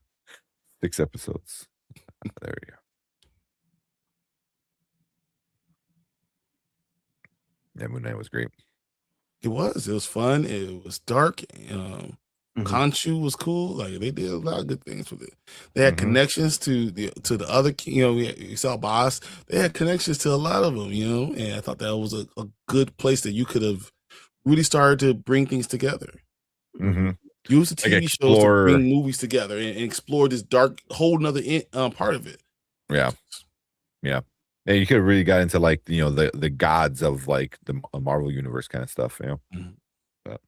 S1: 6 episodes. There we go. Yeah, Moon Knight was great.
S2: It was fun. It was dark. Khonshu was cool. Like they did a lot of good things with it. They had connections to the other. You saw Boss. They had connections to a lot of them. And I thought that was a good place that you could have really started to bring things together. Use the TV shows to bring movies together and explore this dark whole nother part of it. Yeah.
S1: And you could have really got into like the gods of like the Marvel universe kind of stuff, But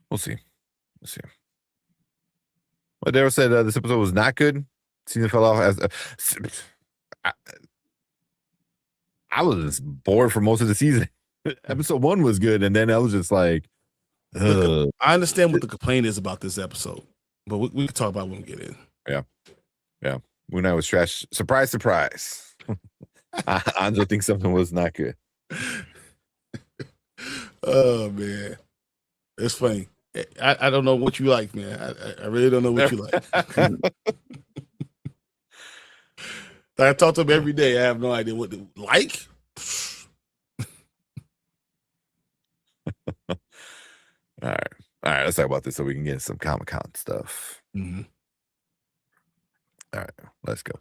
S1: we'll see. But Daryl said this episode was not good. Season fell off as I was bored for most of the season. Episode 1 was good, and then I was just like,
S2: I understand what the complaint is about this episode, but we can talk about it when we get in.
S1: Yeah. Moon Knight was trash. Surprise. Andre thinks something was not good.
S2: Oh man, it's funny. I don't know what you like, man. I really don't know what you like. I talk to him every day. I have no idea what to like.
S1: All right. Let's talk about this so we can get some Comic-Con stuff. All right, let's go.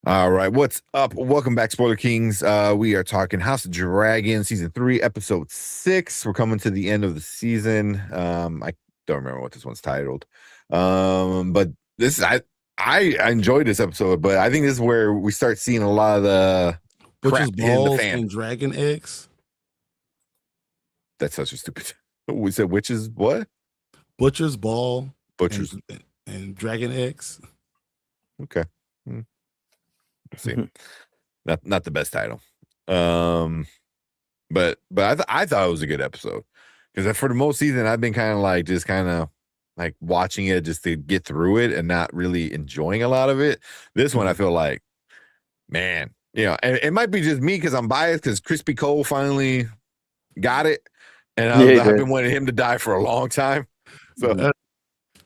S1: All right, what's up? Welcome back, Spoiler Kings. We are talking House of Dragon, season 3, episode 6. We're coming to the end of the season. don't remember what this one's titled. But this I enjoyed this episode, but I think this is where we start seeing a lot of the
S2: Butcher's
S1: crap hitting the
S2: balls
S1: fan.
S2: and dragon eggs.
S1: That's such a stupid. We said witches what?
S2: Butcher's ball
S1: Butchers.
S2: and dragon eggs.
S1: Okay. Let's see. Not the best title. But I thought it was a good episode because for the most season I've been kind of like watching it just to get through it and not really enjoying a lot of it. This one I feel like, man, you know, and it might be just me because I'm biased because Crispy Cole finally got it, and I've been wanting him to die for a long time. So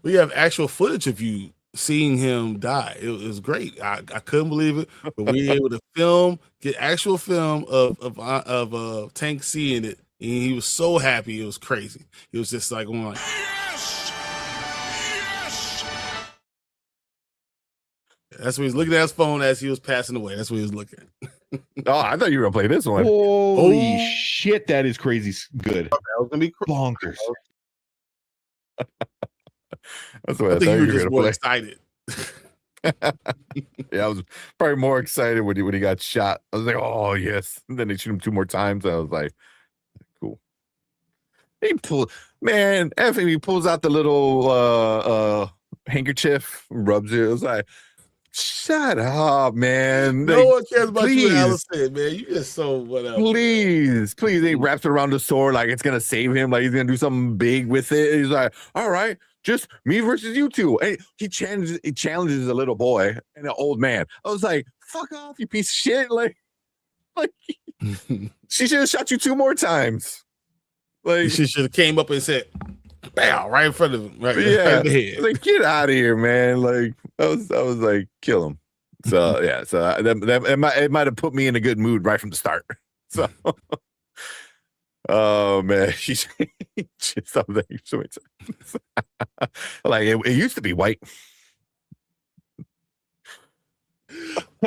S2: we have actual footage of you seeing him die. It was great. I couldn't believe it, but we were able to get actual film of Tank seeing it, and he was so happy. It was crazy. He was just like, going like, yes, yes. That's what he was looking at his phone as he was passing away. That's what he was looking at.
S1: Oh, I thought you were gonna play this one.
S4: Holy shit, that is crazy good.
S2: That was gonna be
S4: Bonkers.
S1: That's what
S2: I think you were just more
S1: play.
S2: excited.
S1: Yeah, I was probably more excited when he got shot. I was like, oh yes. And then they shoot him 2 more times. I was like, cool. He pulls out the little handkerchief, rubs it. It was like, shut up, man.
S2: No one cares about you and
S1: please.
S2: Allison, man. You just so whatever.
S1: Please. He wraps it around the sword like it's gonna save him, like he's gonna do something big with it. He's like, all right, just me versus you two. And he challenges a little boy and an old man. I was like, fuck off, you piece of shit. Like she should have shot you 2 more times. Like
S2: She should have came up and said, "Bow!" right in front of him. Right,
S1: yeah,
S2: right in the head.
S1: like get out of here, man. Like I was like, kill him. So yeah, so it might have put me in a good mood right from the start. So, oh man, she's something. Like it used to be white.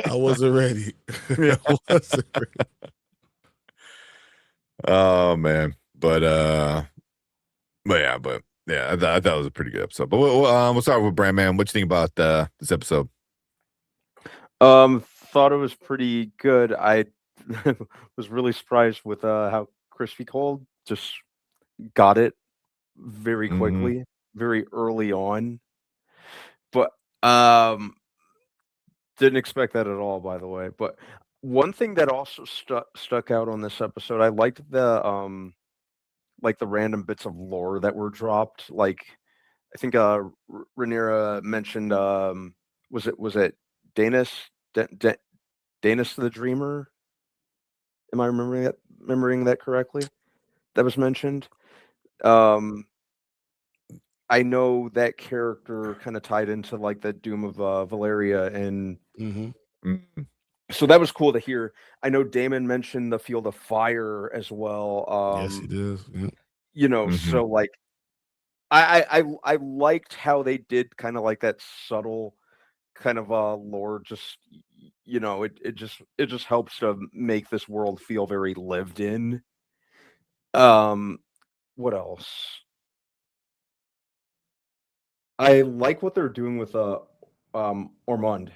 S2: I wasn't ready. I wasn't ready.
S1: Oh man, but yeah, I thought it was a pretty good episode. But we'll start with Brand Man. What you think about this episode?
S3: Thought it was pretty good. I was really surprised with how Crispy Cole just got it very quickly, very early on. But didn't expect that at all, by the way. But one thing that also stuck out on this episode, I liked the random bits of lore that were dropped. Like I think Rhaenyra mentioned was it Danis the Dreamer? Am I remembering that correctly? That was mentioned. I know that character kind of tied into like the Doom of Valeria, and so that was cool to hear. I know Damon mentioned the Field of Fire as well.
S2: Yes, he does. Yeah.
S3: You know, so like I liked how they did kind of like that subtle kind of lore. Just you know, it just helps to make this world feel very lived in. What else? I like what they're doing with Ormond.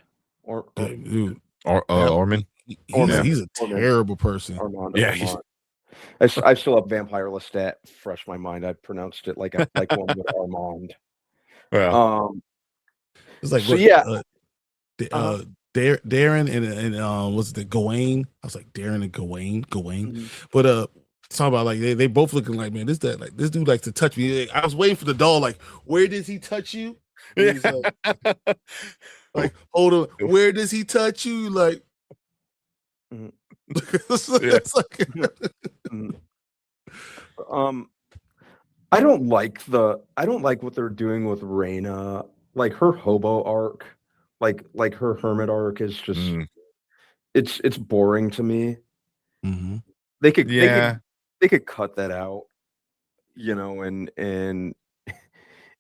S2: Dude,
S1: Ormond.
S2: He's a terrible person.
S3: Ormond.
S1: Yeah,
S3: I still have Vampire Lestat fresh in my mind. I pronounced it like one with Armand.
S1: Yeah.
S2: It's like
S3: so yeah.
S2: Darren and what's the Gawain? I was like Darren and Gawain.
S3: Mm-hmm.
S2: But talk about like they both looking like, man, this dude likes to touch me. I was waiting for the doll, like, where does he touch you? And he's like, hold on, where does he touch you? Like, it's like
S3: I don't like what they're doing with Rhaena. Like her hobo arc, like her hermit arc is just it's boring to me. They could cut that out, you know, and it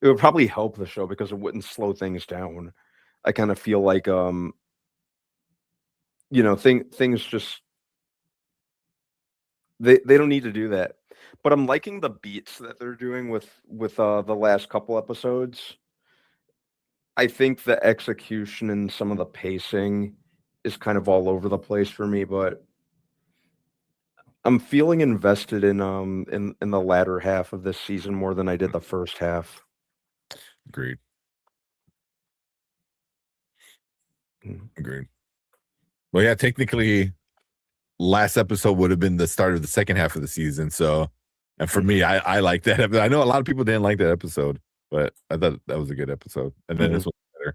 S3: would probably help the show because it wouldn't slow things down. I kind of feel like you know, things just They don't need to do that. But I'm liking the beats that they're doing with the last couple episodes. I think the execution and some of the pacing is kind of all over the place for me, but I'm feeling invested in the latter half of this season more than I did the first half.
S1: Agreed. Agreed. Well, yeah, technically, last episode would have been the start of the second half of the season. So, and for me, I like that. I know a lot of people didn't like that episode, but I thought that was a good episode. And then this was better.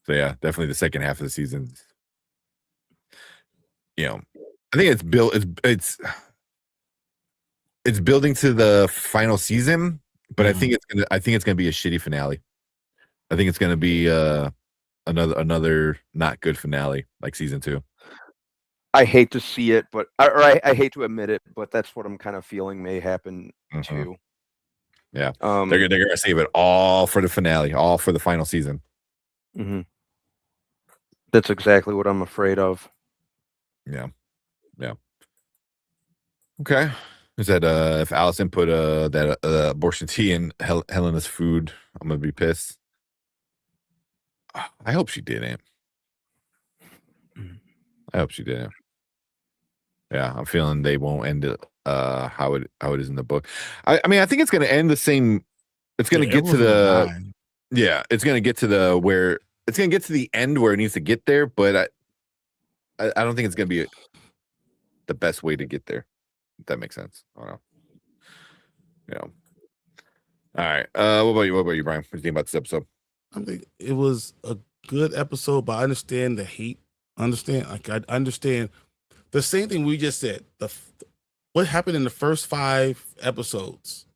S1: So yeah, definitely the second half of the season. You know, I think it's built. It's building to the final season, but I think it's gonna be a shitty finale. I think it's gonna be another not good finale like season 2.
S3: I hate to see it, but I hate to admit it, but that's what I'm kind of feeling may happen too.
S1: Yeah, they're gonna save it all for the finale, all for the final season.
S3: That's exactly what I'm afraid of.
S1: Yeah. Okay. Is that if Allison put that abortion tea in Helena's food, I'm gonna be pissed. I hope she didn't. Yeah, I'm feeling they won't end it how it is in the book. I mean, I think it's gonna end the same. It's gonna get to the it's gonna get to the end where it needs to get there, but I don't think it's gonna be the best way to get there. If that makes sense. I don't know. Yeah. All right. What about you, Brian? What do you think about this episode?
S2: I think it was a good episode, but I understand the hate. I understand the same thing we just said. What happened in the first 5 episodes?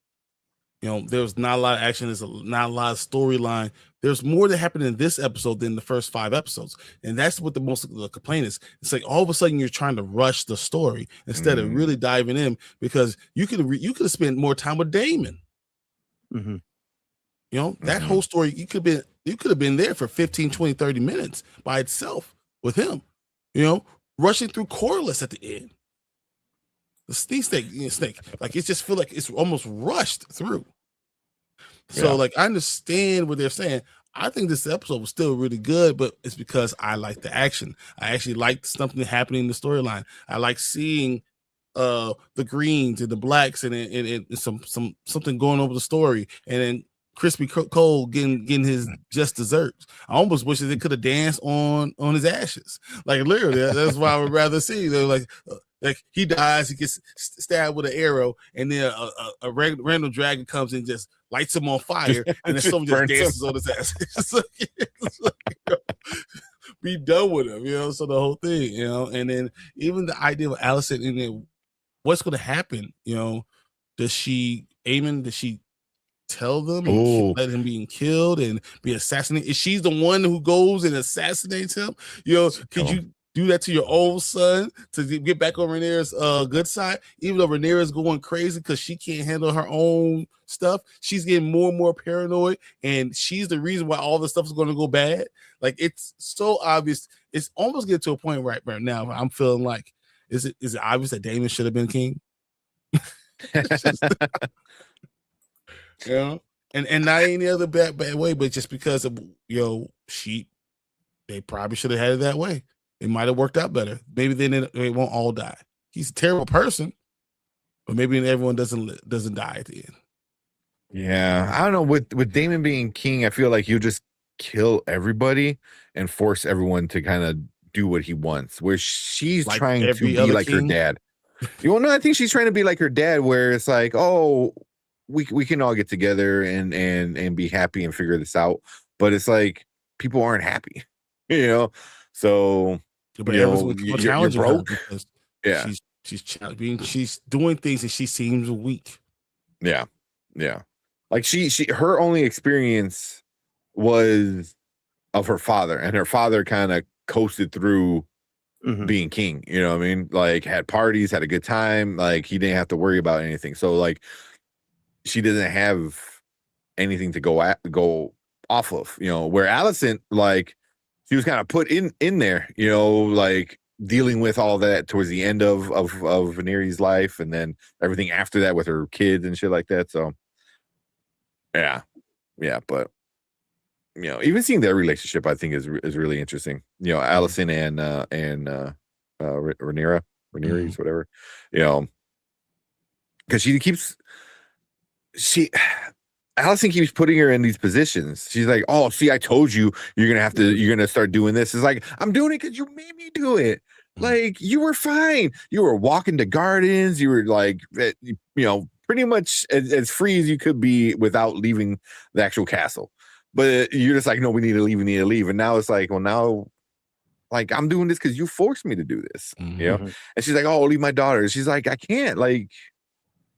S2: You know, there was not a lot of action. There's not a lot of storyline. There's more that happened in this episode than the first 5 episodes. And that's what the complaint is. It's like all of a sudden you're trying to rush the story instead of really diving in, because you could have spent more time with Damon. You know, that whole story, you could have been there for 15, 20, 30 minutes by itself with him. You know, rushing through Corliss at the end. The snake, like it just feel like it's almost rushed through. So like I understand what they're saying. I think this episode was still really good, but it's because I like the action. I actually liked something happening in the storyline. I like seeing the greens and the blacks and something going over the story, and then Crispy Cole getting his just desserts. I almost wish that they could have danced on his ashes. Like literally, that's why I would rather see. They're like he dies, he gets stabbed with an arrow, and then a random dragon comes and just lights him on fire, and then someone just dances on his ass. Be done with him, you know. So the whole thing, you know, and then even the idea of Allison, and then what's going to happen, you know? Does she tell them and let him being killed and be assassinated? Is she the one who goes and assassinates him? You know, could you do that to your own son to get back on Rhaenyra's good side? Even though Rhaenyra's going crazy because she can't handle her own stuff, she's getting more and more paranoid, and she's the reason why all this stuff is going to go bad. Like, it's so obvious. It's almost getting to a point right now I'm feeling like, is it obvious that Daemon should have been king? You know, and not any other bad way, but just because of, you know, they probably should have had it that way. It might have worked out better. Maybe then they won't all die. He's a terrible person, but maybe everyone doesn't die at the end.
S1: Yeah, I don't know. With Daemon being king, I feel like you just kill everybody and force everyone to kind of do what he wants. Where she's like trying to be like king? Her dad. You know, no, I think she's trying to be like her dad, where it's like, oh, we can all get together and be happy and figure this out. But it's like people aren't happy, you know. So
S2: but you're broke. Yeah, she's doing things and she seems weak.
S1: Yeah. Like her only experience was of her father, and her father kind of coasted through being king. You know what I mean? Like, had parties, had a good time. Like, he didn't have to worry about anything. So like, she doesn't have anything to go off of. You know, where Allison, like, she was kind of put in there. You know, like dealing with all that towards the end of Venere's life, and then everything after that with her kids and shit like that. So yeah, but even seeing their relationship, I think is really interesting. Allison and Rhaenyra, whatever. Because Allison keeps putting her in these positions. She's like, "Oh, see, I told you you're gonna start doing this." It's like, I'm doing it because you made me do it. Like, you were fine. You were walking to gardens. You were like, pretty much as free as you could be without leaving the actual castle. But you're just like, no, we need to leave. And now it's like, well, now, like, I'm doing this because you forced me to do this. And she's like, "Oh, leave my daughter." She's like, "I can't." Like,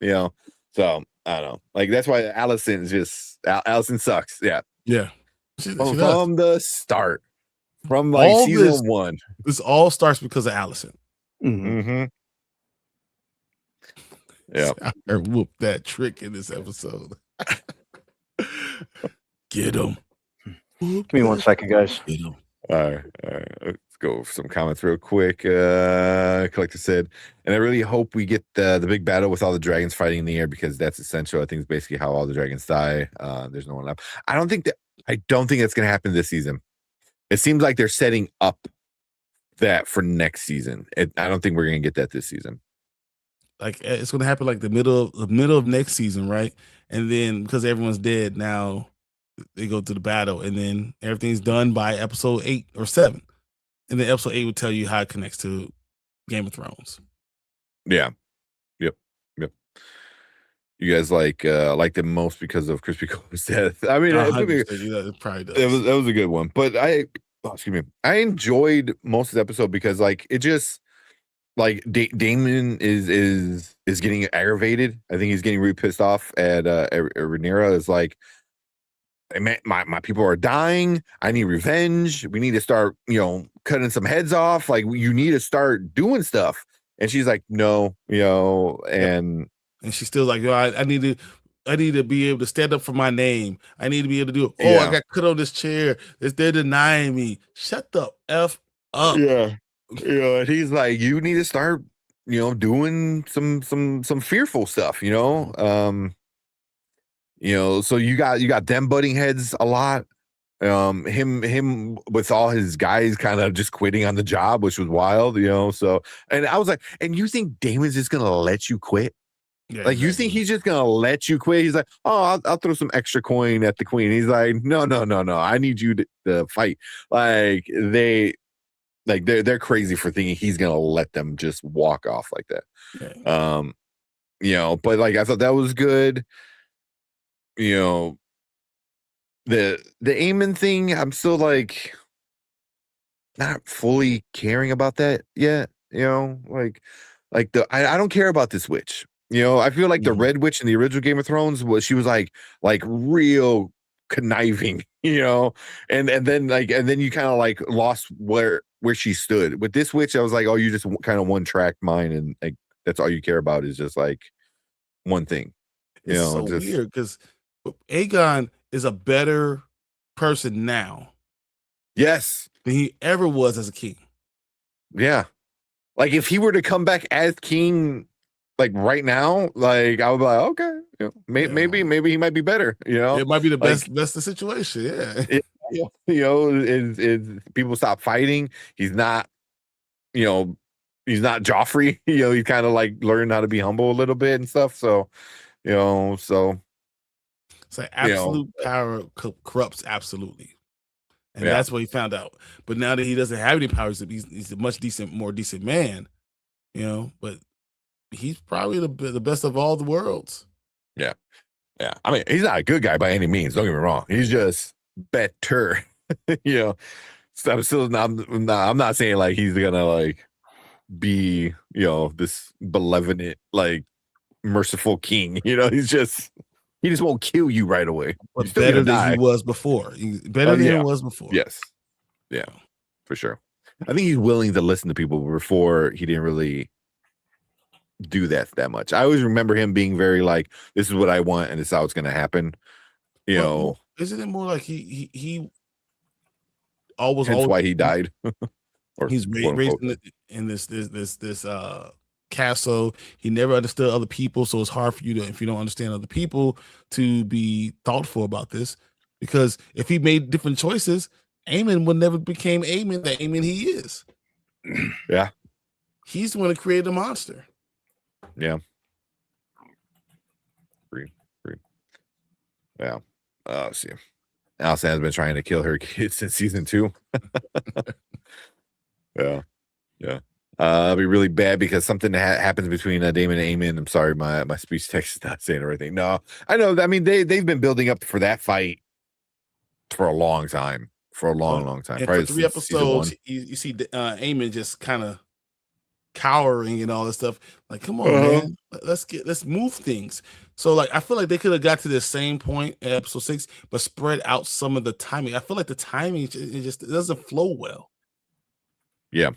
S1: so I don't know. Like, that's why Allison sucks. Yeah. From the start, from like all season 1.
S2: This all starts because of Allison.
S1: Yeah.
S2: I whooped that trick in this episode. Get him.
S3: Give me 1 second, guys.
S2: Get him.
S1: All right. Let's go over some comments real quick. Collector said, and I really hope we get the big battle with all the dragons fighting in the air, because that's essential. I think it's basically how all the dragons die. There's no one left. I don't think that's going to happen this season. It seems like they're setting up that for next season. I don't think we're going to get that this season.
S2: Like, it's going to happen like the middle of next season, right? And then because everyone's dead now, they go to the battle, and then everything's done by episode 8 or 7. And then episode 8 will tell you how it connects to Game of Thrones.
S1: Yeah. Yep. You guys like them most because of Crispy Cole's death. I mean,
S2: it probably does.
S1: That was a good one. But I enjoyed most of the episode because, like, it just, like, Damon is getting aggravated. I think he's getting really pissed off at Rhaenyra. Is like, my people are dying. I need revenge. We need to start, cutting some heads off. Like, you need to start doing stuff. And she's like, no, and
S2: she's still like, I need to be able to stand up for my name. I need to be able to do it. Oh, I got cut on this chair. They're denying me. Shut the F up.
S1: Yeah. And he's like, you need to start, doing some fearful stuff, so you got them butting heads a lot. Him with all his guys kind of just quitting on the job, which was wild, so, and I was like, and you think Damon's just gonna let you quit?
S2: Yeah,
S1: like, you think he's just gonna let you quit? He's like, oh, I'll throw some extra coin at the queen. He's like, no, I need you to fight. Like, they're crazy for thinking he's gonna let them just walk off like that. But like, I thought that was good. The Aemon thing, I'm still like not fully caring about that yet. I don't care about this witch. I feel like the Red Witch in the original Game of Thrones she was like real conniving, and then you kind of like lost where she stood. With this witch, I was like, oh, you just kind of one-tracked mind, and like that's all you care about is just like one thing.
S2: It's so weird because Aegon is a better person now,
S1: yes,
S2: than he ever was as a king.
S1: Yeah, like if he were to come back as king, like right now, like I would be like, okay, maybe he might be better.
S2: It might be the best the situation. Yeah,
S1: is people stop fighting. He's not, he's not Joffrey. He kind of like learned how to be humble a little bit and stuff. So, so.
S2: It's like absolute power corrupts absolutely. And that's what he found out. But now that he doesn't have any powers, he's a much more decent man, but he's probably the best of all the worlds. Yeah.
S1: I mean, he's not a good guy by any means. Don't get me wrong. He's just better, So I'm not saying like he's gonna like be, this benevolent, like merciful king. He just won't kill you right away.
S2: But better than he was before. Better than he was before.
S1: Yes. Yeah, for sure. I think he's willing to listen to people. Before, he didn't really do that much. I always remember him being very like, this is what I want and this is how it's going to happen.
S2: Isn't it more like he always
S1: why he died? or
S2: He's
S1: quote
S2: raised
S1: unquote.
S2: in this castle. He never understood other people, so it's hard for you to, if you don't understand other people, to be thoughtful about this. Because if he made different choices, Aemon would never became Aemon, the Aemon he is.
S1: Yeah.
S2: He's the one that created a monster.
S1: Yeah. Agree. Yeah. Let's see. Allison has been trying to kill her kids since season 2. Yeah. It'll be really bad because something happens between Damon and Aemon. I'm sorry, my speech text is not saying everything. No, I know. I mean, they've been building up for that fight for a long time. For a long time.
S2: And
S1: Probably
S2: for 3
S1: since season 1.
S2: episodes, you see Aemon just kind of cowering and all this stuff. Like, come on,
S1: Uh-huh.
S2: man, let's move things. So, like, I feel like they could have got to the same point in episode 6, but spread out some of the timing. I feel like the timing it doesn't flow well.
S1: Yeah.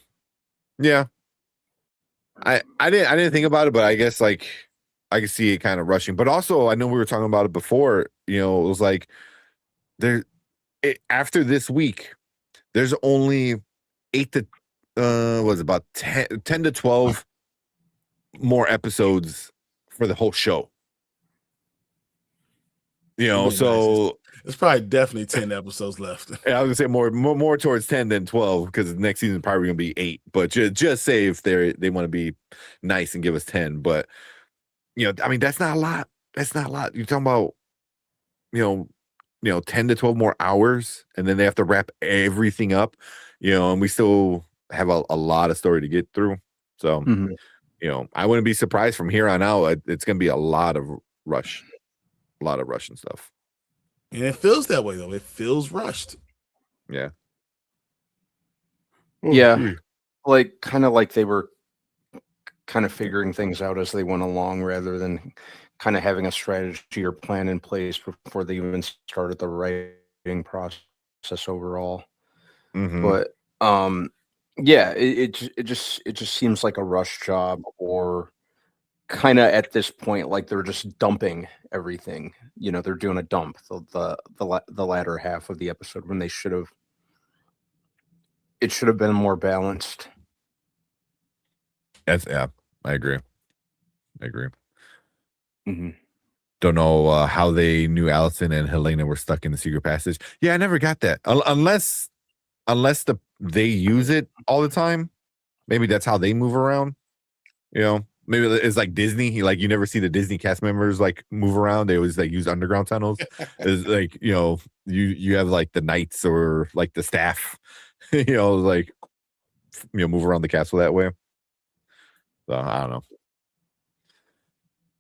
S1: I didn't think about it, but I guess like I can see it kind of rushing. But also, I know we were talking about it before. It was like after this week, there's only 8 to about 10 to 12 more episodes for the whole show. So
S2: it's probably definitely 10 episodes left.
S1: I was gonna say more towards 10 than 12 because next season is probably gonna be 8. But just say if they want to be nice and give us 10. But I mean that's not a lot. That's not a lot. You're talking about 10 to 12 more hours, and then they have to wrap everything up. And we still have a lot of story to get through. So I wouldn't be surprised from here on out. It's gonna be a lot of rush. A lot of Russian stuff.
S2: And it feels that way, though. It feels rushed.
S1: Yeah.
S3: Yeah. Like, kind of like they were kind of figuring things out as they went along rather than kind of having a strategy or plan in place before they even started the writing process overall. But, yeah, it just seems like a rush job, or kind of at this point like they're just dumping everything. They're doing a dump the latter half of the episode when it should have been more balanced.
S1: I agree.
S3: Mm-hmm.
S1: Don't know how they knew Allison and Helena were stuck in the secret passage. Yeah, I never got that. Unless they use it all the time. Maybe that's how they move around. Maybe it's like Disney. You never see the Disney cast members like move around. They always like use underground tunnels. It's like you have like the knights or like the staff, move around the castle that way. So I don't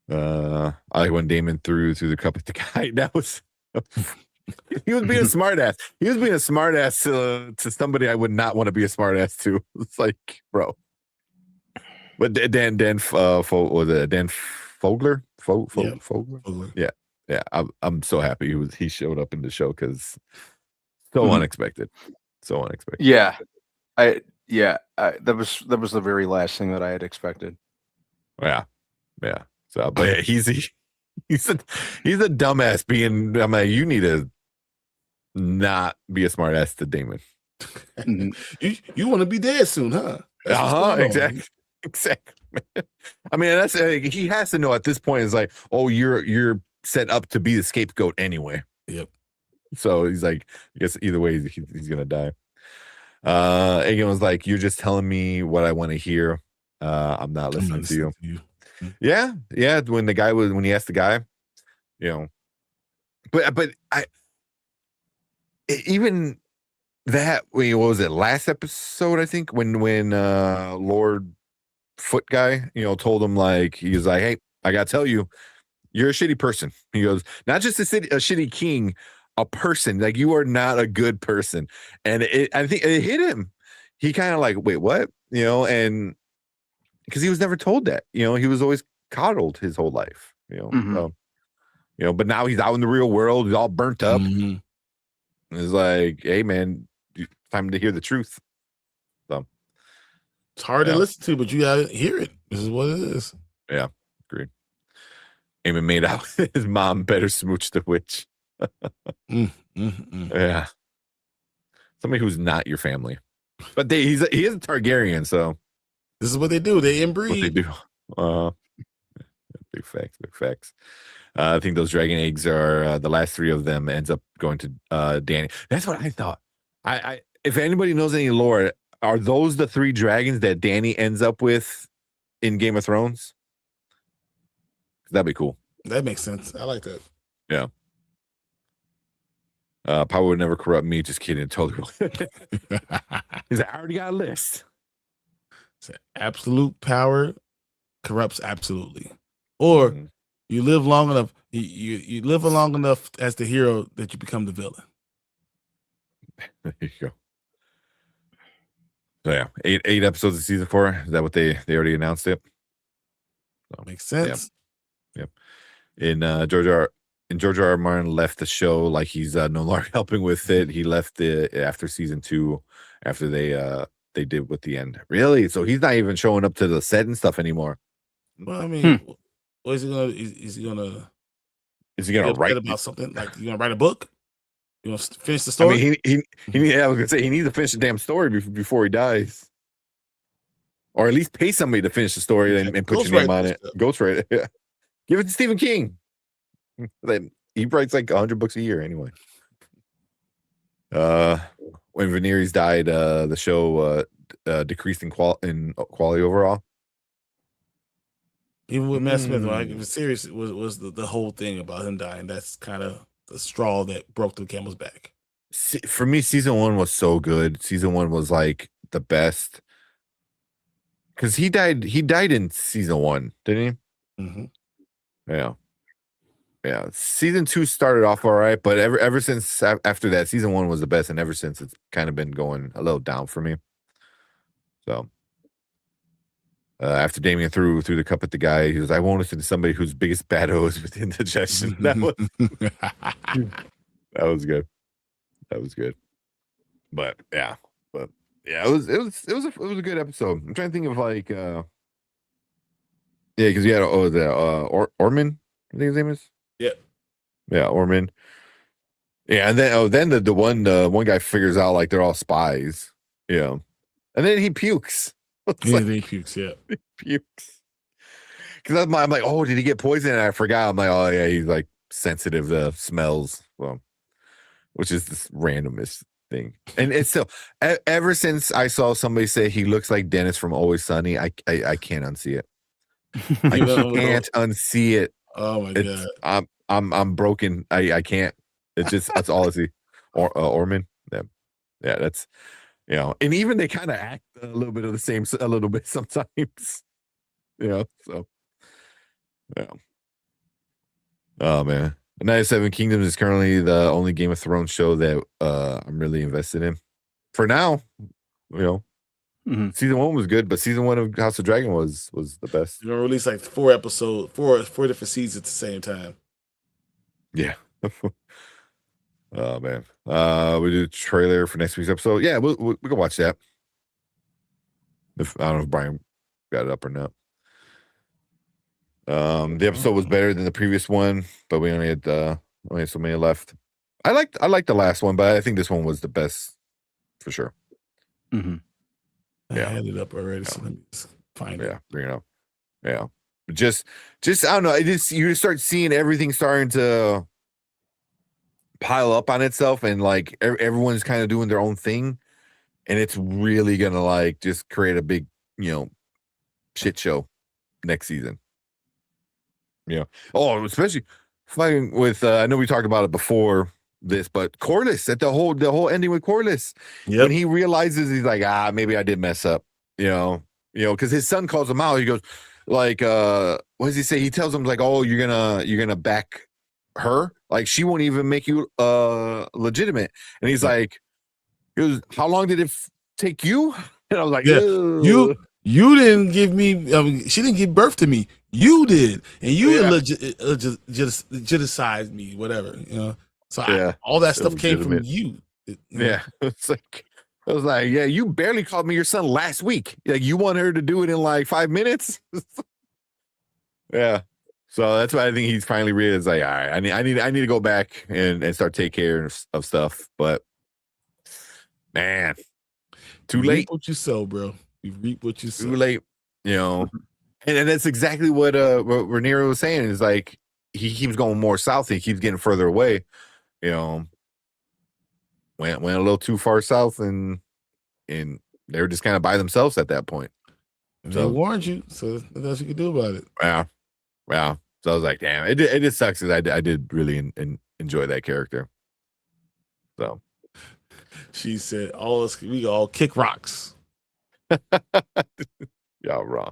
S1: know. I like when Damon threw the cup at the guy. That was he was being a smartass. He was being a smartass to somebody I would not want to be a smartass to. It's like, bro. But Dan Fogler? Fogler? Yeah. I'm so happy he showed up in the show because unexpected. So unexpected.
S3: Yeah. That was the very last thing that I had expected.
S1: Yeah. So, but yeah, he's a dumbass being. I'm like, you need to not be a smartass to Damon.
S2: You want to be dead soon, huh?
S1: Exactly. I mean, that's he has to know at this point. It's like, oh, you're set up to be the scapegoat anyway.
S2: Yep.
S1: So he's like, I guess either way, he's gonna die. Aegon was like, you're just telling me what I want to hear. I'm not listening to you. Yeah. When he asked the guy, but even that, what was it, last episode, I think, when Lord Foot guy, told him, like, he was like, hey, I gotta tell you, you're a shitty person. He goes, not just a shitty king, a person. Like, you are not a good person. And I think it hit him. He kind of like, wait, what? And because he was never told that. He was always coddled his whole life. So, but now he's out in the real world. He's all burnt up. It's like, hey, man, time to hear the truth. So
S2: it's hard to listen to, but you gotta hear it. This is what it is.
S1: Yeah, agreed. Aemon made out his mom better smooch the witch. Yeah. Somebody who's not your family. But he is a Targaryen, so
S2: This is what they do. They
S1: what they
S2: inbreed.
S1: do. Big facts, big facts. I think those dragon eggs are the last 3 of them ends up going to Dany. That's what I thought. I if anybody knows any lore, are those the 3 dragons that Dany ends up with in Game of Thrones? That'd be cool.
S2: That makes sense. I like that.
S1: Yeah. Power would never corrupt me. Just kidding. Totally. He's like, I already got a list.
S2: So absolute power corrupts absolutely. Or you live long enough, you live long enough as the hero that you become the villain.
S1: There you go. So yeah, 8 episodes of season 4. Is that what they already announced it? So,
S2: Makes sense.
S1: Yep. In George R. Martin left the show like he's no longer helping with it. He left it after season 2, after they did with the end. Really? So he's not even showing up to the set and stuff anymore.
S2: Well, I mean, what is he gonna? Is he gonna
S1: write
S2: about something? Like you gonna write a book? You gonna finish the story?
S1: I mean, I was gonna say he needs to finish the damn story before he dies, or at least pay somebody to finish the story and put your name on it. Ghostwrite it. Yeah. Give it to Stephen King. He writes like 100 books a year anyway. When Veneers died, the show decreased in quality overall.
S2: Even with Matt Smith, like it was serious. It was the whole thing about him dying. That's kind of the straw that broke the camel's back.
S1: For me, season 1 was so good. Season 1 was like the best because he died in season 1, didn't he?
S2: Mm-hmm.
S1: Yeah. Season 2 started off all right, but ever since after that, season 1 was the best, and ever since it's kind of been going a little down for me. So after Damien threw the cup at the guy, he was, I won't listen to somebody whose biggest battle is with indigestion. That was good. That was good. But yeah, it was a good episode. I'm trying to think of like because you had Orman, I think his name is. Yeah, Orman. Yeah, and then the one guy figures out like they're all spies. Yeah, and then he pukes.
S2: He pukes. Yeah,
S1: he pukes. Because I'm like, oh, did he get poisoned? And I forgot. I'm like, oh yeah, he's like sensitive to smells. Well, which is this randomest thing. And it's still ever since I saw somebody say he looks like Dennis from Always Sunny, I can't unsee it. I can't unsee it.
S2: Oh my god.
S1: I'm broken. I can't. It's just that's all I see. Orman. Yeah, that's and even they kind of act a little bit of the same a little bit sometimes. So yeah. Oh man. Night of Seven Kingdoms is currently the only Game of Thrones show that I'm really invested in. For now, season 1 was good, but season 1 of House of Dragon was the best.
S2: You're gonna release like 4 different seasons at the same time.
S1: Yeah. Oh man. We do a trailer for next week's episode. Yeah, we can watch that. I don't know if Brian got it up or not. The episode was better than the previous one, but we only had so many left. I liked the last one, but I think this one was the best for sure.
S2: I had it up already, so let me just find it.
S1: Yeah, bring it up. Yeah, just I don't know. You start seeing everything starting to pile up on itself, and like everyone's kind of doing their own thing, and it's really gonna like just create a big shit show next season. Especially fighting with I know we talked about it before this, but Corlys at the whole ending with Corlys, when he realizes he's like, maybe I did mess up, because his son calls him out. He goes like, what does he say? He tells him like, oh, you're gonna back her, like she won't even make you legitimate. And he's like, how long did it take you? And I was like,
S2: you didn't give me. She didn't give birth to me. You did, and you legitimized me, whatever. So all that stuff came from you.
S1: Yeah, it's like I was like, you barely called me your son last week. Like you want her to do it in like 5 minutes. Yeah, so that's why I think he's finally realized like, all right, I need to go back and start take care of stuff. But man, Too
S2: You
S1: late.
S2: reap what you sow, bro. You reap what you sow.
S1: Too late. You know, and that's exactly what Rhaenyra was saying. Is like he keeps going more south. He keeps getting further away. You know, went a little too far south, and they were just kind of by themselves at that point.
S2: And they warned you, so that's what you could do about it.
S1: Yeah. So I was like, damn, it just sucks because I did really enjoy that character. So
S2: she said, we all kick rocks.
S1: Y'all wrong.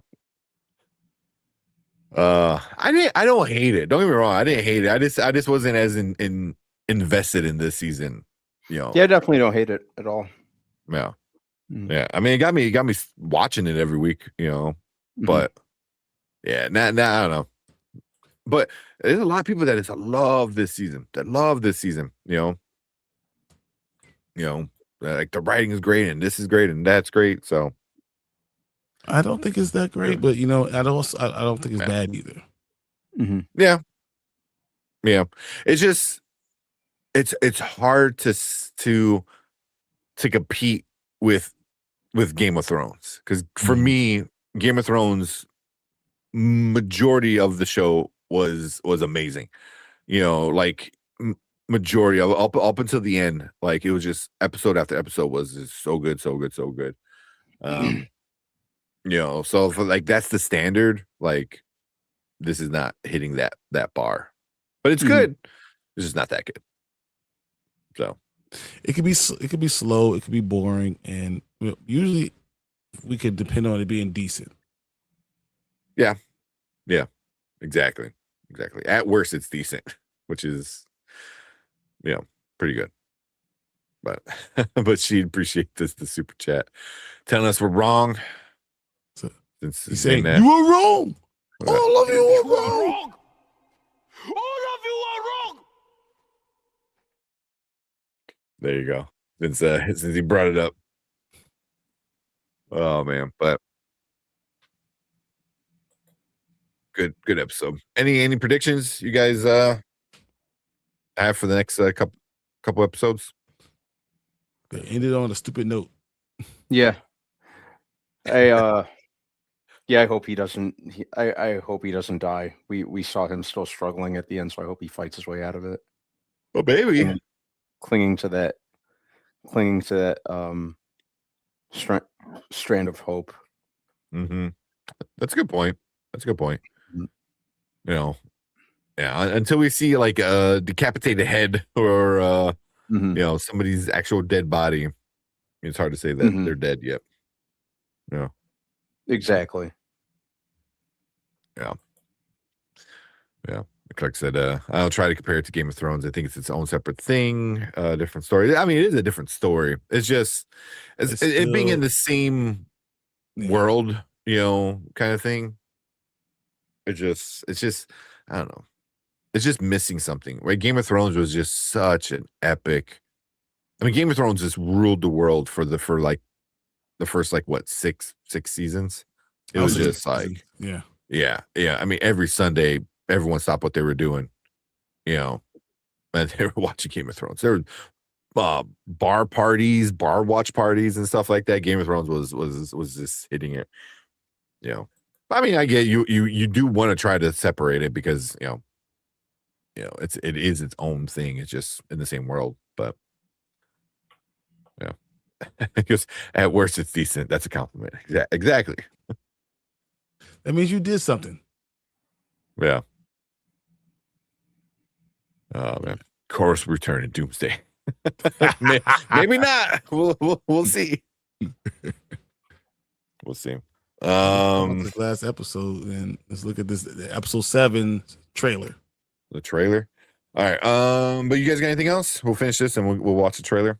S1: I don't hate it. Don't get me wrong. I didn't hate it. I just wasn't as invested in this season. You know.
S3: Yeah, I definitely don't hate it at all.
S1: Yeah. Yeah. I mean, it got me watching it every week, you know. But yeah, now I don't know. But there's a lot of people that just love this season. You know, like the writing is great and this is great and that's great. So
S2: I don't think it's that great, but you know, I don't think it's bad either.
S1: Yeah. It's just it's hard to compete with Game of Thrones, because for me, Game of Thrones majority of the show was amazing. You know, like majority of up until the end, like it was just episode after episode was just so good. You know, so for like that's the standard. Like this is not hitting that bar, but it's good. It's just not that good. So
S2: it could be slow, it could be boring, and usually we could depend on it being decent.
S1: Yeah, exactly. At worst, it's decent, which is pretty good. But she'd appreciate the super chat, telling us we're wrong.
S2: He's saying you were wrong. All of you are wrong.
S3: All of you are wrong.
S1: There you go. Since he brought it up. Oh man, but good episode. Any predictions you guys have for the next couple episodes?
S2: They ended on a stupid note.
S3: Yeah. I hope he doesn't. I hope he doesn't die. We saw him still struggling at the end, so I hope he fights his way out of it.
S1: Oh, baby,
S3: clinging to that strand of hope.
S1: That's a good point. You know, yeah. Until we see like a decapitated head or you know, somebody's actual dead body, it's hard to say that they're dead yet. Yeah.
S3: Exactly.
S1: Yeah. Like I said, I'll try to compare it to Game of Thrones. I think it's its own separate thing, different story. I mean, it is a different story. It's just it being in the same world, you know, kind of thing. It's just I don't know. It's just missing something. Right? Game of Thrones was just such an epic. I mean, Game of Thrones just ruled the world for like the first like what six seasons. It was just like yeah. I mean, every Sunday, everyone stopped what they were doing, you know, and they were watching Game of Thrones. There were bar parties, bar watch parties, and stuff like that. Game of Thrones was just hitting it, you know. I mean, I get you do want to try to separate it because you know it is its own thing. It's just in the same world, but yeah, because at worst it's decent. That's a compliment. Exactly.
S2: That means you did something.
S1: Yeah. Oh man, of course, return in Doomsday. Maybe not. We'll see. We'll see.
S2: This last episode, and let's look at this episode 7 trailer.
S1: The trailer. All right. But you guys got anything else? We'll finish this and we'll watch the trailer.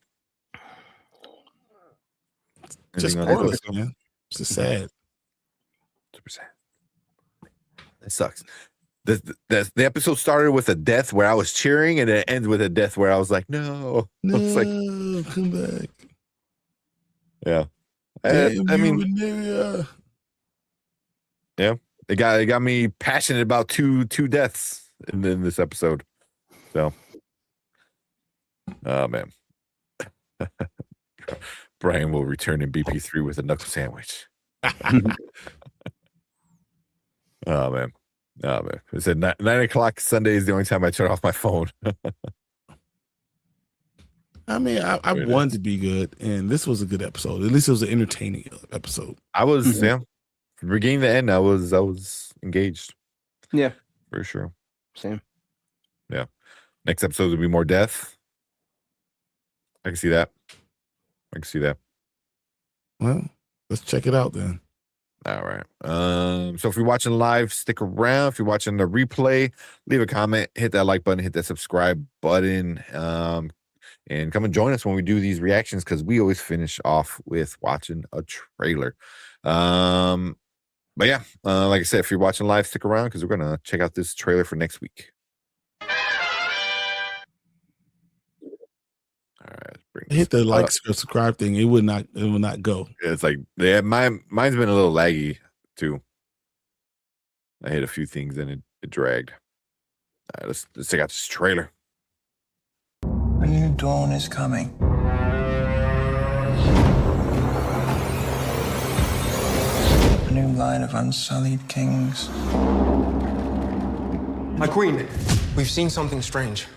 S2: Just spoilers, man. It's just sad.
S1: Super sad. That sucks. The episode started with a death where I was cheering, and it ends with a death where I was like, no. It's like,
S2: come back.
S1: Yeah.
S2: Damn,
S1: I mean, yeah, it got me passionate about two deaths in this episode. So, oh man. Brian will return in BP3 with a knuckle sandwich. Oh man. It said 9 o'clock Sunday is the only time I turn off my phone.
S2: I mean, I wanted to be good, and this was a good episode. At least it was an entertaining episode.
S1: I was from beginning to end. I was engaged.
S3: Yeah,
S1: for sure.
S3: Same.
S1: Yeah. Next episode will be more death. I can see that.
S2: Well, let's check it out then.
S1: All right. So if you're watching live, stick around. If you're watching the replay, leave a comment, hit that like button, hit that subscribe button. And come and join us when we do these reactions, because we always finish off with watching a trailer. But yeah, like I said, if you're watching live, stick around because we're gonna check out this trailer for next week. All right,
S2: hit the like subscribe thing. It would not go.
S1: Yeah, it's like mine's been a little laggy too. I hit a few things and it dragged. All right, let's check out this trailer.
S5: A new dawn is coming. A new line of unsullied kings.
S6: My queen, we've seen something strange.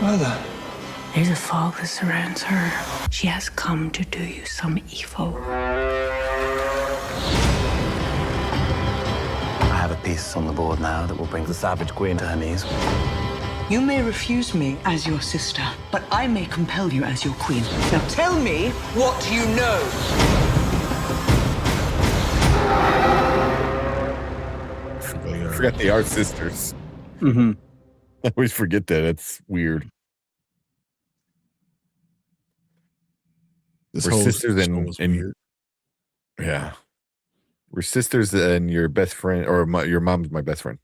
S5: Mother.
S7: There's a fog that surrounds her. She has come to do you some evil.
S8: I have a piece on the board now that will bring the Savage Queen to her knees.
S9: You may refuse me as your sister, but I may compel you as your queen. Now tell me what you know.
S1: I forgot they are sisters.
S3: Mm-hmm.
S1: I always forget that. It's weird.
S2: This
S1: We're
S2: whole
S1: sisters
S2: show was weird.
S1: Yeah. We're sisters and your best friend, or your mom's my best friend.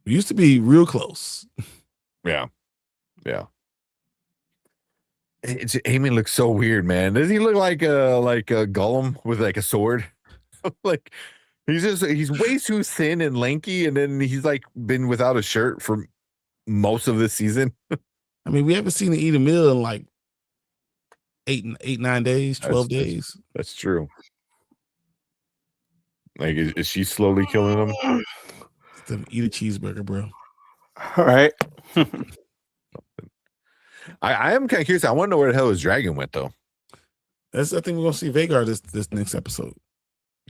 S2: We used to be real close.
S1: Yeah. Eamon looks so weird, man. Does he look like a Gollum with like a sword? Like he's way too thin and lanky, and then he's like been without a shirt for most of this season.
S2: I mean, we haven't seen him eat a meal in like 9 days, 12 days.
S1: That's true. Like, is she slowly killing him?
S2: Eat a cheeseburger, bro.
S3: All right.
S1: I am kind of curious. I want to know where the hell his dragon went, though.
S2: I think we're gonna see Vagar this next episode.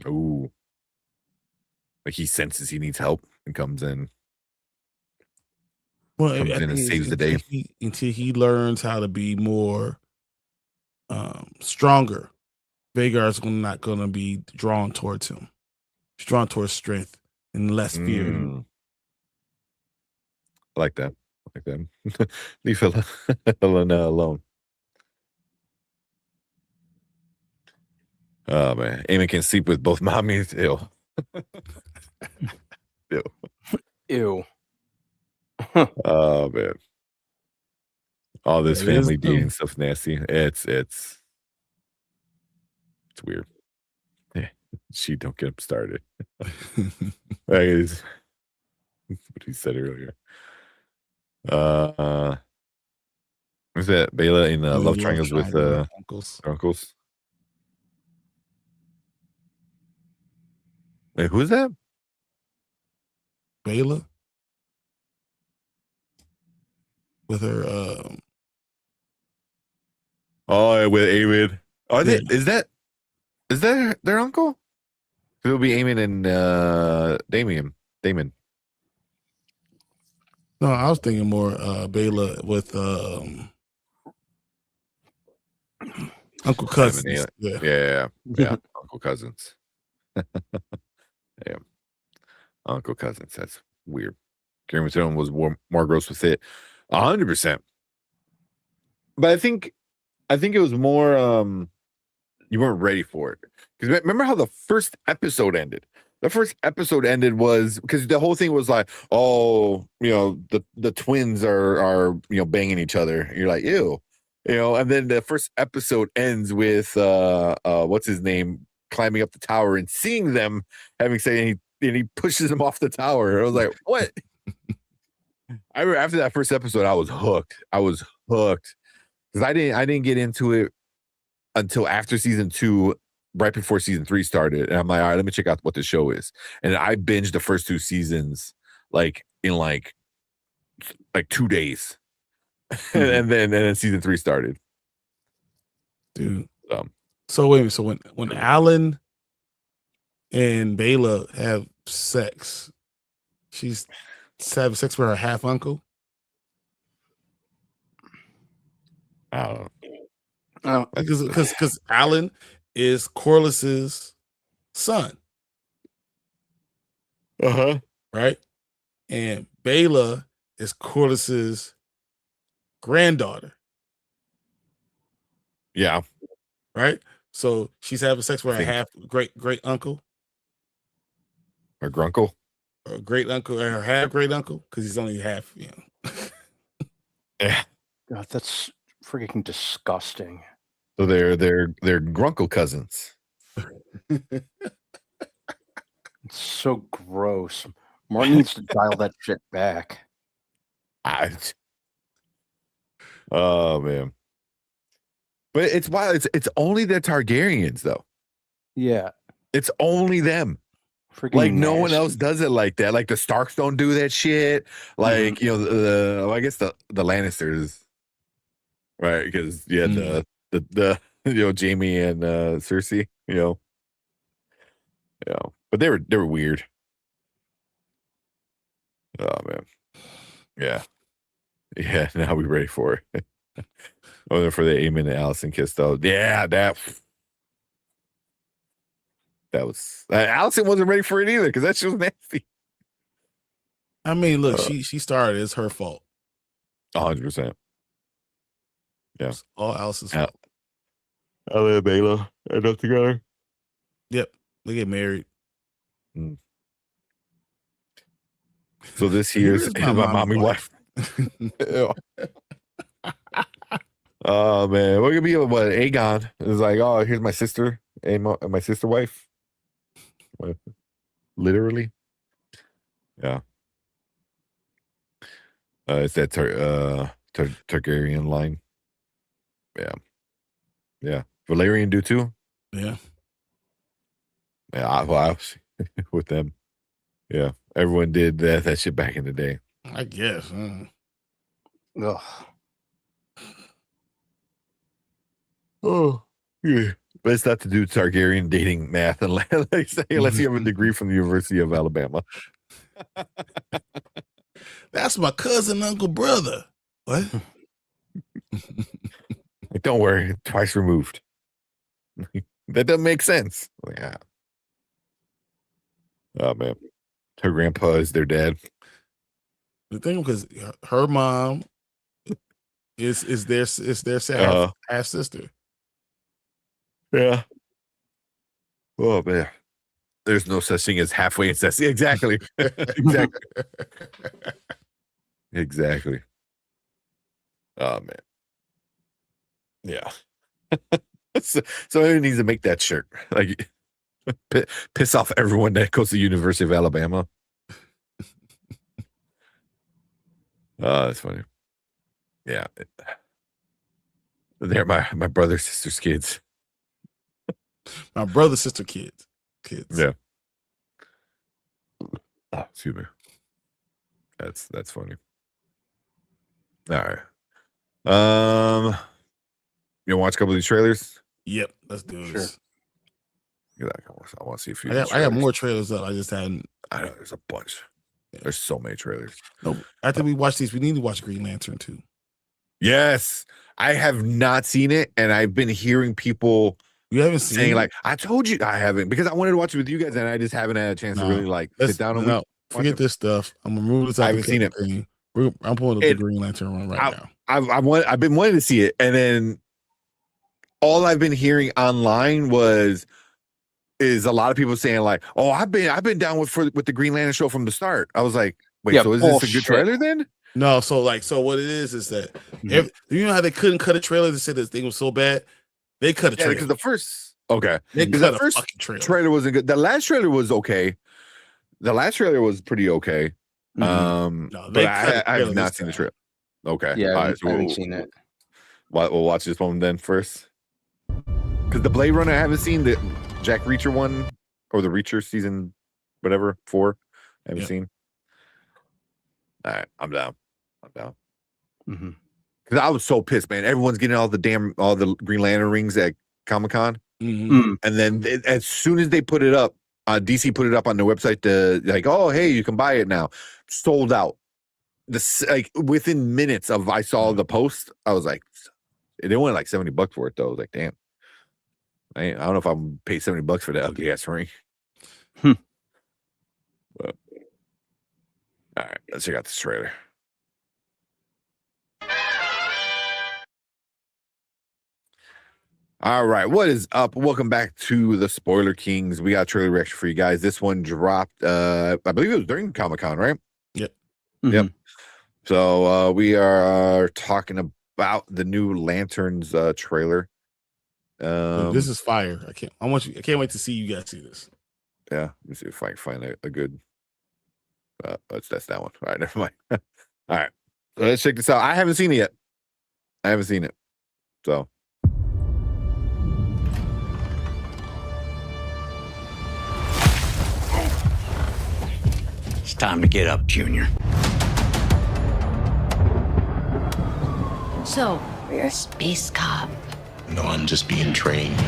S1: Ooh. Like he senses he needs help and comes in.
S2: Well,
S1: comes in and saves the day.
S2: Until he learns how to be more stronger, Vagar is not going to be drawn towards him. He's drawn towards strength and less fear.
S1: I like that. Leave Helena alone. Oh man, Eamon can sleep with both mommies.
S3: Ew.
S1: Oh man, all this family dating stuff nasty. It's weird. Yeah, she don't get him started. That's what he said earlier. Who's that? Bela in love triangles with uncles. Wait, who's that?
S2: Bela with her.
S1: Oh, with Eamon. Are they?
S2: Yeah.
S1: Is that their uncle? It'll be Eamon and Damon.
S2: No, I was thinking more Bela with Uncle Cousins.
S1: Yeah. Uncle Cousins. Yeah. Uncle Cousins. That's weird. Game of Thrones was more gross with it. 100%. But I think it was more you weren't ready for it. Because remember how the first episode ended? The first episode ended was because the whole thing was like, oh, the twins are banging each other. And you're like, ew. And then the first episode ends with what's his name climbing up the tower and seeing them having sex, and he pushes him off the tower. I was like, what? I remember after that first episode, I was hooked. Because I didn't get into it until after season 2, right before season 3 started. And I'm like, all right, let me check out what the show is. And I binged the first 2 seasons like in like 2 days. and then season 3 started.
S2: Dude. So wait a minute. So when Alan and Bela have sex, she's having sex with her half uncle. Because Alan is Corliss's son. Right? And Bela is Corliss's granddaughter.
S1: Yeah.
S2: Right? So she's having sex with her half great uncle.
S1: Her grunkle.
S2: Or great uncle, or her half great uncle, because he's only half,
S1: Yeah.
S3: God, that's freaking disgusting.
S1: So they're grunkle cousins.
S3: It's so gross. Martin needs to dial that shit back.
S1: Oh man. But it's wild. It's only the Targaryens though.
S3: Yeah.
S1: It's only them.
S3: Freaking
S1: like no
S3: nasty.
S1: one else does it like that. Like the Starks don't do that shit. Like I guess the Lannisters, right? Because you had the Jamie and Cersei. But they were weird. Oh man, yeah. Now we ready for it. For the Aemon and Allison kiss though. Yeah, that was Allison wasn't ready for it either because that shit was nasty.
S2: I mean, look, she started. It's her fault.
S1: 100%. Yeah,
S2: it's all Allison's fault.
S1: Alan and Bela end up together.
S2: Yep, they get married.
S1: So this year's my mommy wife. Oh man, we're gonna be what Aegon is like. Oh, here's my sister, my sister wife. Literally, yeah. It's that Targaryen line. Yeah. Valerian do too.
S2: Yeah.
S1: I was with them. Yeah, everyone did that shit back in the day.
S2: I guess.
S3: Ugh.
S1: Oh, yeah. But it's not to do Targaryen dating math unless you have a degree from the University of Alabama.
S2: That's my cousin, uncle, brother. What?
S1: Like, don't worry, twice removed. That doesn't make sense. Yeah. Oh man, her grandpa is their dad.
S2: The thing because her mom is their half sister.
S1: Yeah. Oh man, there's no such thing as halfway incest. Exactly. Exactly. Oh man. Yeah. So it needs to make that shirt. Like piss off everyone that goes to the University of Alabama. That's funny. Yeah. They're my brother, sister's kids.
S2: My brother, sister, kids.
S1: Yeah. Oh, excuse me. That's funny. All right. You want to watch a couple of these trailers?
S2: Yep, let's do this.
S1: Sure. I want to see a few.
S2: I got more trailers up. I just hadn't.
S1: I know there's a bunch. Yeah. There's so many trailers.
S2: No, after we watch these, we need to watch Green Lantern too.
S1: Yes, I have not seen it, and I've been hearing people.
S2: You haven't seen
S1: saying
S2: it?
S1: Like, I told you I haven't because I wanted to watch it with you guys, and I just haven't had a chance to really sit down and
S2: forget this stuff. I'm gonna remove this.
S1: I haven't seen it.
S2: I'm pulling up the Green Lantern one right now.
S1: I've been wanting to see it, and then all I've been hearing online is a lot of people saying like, "Oh, I've been down with the Green Lantern show from the start." I was like, "Wait, so is this a good trailer then?" No,
S2: so what it is that you know how they couldn't cut a trailer to say this thing was so bad. They cut a trailer
S1: because the first the first
S2: trailer
S1: wasn't good. The last trailer was okay. The last trailer was pretty okay.
S2: No,
S1: But
S2: they cut
S1: I
S2: the
S1: have
S2: trailer
S1: not
S2: this
S1: seen the
S2: time.
S1: trailer. Okay.
S3: Yeah,
S1: All
S3: I
S1: right, so
S3: haven't seen it.
S1: We'll watch this one then first. Because the Blade Runner I haven't seen, the Jack Reacher one or the Reacher season, whatever, 4. I haven't seen. All right, I'm down. Because I was so pissed, man. Everyone's getting all the Green Lantern rings at Comic-Con. And then as soon as they put it up, DC put it up on their website to like, oh, hey, you can buy it now. Sold out. Like within minutes of I saw the post, I was like, they wanted like $70 for it though. I was like, damn. I don't know if I'm pay $70 for that ugly ass ring. But, all right, let's check out this trailer. All right, what is up? Welcome back to the Spoiler Kings. We got a trailer reaction for you guys. This one dropped, I believe it was during Comic-Con, right?
S2: Yep.
S1: Yep. So we are talking about the new Lanterns trailer.
S2: This is fire. I can't wait to see you guys see this.
S1: Yeah, let me see if I can find a good. That's that one. All right, never mind. All right, so let's check this out. I haven't seen it yet. So.
S8: It's time to get up, Junior.
S7: So, you're a space cop.
S6: No, I'm just being trained.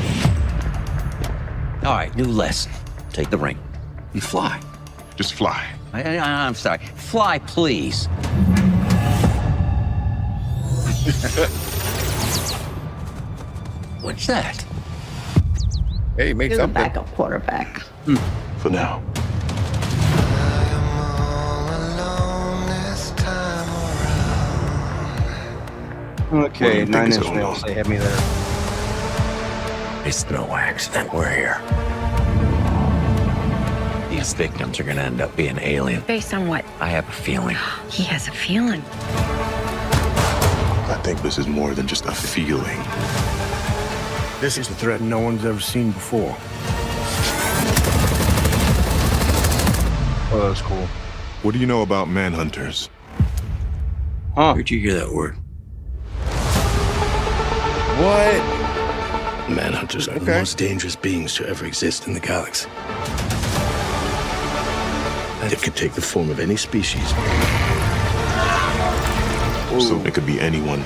S8: All right, new lesson. Take the ring and fly.
S6: Just fly.
S8: I'm sorry. Fly, please. What's that?
S1: Hey, make
S7: You're the
S1: something.
S7: backup quarterback.
S6: For now.
S3: Okay,
S6: What do you think
S3: Nine
S6: is
S3: Inch
S6: going
S3: Nails.
S6: on?
S3: They had me there.
S8: It's no accident we're here. These victims are gonna end up being alien.
S7: Based on what?
S8: I have a feeling.
S7: He has a feeling.
S6: I think this is more than just a feeling.
S10: This is a threat no one's ever seen before.
S3: Oh, that's cool.
S6: What do you know about manhunters?
S3: Huh?
S8: Where'd you hear that word?
S1: What?
S10: Manhunters are the most dangerous beings to ever exist in the galaxy. They could take the form of any species.
S6: So it could be anyone.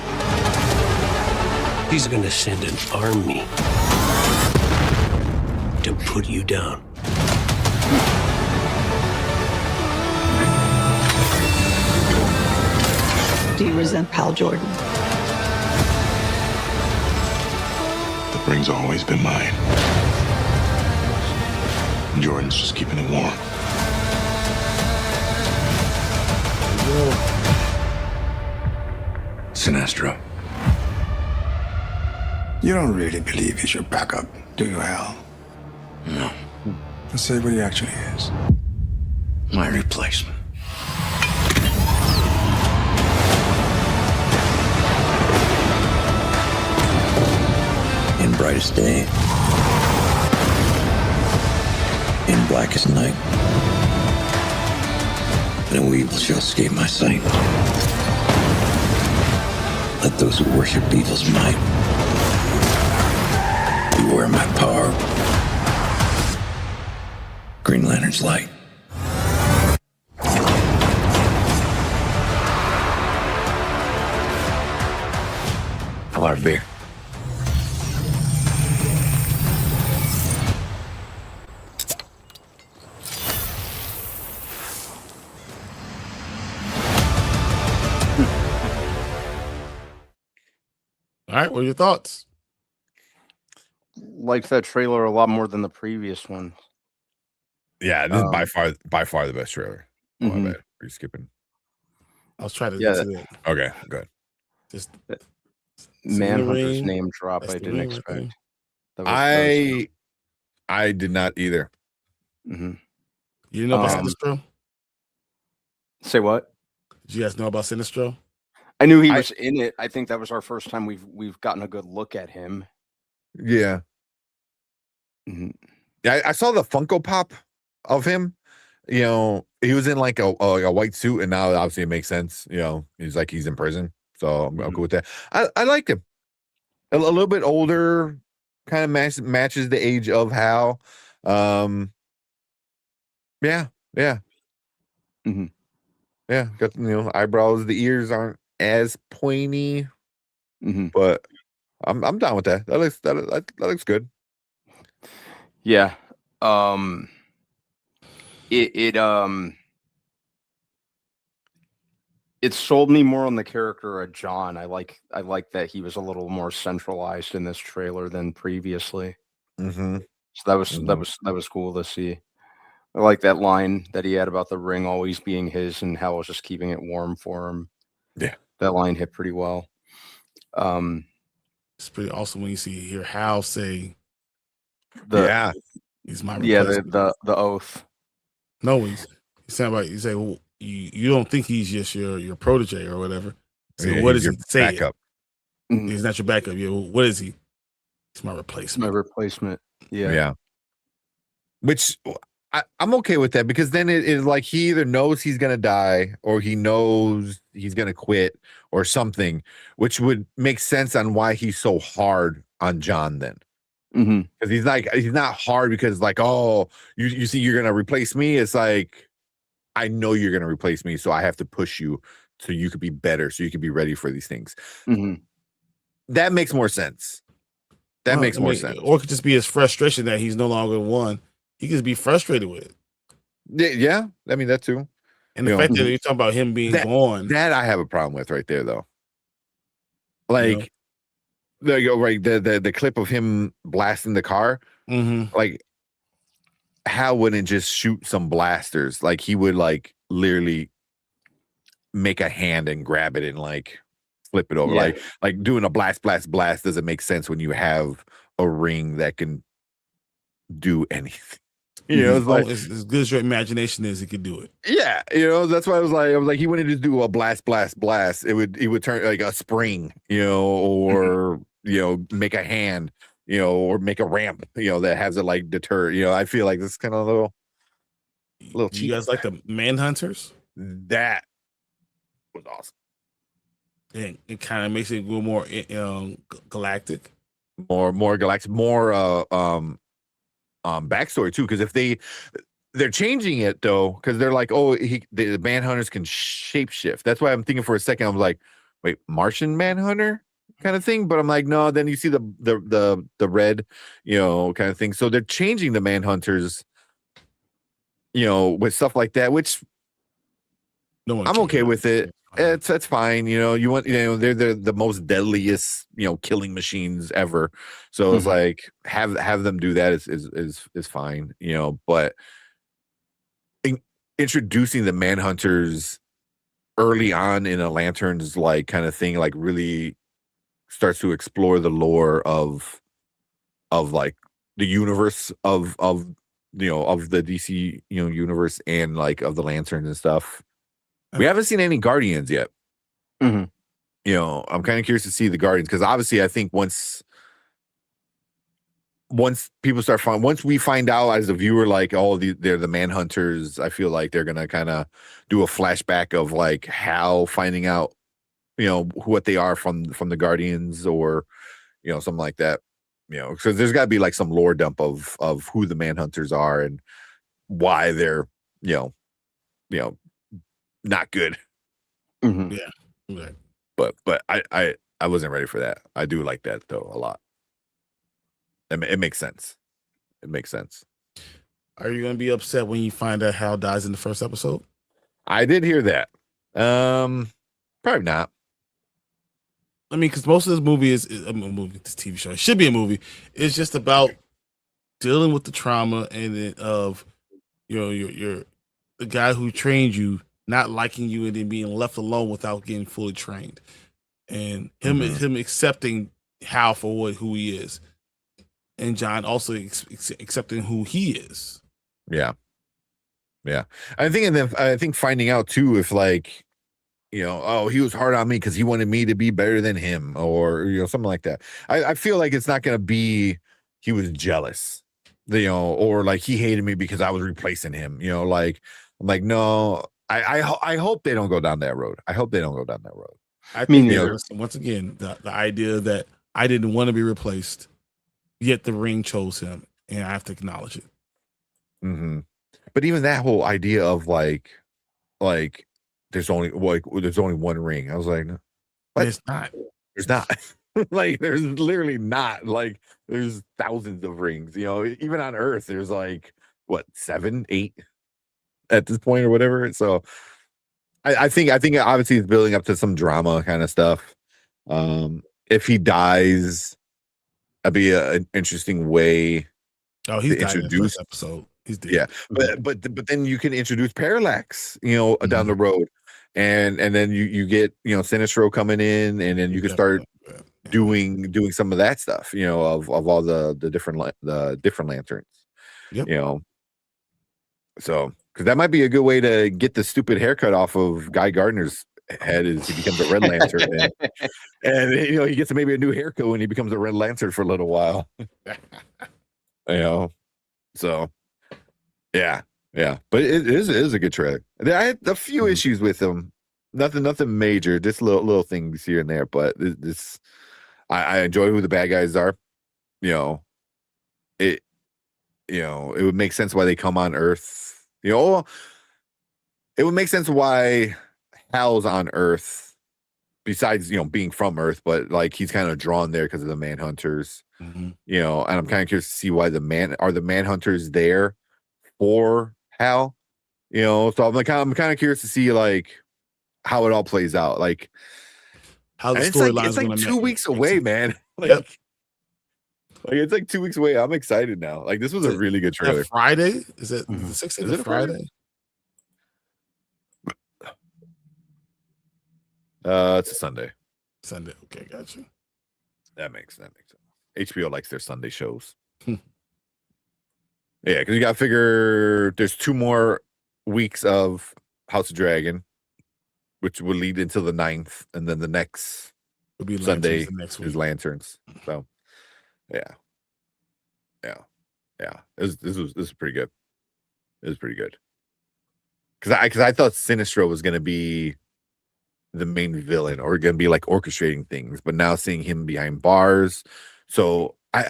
S10: He's gonna send an army to put you down.
S9: Do you resent Hal Jordan?
S6: The ring's always been mine. Jordan's just keeping it warm.
S8: Sinestro.
S5: You don't really believe he's your backup, do you, Hal?
S8: No.
S5: Let's say what he actually is.
S8: My replacement. In brightest day, in blackest night, no evil shall escape my sight. Let those who worship evil's might beware my power. Green Lantern's light. How about a beer?
S2: All right, what are your thoughts?
S3: Liked that trailer a lot more than the previous one.
S1: Yeah, this is by far the best trailer. Oh, my bad. Are you skipping?
S2: I was trying to
S3: Yeah.
S2: get to that.
S1: Okay, good.
S2: Just
S3: Manhunter's
S2: ring.
S3: name drop
S2: That's
S3: I
S2: the
S3: didn't
S2: ring right
S3: expect.
S2: there.
S3: That was
S1: I did not either.
S3: mm-hmm.
S2: You didn't know about Sinestro?
S3: Say what?
S2: Did you guys know about Sinestro?
S3: I knew he was in it. I think that was our first time we've gotten a good look at him.
S1: Yeah.
S3: Mm-hmm.
S1: Yeah, I saw the Funko Pop of him, you know, he was in like a white suit, and now obviously it makes sense. You know, he's in prison, so I'm cool with that. I liked him. A little bit older, kind of matches the age of Hal. Yeah. Yeah, got eyebrows. The ears aren't as pointy, but I'm down with that. That looks good.
S3: Yeah. It sold me more on the character of John. I like that he was a little more centralized in this trailer than previously.
S1: Mm-hmm.
S3: So that was cool to see. I like that line that he had about the ring always being his and Hal was just keeping it warm for him.
S1: Yeah,
S3: that line hit pretty well.
S2: It's pretty awesome when you hear Hal say, he's my
S3: replacement. the oath.
S2: No, he's saying about you say, well, you don't think he's just your protege or whatever. So what is he? Say backup. He's not your backup. Yeah, well, what is he? He's my replacement.
S3: My replacement. Yeah.
S1: Yeah. Which I'm okay with that, because then it is like he either knows he's gonna die or he knows he's gonna quit or something, which would make sense on why he's so hard on John then. Because he's not hard because like, oh, you see you're gonna replace me. It's like, I know you're gonna replace me, so I have to push you so you could be better, so you could be ready for these things. That makes more sense. That makes more sense.
S2: Or it could just be his frustration that he's no longer one. He could be frustrated with it.
S1: Yeah, I mean that too.
S2: And the fact that you're talking about him being gone,
S1: that I have a problem with right there, though. Like, there you go, right? The clip of him blasting the car. Like, Hal wouldn't just shoot some blasters. Like, he would like literally make a hand and grab it and like flip it over. Like doing a blast doesn't make sense when you have a ring that can do anything. It's like,
S2: as good as your imagination is, it could do it.
S1: Yeah, that's why I was like, he wouldn't just do a blast. It would turn like a spring, or make a hand, or make a ramp, that has it like deter. I feel like this kind of a little cheap.
S2: You guys like the Manhunters?
S1: That was awesome.
S2: And it kind of makes it a little more galactic.
S1: More galactic, more backstory too, because if they're changing it though, because they're like, oh, the Manhunters can shapeshift. That's why I'm thinking for a second, I was like, wait, Martian Manhunter kind of thing, but I'm like, no. Then you see the red, kind of thing. So they're changing the Manhunters, with stuff like that, which I'm okay with it. That's fine. You want, they're the most deadliest, killing machines ever. So it's like have them do that is fine. But introducing the Manhunters early on in a Lanterns like kind of thing, like really starts to explore the lore of like the universe of the DC universe and like of the Lanterns and stuff. We haven't seen any Guardians yet. I'm kind of curious to see the Guardians, because obviously I think once people start once we find out as a viewer, like, oh, they're the Manhunters, I feel like they're gonna kind of do a flashback of like Hal finding out, what they are from the Guardians, or something like that. Because there's got to be like some lore dump of who the Manhunters are and why they're not good.
S2: Yeah. Right.
S1: But I wasn't ready for that. I do like that though a lot. It makes sense. It makes sense.
S2: Are you gonna be upset when you find out Hal dies in the first episode?
S1: I did hear that. Probably not.
S2: I mean, because most of this movie is a movie, this TV show. It should be a movie. It's just about dealing with the trauma and then of your the guy who trained you not liking you and then being left alone without getting fully trained, and him accepting Hal for who he is, and John also accepting who he is.
S1: Yeah. I think finding out too, if like, oh, he was hard on me because he wanted me to be better than him, or something like that. I feel like it's not going to be he was jealous. or like he hated me because I was replacing him. Like I'm like, no, I hope they don't go down that road. I hope they don't go down that road.
S2: I think once again, the idea that I didn't want to be replaced, yet the ring chose him, and I have to acknowledge it.
S1: Mm-hmm. But even that whole idea of like there's only one ring. I was like, what?
S2: It's not.
S1: There's not. Like there's literally not. Like there's thousands of rings. Even on Earth, there's like what 7, 8 at this point or whatever. So I think obviously it's building up to some drama kind of stuff. If he dies, that'd be an interesting way.
S2: Oh, he's
S1: to introduce
S2: episode. He's dead.
S1: Yeah, but then you can introduce Parallax, down the road, and then you get Sinestro coming in, and then you can start doing some of that stuff, of all the different lanterns.
S2: Yep.
S1: So because that might be a good way to get the stupid haircut off of Guy Gardner's head is he becomes a Red Lantern, and he gets maybe a new haircut when he becomes a Red Lantern for a little while. So yeah, but it is a good trailer. I had a few issues with them, nothing major, just little things here and there. But this, I enjoy who the bad guys are. It would make sense why they come on Earth. It would make sense why Hal's on Earth, besides being from Earth, but like he's kind of drawn there because of the Manhunters.
S2: Mm-hmm.
S1: And I'm kind of curious to see why the Manhunters there for Hal. So I'm kind of curious to see like how it all plays out, like
S2: how the storyline
S1: it's like 2 weeks away, man. Like it's like 2 weeks away. I'm excited now. Like this was a really good trailer.
S2: Friday? Is it the 16th? Is it Friday?
S1: It's a Sunday.
S2: Sunday. Okay, got you.
S1: That makes sense. HBO likes their Sunday shows. Yeah, because you got to figure there's 2 more weeks of House of Dragon, which will lead into the 9th, and then the next
S2: It'll be
S1: Sunday
S2: next
S1: is Lanterns. So, yeah. This was pretty good. It was pretty good. Because I thought Sinestro was going to be the main villain or going to be like orchestrating things, but now seeing him behind bars. So I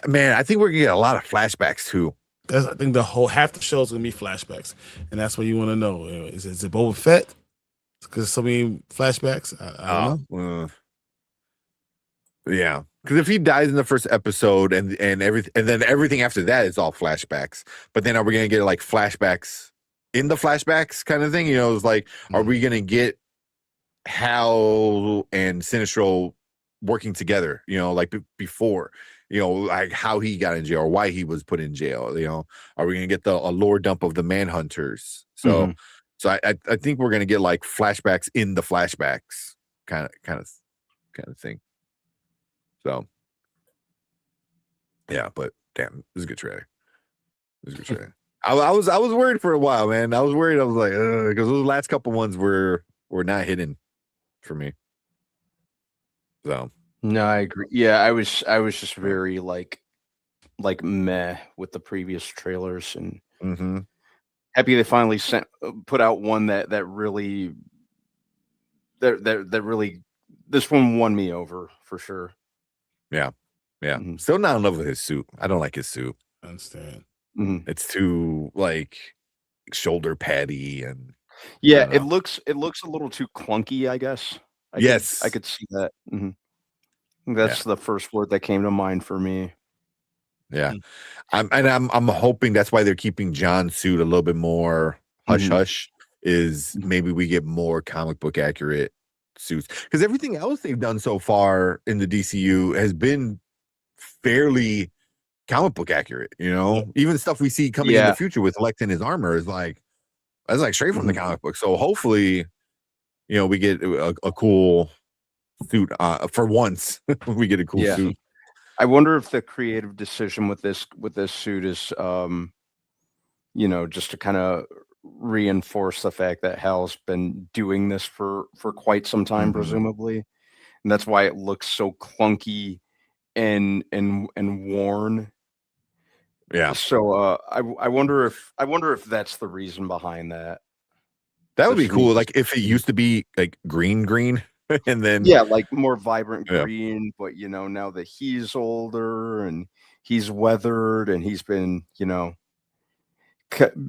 S1: think we're gonna get a lot of flashbacks too.
S2: I think half the show is gonna be flashbacks, and that's what you want to know. Is it Boba Fett? Because so many flashbacks. I don't know.
S1: Yeah, because if he dies in the first episode and everything, and then everything after that is all flashbacks. But then are we gonna get like flashbacks in the flashbacks kind of thing? It's like, are we gonna get Hal and Sinestro working together, like before, like how he got in jail or why he was put in jail, are we gonna get a lore dump of the Manhunters? So I think we're gonna get like flashbacks in the flashbacks kind of thing. So yeah, but damn, this is a good trailer. I was worried for a while, man. I was worried. I was like, because those last couple ones were not hitting for me. So
S3: no, I agree. Yeah, I was just very like meh with the previous trailers, and happy they finally put out one that really this one won me over for sure.
S1: Yeah. Still not in love with his suit. I don't like his suit.
S2: I understand.
S1: It's too like shoulder paddy and
S3: it looks a little too clunky, I guess. I could see that. That's the first word that came to mind for me.
S1: Yeah. I'm hoping that's why they're keeping John's suit a little bit more hush hush, is maybe we get more comic book accurate suits, because everything else they've done so far in the DCU has been fairly comic book accurate, even stuff we see coming in the future with Lex in his armor is like, that's like straight from the comic book. So hopefully, we get a cool suit for once. We get a cool suit.
S3: I wonder if the creative decision with this suit is just to kind of reinforce the fact that Hal's been doing this for quite some time, presumably, and that's why it looks so clunky and worn.
S1: Yeah.
S3: So I wonder if that's the reason behind that.
S1: That would be
S3: Just
S1: cool.
S3: neat.
S1: Like if it used to be like green, and then
S3: Yeah, like more vibrant
S1: Yeah.
S3: green, but now that he's older and he's weathered and he's been,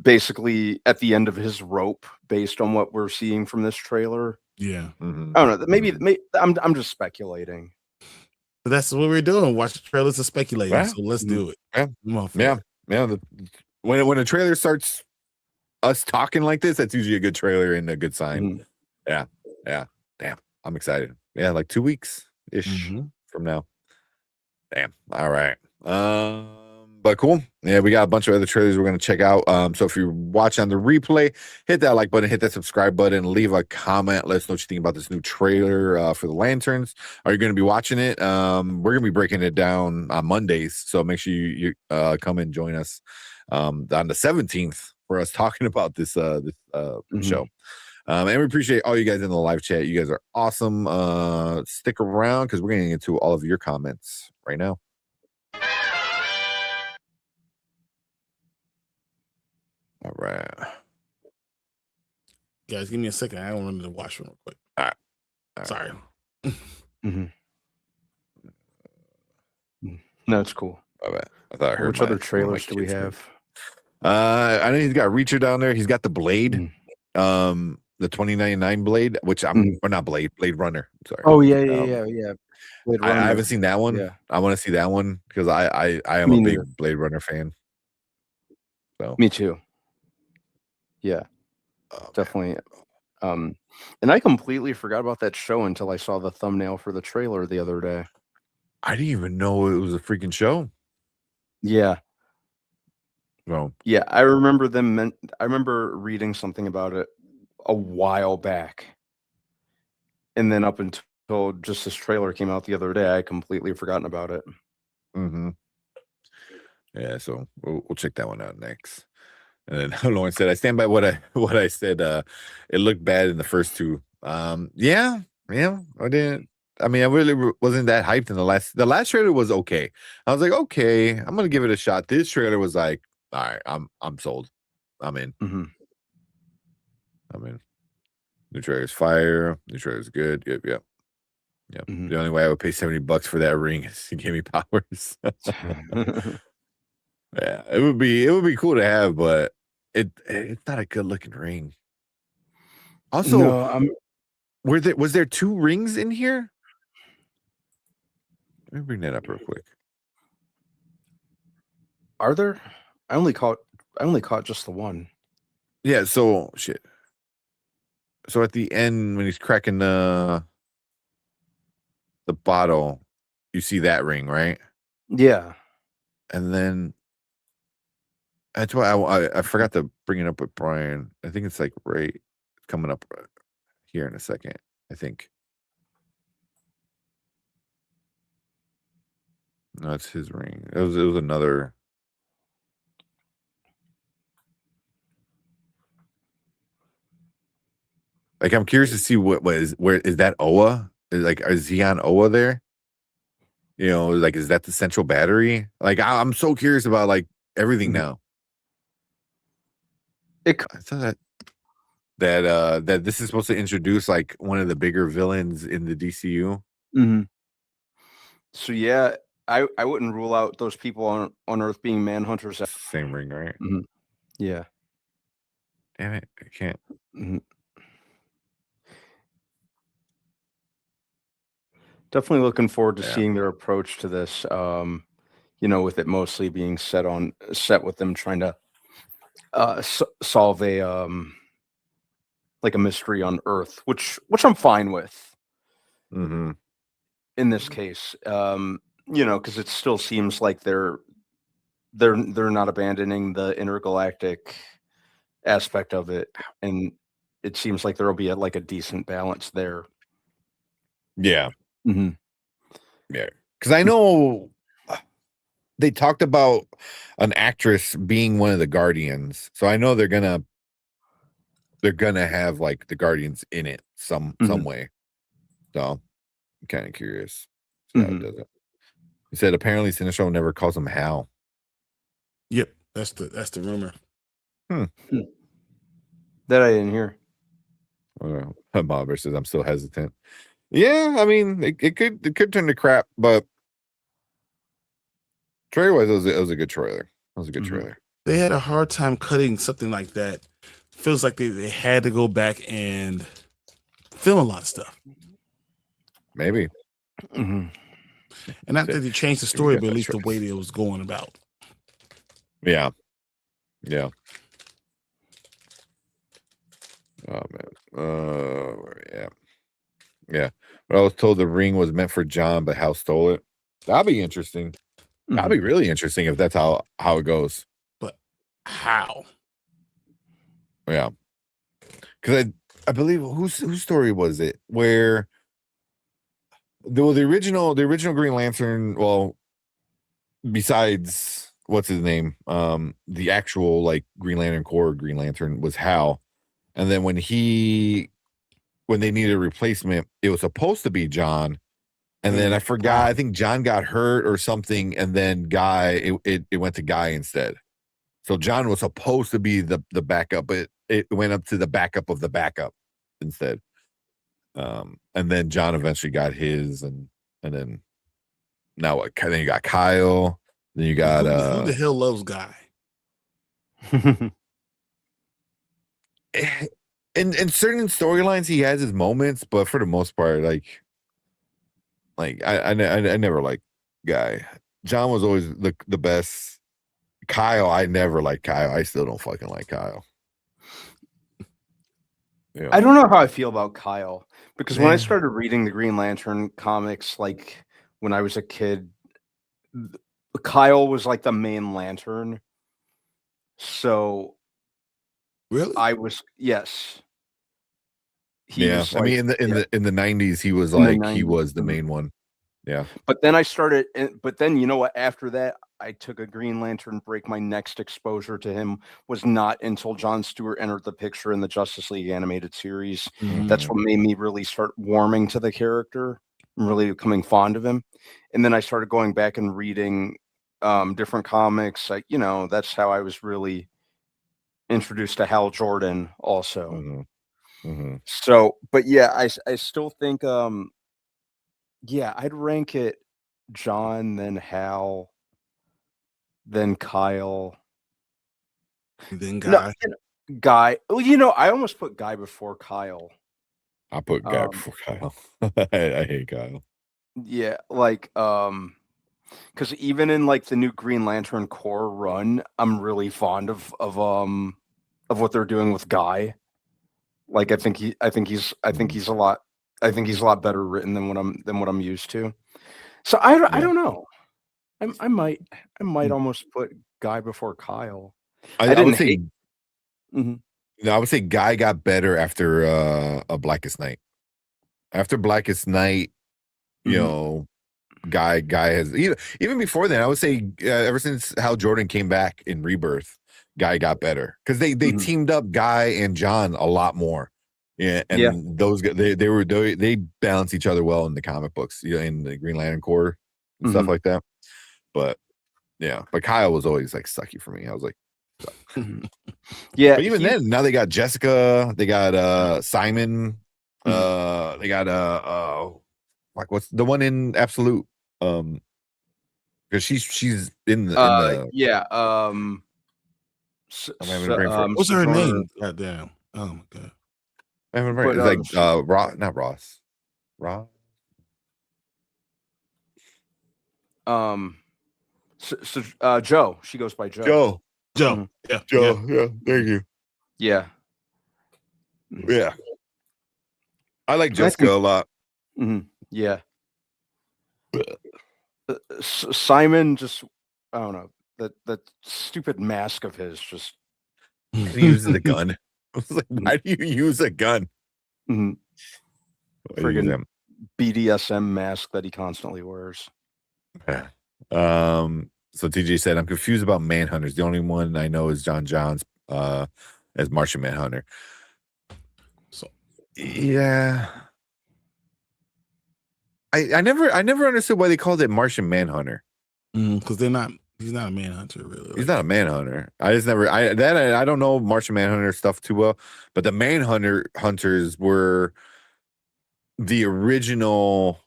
S3: basically at the end of his rope based on what we're seeing from this trailer.
S2: Yeah.
S1: Mhm.
S3: I don't know. Maybe I'm just speculating.
S2: But that's what we're doing. Watch the trailers and speculating.
S1: Yeah.
S2: So let's do it.
S1: Yeah.
S2: Come on,
S1: Yeah.
S2: fam.
S1: Yeah. When a trailer starts us talking like this, that's usually a good trailer and a good sign. Yeah. Damn. I'm excited. Yeah, like 2 weeks ish from now. Damn. All right. But cool. Yeah, we got a bunch of other trailers we're gonna check out. So if you're watching on the replay, hit that like button, hit that subscribe button, leave a comment. Let us know what you think about this new trailer for the Lanterns. Are you gonna be watching it? We're gonna be breaking it down on Mondays, so make sure you come and join us on the 17th for us talking about this show. And we appreciate all you guys in the live chat. You guys are awesome. Stick around because we're getting into all of your comments right now. All right.
S2: Guys, give me a second. I don't run to the washroom real quick.
S1: All right.
S2: Sorry.
S3: No, it's cool.
S1: All right. I thought I heard
S3: Which other trailers do we have?
S1: I know he's got Reacher down there. He's got the Blade, the 2099 Blade, which or not Blade Runner. Sorry.
S3: Oh yeah. Blade
S1: I
S3: Runner.
S1: haven't seen that one.
S3: Yeah.
S1: I want to see that one because I am
S3: Me
S1: a big
S3: neither.
S1: Blade Runner fan. So
S3: Me too. Yeah, definitely. And I completely forgot about that show until I saw the thumbnail for the trailer the other day.
S1: I didn't even know it was a freaking show.
S3: Yeah.
S1: So
S3: Yeah, I remember I remember reading something about it a while back. And then up until just this trailer came out the other day, I completely forgotten about it.
S1: Yeah, so we'll check that one out next. And then Lauren said, "I stand by what I said. It looked bad in the first two. Yeah. I didn't. I mean, I really wasn't that hyped in the last trailer was okay. I was like, okay, I'm gonna give it a shot. This trailer was like, all right, I'm sold. I'm in. I'm in. New trailer's fire. New trailer's good. Yep. The only way I would pay $70 for that ring is to give me powers. Yeah, it would be cool to have, but it's not a good looking ring. Also,
S3: No,
S1: was there 2 rings in here? Let me bring that up real quick.
S3: Are there? I only caught just the one.
S1: Yeah, so shit. So at the end when he's cracking the bottle, you see that ring, right?
S3: Yeah.
S1: And then that's why I forgot to bring it up with Brian. I think it's like right coming up here in a second, I think. No, it's his ring. It was another. Like I'm curious to see where is that Oa? Is he on Oa there? Like is that the central battery? Like I'm so curious about like everything now. I thought that this is supposed to introduce like one of the bigger villains in the DCU.
S3: So yeah, I wouldn't rule out those people on Earth being Manhunters.
S1: Same ring, right?
S3: Yeah.
S1: Damn it, I can't.
S3: Definitely looking forward to seeing their approach to this. With it mostly being set with them trying to solve a like a mystery on Earth, which I'm fine with. In this case, because it still seems like they're not abandoning the intergalactic aspect of it, and it seems like there will be a decent balance there.
S1: Yeah. Yeah, because I know they talked about an actress being one of the Guardians, so I know they're gonna have like the Guardians in it some way. So I'm kind of curious. See how it does it. He said apparently Sinestro never calls him Hal.
S2: Yep, that's the rumor.
S3: That I didn't hear.
S1: Bob versus I'm still hesitant. Yeah, I mean, it could turn to crap, but trailer wise, it was a good trailer. It was a good trailer.
S2: They had a hard time cutting something like that. Feels like they had to go back and film a lot of stuff.
S1: Maybe.
S2: And not that they changed the story, but at least the way that it was going about.
S1: Yeah. Yeah. Oh man. Yeah. But I was told the ring was meant for John, but Hal stole it. That'd be interesting. That'd be really interesting if that's how it goes.
S2: But how?
S1: Yeah. Because I believe whose story was it where the original Green Lantern, well, besides what's his name, the actual like Green Lantern Corps Green Lantern was Hal, and then when they needed a replacement, it was supposed to be John, and then I forgot. I think John got hurt or something, and then Guy it went to Guy instead. So John was supposed to be the backup, but it went up to the backup of the backup instead. And then John eventually got his, and then now what? Then you got Kyle. Then you got
S2: who the hell loves Guy?
S1: In certain storylines he has his moments, but for the most part, like I never liked Guy. John was always the best. Kyle, I never liked Kyle. I still don't fucking like Kyle. Yeah.
S3: I don't know how I feel about Kyle, because when I started reading the Green Lantern comics, like when I was a kid, Kyle was like the main Lantern. So
S2: really,
S3: yes.
S1: He was like, I mean, in the 90s, he was like he was the main one. Yeah.
S3: But then you know what? After that, I took a Green Lantern break. My next exposure to him was not until Jon Stewart entered the picture in the Justice League animated series. That's what made me really start warming to the character and really becoming fond of him. And then I started going back and reading different comics. Like, you know, that's how I was really introduced to Hal Jordan also. So, but yeah, I still think, I'd rank it John, then Hal, then Kyle,
S2: then Guy.
S3: Guy. Well, you know, I almost put Guy before Kyle.
S1: I put Guy before Kyle. I hate Kyle.
S3: Yeah, like because even in like the new Green Lantern Corps run, I'm really fond of what they're doing with Guy. Like I think he's a lot better written than what I'm used to. So I don't know. I might almost put Guy before Kyle. I would say
S1: I would say Guy got better after a Blackest Night. After Blackest Night, you know, Guy has even before then. I would say ever since Hal Jordan came back in Rebirth, Guy got better because they teamed up Guy and John a lot more. Yeah, and those guys they balance each other well in the comic books, you know, in the Green Lantern Corps and stuff like that. But yeah, but Kyle was always like sucky for me. I was like,
S3: yeah.
S1: But even then, now they got Jessica, they got Simon, they got like what's the one in Absolute? Because she's in the
S2: what's her name? Goddamn! Oh my god!
S1: It's like not Ross.
S3: Joe. She goes by Joe.
S2: Joe.
S1: Yeah. Joe. Yeah. Thank you.
S3: Yeah.
S1: Yeah. I like Jessica a lot.
S3: Yeah. Simon, just I don't know, that stupid mask of his just
S1: he uses a gun. I was like, why do you use a gun?
S3: Friggin' BDSM mask that he constantly wears.
S1: So TJ said, I'm confused about Manhunters. The only one I know is John Johns as Martian Manhunter. So yeah. I never understood why they called it Martian Manhunter.
S2: Because they're not He's not a manhunter, really.
S1: He's not a manhunter. I don't know Martian Manhunter stuff too well, but the hunters were the original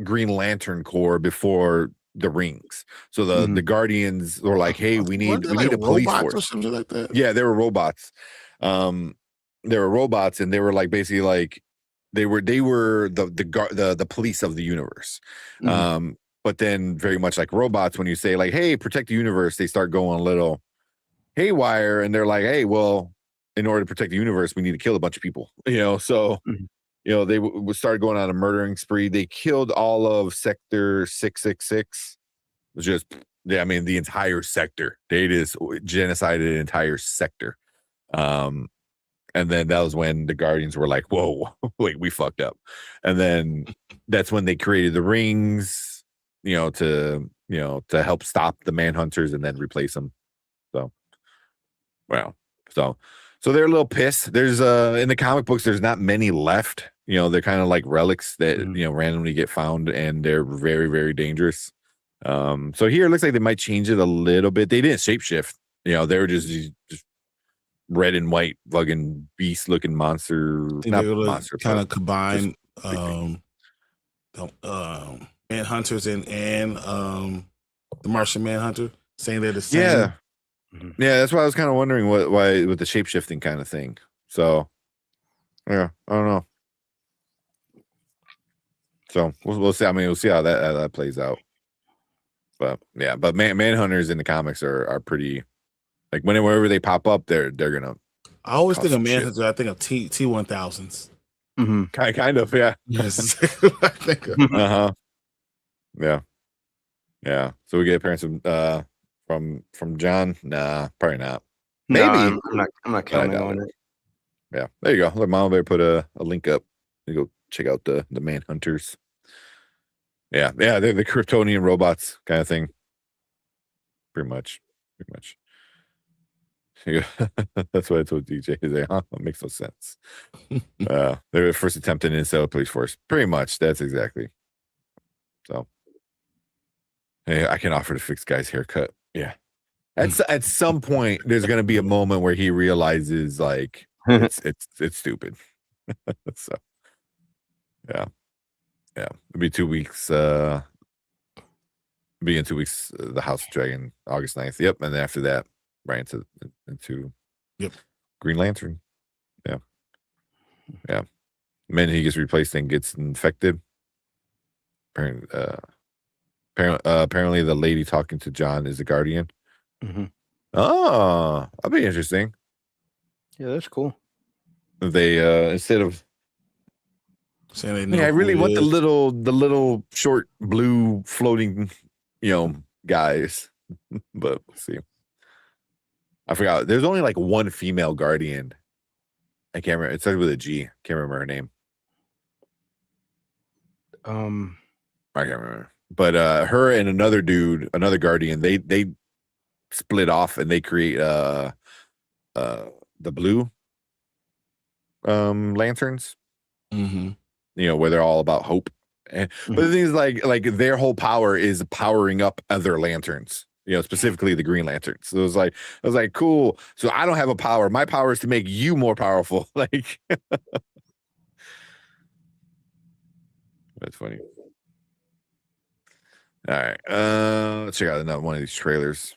S1: Green Lantern Corps before the rings. So the Guardians were like, hey, we need a police force
S2: or something like that.
S1: Yeah, they were robots. They were robots, and they were like basically like they were the police of the universe. But then very much like robots, when you say like, hey, protect the universe, they start going a little haywire, and they're like, hey, well, in order to protect the universe, we need to kill a bunch of people, so they started going on a murdering spree. They killed all of Sector 666, just the entire sector. They just genocided an entire sector. And then that was when the Guardians were like, whoa, wait, we fucked up. And then that's when they created the rings, to help stop the Manhunters and then replace them. So, well, so they're a little pissed. There's in the comic books, there's not many left. They're kind of like relics that randomly get found, and they're very, very dangerous. So here it looks like they might change it a little bit. They didn't shapeshift. They were just red and white fucking beast looking monster. Not monster,
S2: kind of combine Manhunters and the Martian Manhunter, saying they're the same.
S1: Yeah. Yeah, that's why I was kind of wondering why with the shape-shifting kind of thing. So yeah, I don't know. So we'll see. I mean, we'll see how that plays out. But yeah, but Manhunters in the comics are pretty, like whenever they pop up, they're gonna.
S2: I always think of Manhunter. I think of T1000s.
S1: Kind of, yeah.
S2: Yes, I think of.
S1: Yeah. So we get appearance from John. Nah, probably not.
S3: Maybe
S1: No,
S3: I'm not counting on it.
S1: Yeah, there you go. Look, Mama Bear put a link up. You go check out the Manhunters. Yeah, they're the Kryptonian robots kind of thing. Pretty much. Yeah. That's what I told DJ. He's like, that makes no sense. They're the first attempt in instead of police force. Pretty much. That's exactly. So, hey, I can offer to fix guy's haircut. Yeah. At some point, there's going to be a moment where he realizes like it's stupid. So, yeah. It'll be 2 weeks. Be in 2 weeks. The House of Dragon, August 9th. Yep, and then after that, right into Green Lantern. Yeah. And then he gets replaced and gets infected. Apparently, the lady talking to John is a Guardian. Oh, that'd be interesting.
S3: Yeah, that's cool.
S1: They instead of
S2: saying they know
S1: I really want
S2: is.
S1: the little short blue floating, guys. But we'll see. I forgot. There's only like one female Guardian. I can't remember. It started with a G. Can't remember her name. I can't remember. But her and another dude, another Guardian, they split off and they create the blue lanterns. Where they're all about hope. But the thing is, like their whole power is powering up other lanterns. Specifically the Green Lanterns. So I was like, cool. So I don't have a power. My power is to make you more powerful. Like, that's funny. All right, let's check out another one of these trailers.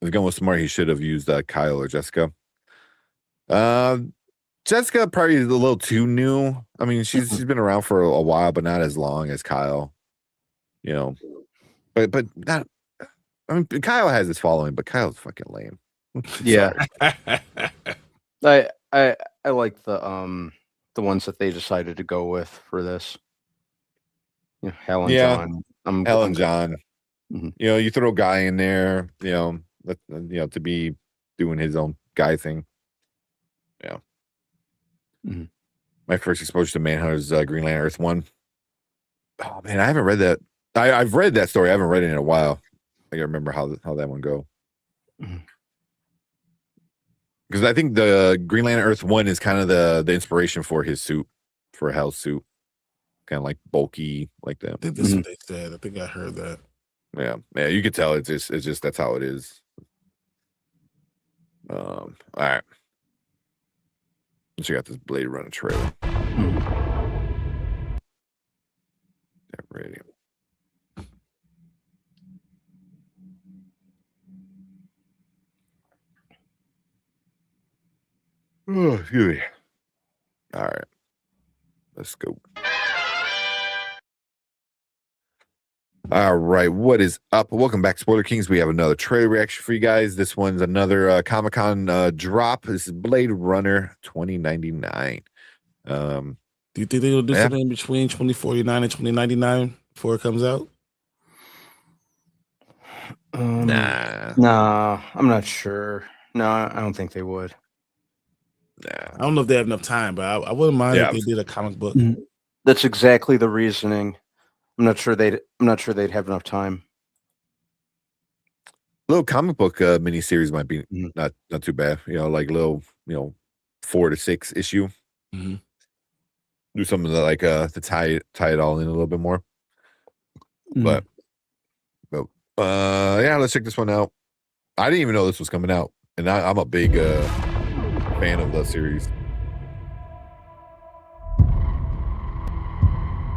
S1: If Gunn was smart, he should have used Kyle or Jessica. Jessica probably is a little too new. I mean, she's been around for a while, but not as long as Kyle. But not. I mean, Kyle has his following, but Kyle's fucking lame.
S3: Yeah. I like the ones that they decided to go with for this. Helen John.
S1: Helen John. You throw a guy in there, to be doing his own guy thing. Yeah. My first exposure to Manhunter's Green Lantern Earth 1. Oh man, I haven't read that. I've read that story. I haven't read it in a while. I gotta remember how that one go. Because I think the Green Lantern Earth 1 is kind of the inspiration for his suit, for Hal's suit. Kind of like bulky like that.
S2: I think that's what they said. I think I heard that.
S1: Yeah. You could tell it's just that's how it is. All right. Let's check out this Blade Runner trailer. Get ready. Oh, excuse me. All right. Let's go. All right, what is up? Welcome back, Spoiler Kings. We have another trailer reaction for you guys. This one's another Comic-Con drop. This is Blade Runner 2099.
S2: Do you think they'll do something in between 2049 and 2099 before it comes out?
S3: Nah, I'm not sure. No, I don't think they would.
S1: Nah.
S2: I don't know if they have enough time, but I wouldn't mind if they did a comic book.
S3: That's exactly the reasoning. I'm not sure they'd have enough time.
S1: Little comic book miniseries might be not too bad. Like little 4 to 6 issue.
S2: Mm-hmm.
S1: Do something that like to tie it all in a little bit more. But yeah, let's check this one out. I didn't even know this was coming out, and I'm a big fan of the series.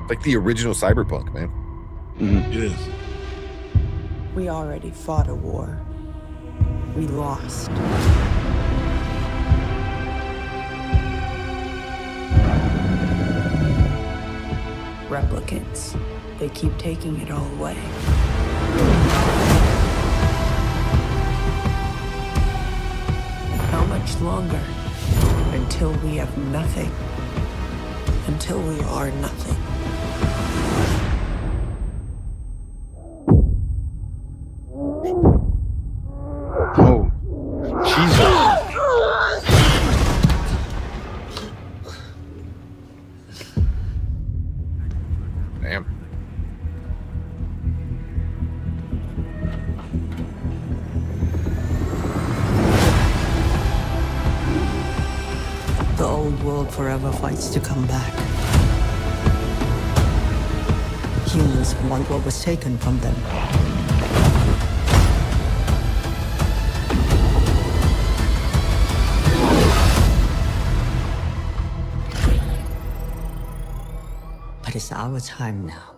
S1: Like the original Cyberpunk, man.
S2: It is.
S11: We already fought a war. We lost. Replicants. They keep taking it all away. How much longer? Until we have nothing. Until we are nothing.
S3: Oh, Jesus.
S1: Damn.
S11: The old world forever fights to come back. Humans want what was taken from them. But it's our time now.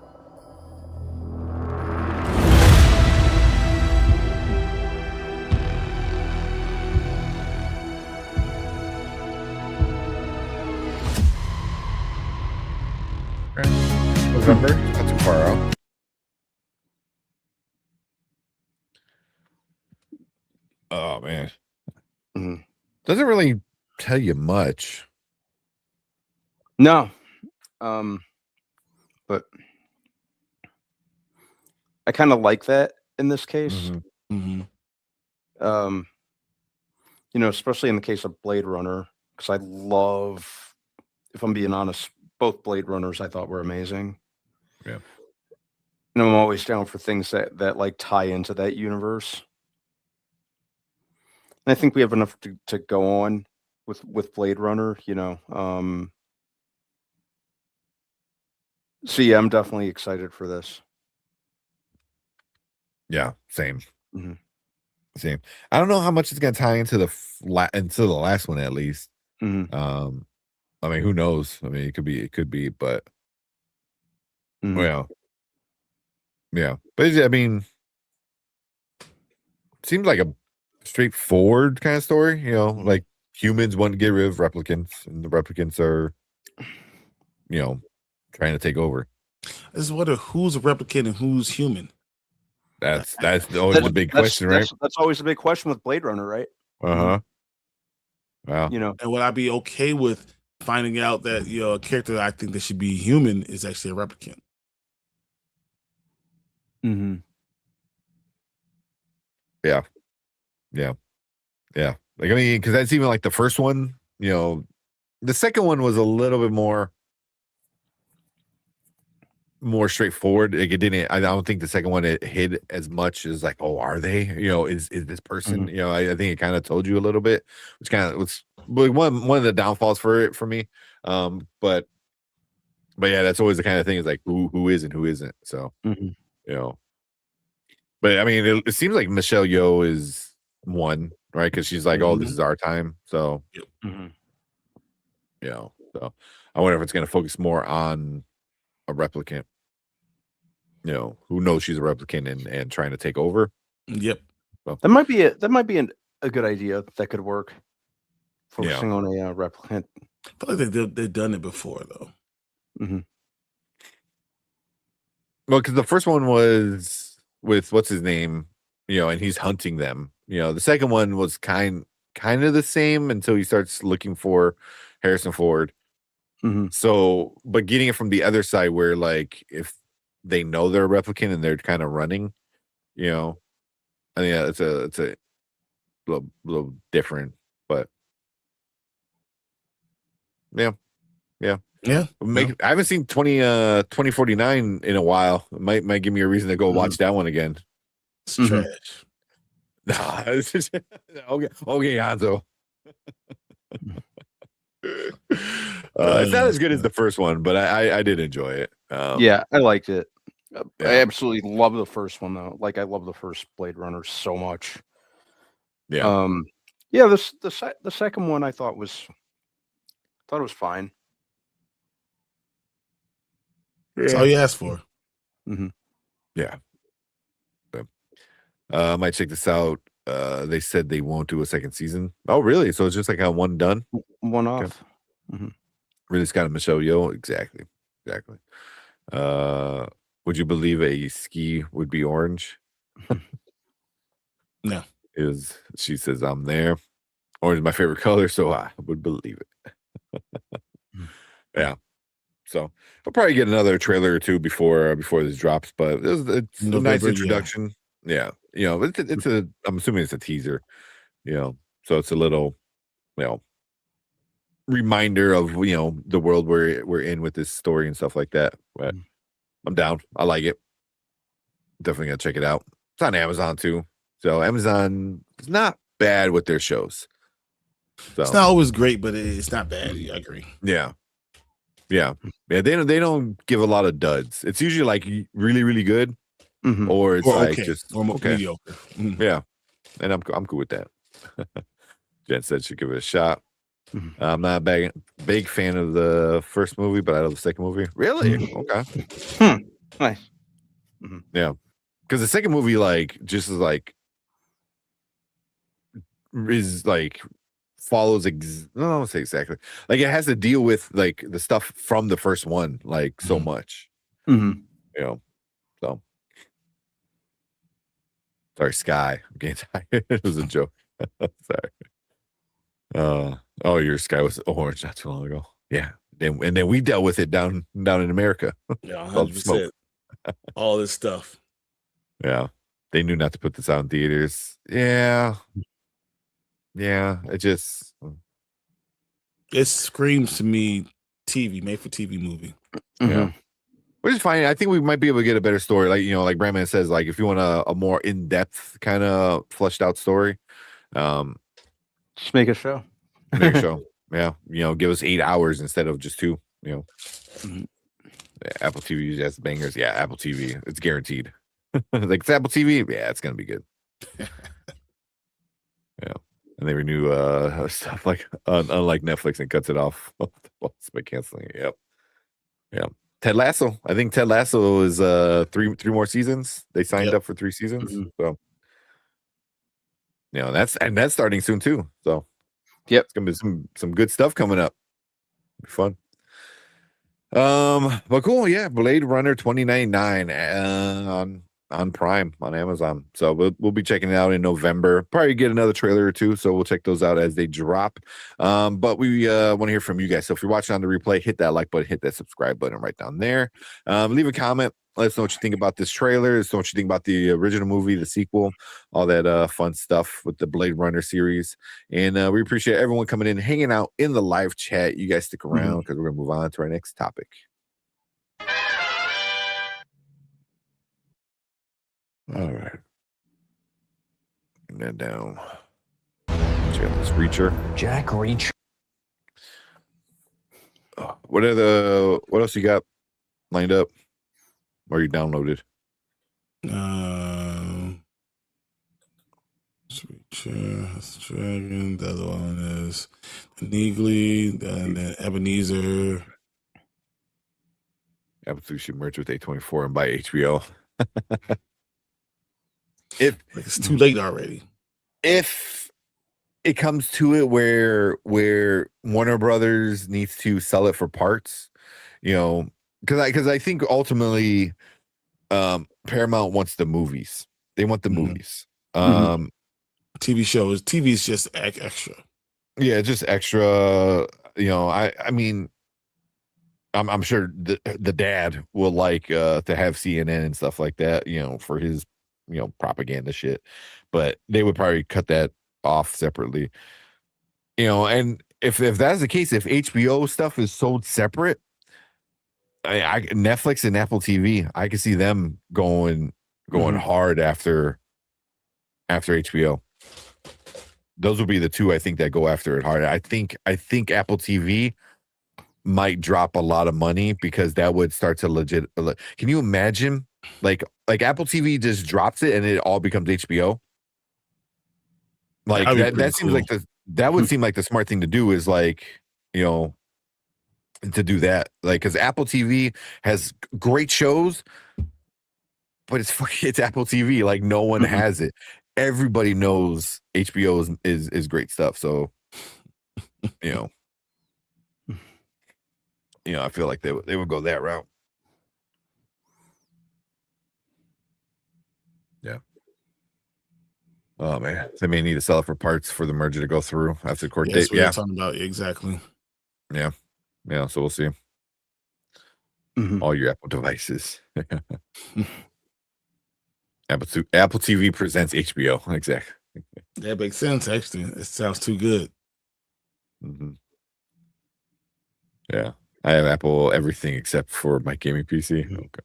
S1: November, not too far out. Oh man, doesn't really tell you much.
S3: No, but I kind of like that in this case. Especially in the case of Blade Runner, because I love, if I'm being honest, both Blade Runners I thought were amazing.
S1: Yeah.
S3: And I'm always down for things that like tie into that universe. And I think we have enough to go on with Blade Runner, So yeah, I'm definitely excited for this.
S1: Yeah, same. Same. I don't know how much it's gonna tie into the last one at least. I mean, who knows? I mean, it could be, but well, yeah. But I mean, it seems like a straightforward kind of story. Like humans want to get rid of replicants, and the replicants are, trying to take over.
S2: I just wonder who's a replicant and who's human.
S1: That's always the big question, right?
S3: That's always the big question with Blade Runner, right?
S1: Wow.
S2: And would I be okay with finding out that a character that I think that should be human is actually a replicant?
S1: Yeah. Like, I mean, because that's even like the first one. The second one was a little bit more straightforward. Like, it didn't. I don't think the second one it hid as much as like, oh, are they? Is this person? I think it kind of told you a little bit, which kind of was one of the downfalls for me. But yeah, that's always the kind of thing is like who is and who isn't. So But I mean, it seems like Michelle Yeoh is one, right? Because she's like, "Oh, this is our time." So, so I wonder if it's going to focus more on a replicant. Who knows she's a replicant and trying to take over.
S2: Yep.
S1: Well,
S3: That might be a good idea that could work. Focusing on a replicant.
S2: I feel like they've done it before though.
S1: Well, because the first one was with what's his name, and he's hunting them. The second one was kind of the same until he starts looking for Harrison Ford. So, but getting it from the other side, where like if they know they're a replicant and they're kind of running, I think it's a little different, but yeah. I haven't seen 2049 in a while. It might give me a reason to go watch that one again.
S2: It's trash.
S1: Nah, okay, Hanzo. It's not as good as the first one, but I did enjoy it.
S3: Yeah, I liked it. I absolutely love the first one though. Like I love the first Blade Runner so much.
S1: Yeah.
S3: The second one I thought was fine.
S2: That's all you asked for.
S1: Yeah. I might check this out. They said they won't do a second season. Oh, really? So it's just like a one done?
S3: One off.
S1: Really, Scott and Michelle Yeoh? Exactly. Would you believe a ski would be orange?
S2: No.
S1: She says, I'm there. Orange is my favorite color, so I would believe it. Yeah. So I'll probably get another trailer or two before this drops, but it's a nice introduction. Yeah. It's I'm assuming it's a teaser, so it's a little, reminder of, the world we're in with this story and stuff like that. But I'm down. I like it. Definitely gonna check it out. It's on Amazon too. So Amazon is not bad with their shows. So
S2: it's not always great, but it's not bad. I agree.
S1: Yeah. They don't give a lot of duds. It's usually like really, really good, or it's like
S2: okay.
S1: just
S2: or
S1: okay.
S2: mediocre.
S1: Yeah, and I'm cool with that. Jen said she'd give it a shot. I'm not a big fan of the first movie, but I love the second movie. Really? Okay.
S3: Nice.
S1: Yeah, because the second movie follows I don't want to say exactly, like it has to deal with like the stuff from the first one like so much. So sorry, Sky, I'm getting tired. It was a joke. Sorry. Your Sky was orange not too long ago. Yeah, and then we dealt with it down in America.
S2: Yeah, 100%. All this stuff.
S1: Yeah, they knew not to put this out in theaters. Yeah, it
S2: screams to me made for TV movie.
S1: Yeah, which is fine. I think we might be able to get a better story, like Brandman says, like if you want a more in-depth kind of fleshed out story,
S3: just make a show.
S1: Yeah, give us 8 hours instead of just 2. Apple TV has bangers. Yeah, Apple TV, it's guaranteed. Like it's Apple TV. Yeah, it's gonna be good. Yeah. And they renew stuff like unlike Netflix and cuts it off by canceling it. Yep. Yeah. Ted Lasso. I think Ted Lasso is 3 more seasons. They signed up for 3 seasons. So that's starting soon too. So it's gonna be some good stuff coming up. Be fun. But cool, yeah. Blade Runner 2099 on Prime on Amazon. So we'll be checking it out in November. Probably get another trailer or two, so we'll check those out as they drop. But we want to hear from you guys. So if you're watching on the replay, hit that like button, hit that subscribe button right down there. Leave a comment. Let us know what you think about this trailer. Let us know what you think about the original movie, the sequel, all that fun stuff with the Blade Runner series. And we appreciate everyone coming in, hanging out in the live chat. You guys stick around because we're going to move on to our next topic. All right. Bring that down. Check out this Reacher.
S8: Jack Reacher.
S1: What else you got lined up? Or you downloaded?
S2: Sure, that's Dragon. The other one is Neegly, and then Ebenezer.
S1: Apple TV should merge with A24 and buy HBO. If
S2: it's too late already.
S1: If it comes to it where Warner Brothers needs to sell it for parts, because I think ultimately Paramount wants the movies. They want the movies.
S2: TV shows. TV is just extra.
S1: Yeah, just extra. I mean, I'm sure the dad will like to have CNN and stuff like that, for his propaganda shit. But they would probably cut that off separately. And if that's the case, if HBO stuff is sold separate, I Netflix and Apple TV, I can see them going hard after HBO. Those would be the two I think that go after it hard. I think Apple TV might drop a lot of money because that would start to legit. Can you imagine like Apple TV just drops it and it all becomes HBO? Like that seems cool. That would seem like the smart thing to do is to do that. Like, because Apple TV has great shows, but it's Apple TV. Like, no one has it. Everybody knows HBO is great stuff. So, I feel like they would go that route. Yeah. Oh man, they may need to sell it for parts for the merger to go through after the court date.
S2: Yeah, talking about exactly.
S1: Yeah. So we'll see. All your Apple devices. Apple TV presents HBO. Exactly.
S2: That makes sense. Actually, it sounds too good.
S1: Yeah, I have Apple everything except for my gaming PC. Okay.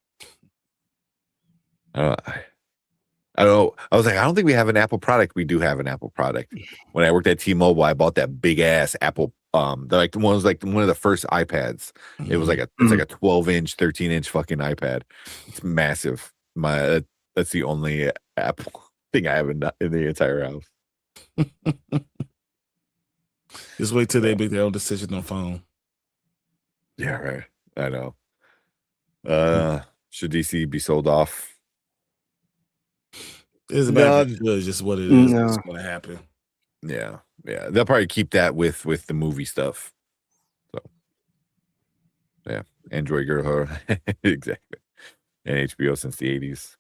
S1: I don't know. I was like, I don't think we have an Apple product. We do have an Apple product. When I worked at T-Mobile, I bought that big ass Apple. One was like one of the first iPads. It was like it's like a 12-inch, 13-inch fucking iPad. It's massive. That's the only Apple thing I have in the entire house.
S2: Just wait till they make their own decision on phone.
S1: Yeah, right. I know. Should DC be sold off?
S2: It's about just what it is. It's going to happen.
S1: Yeah. They'll probably keep that with the movie stuff. So, yeah, Android girl, exactly, and HBO since the 80s.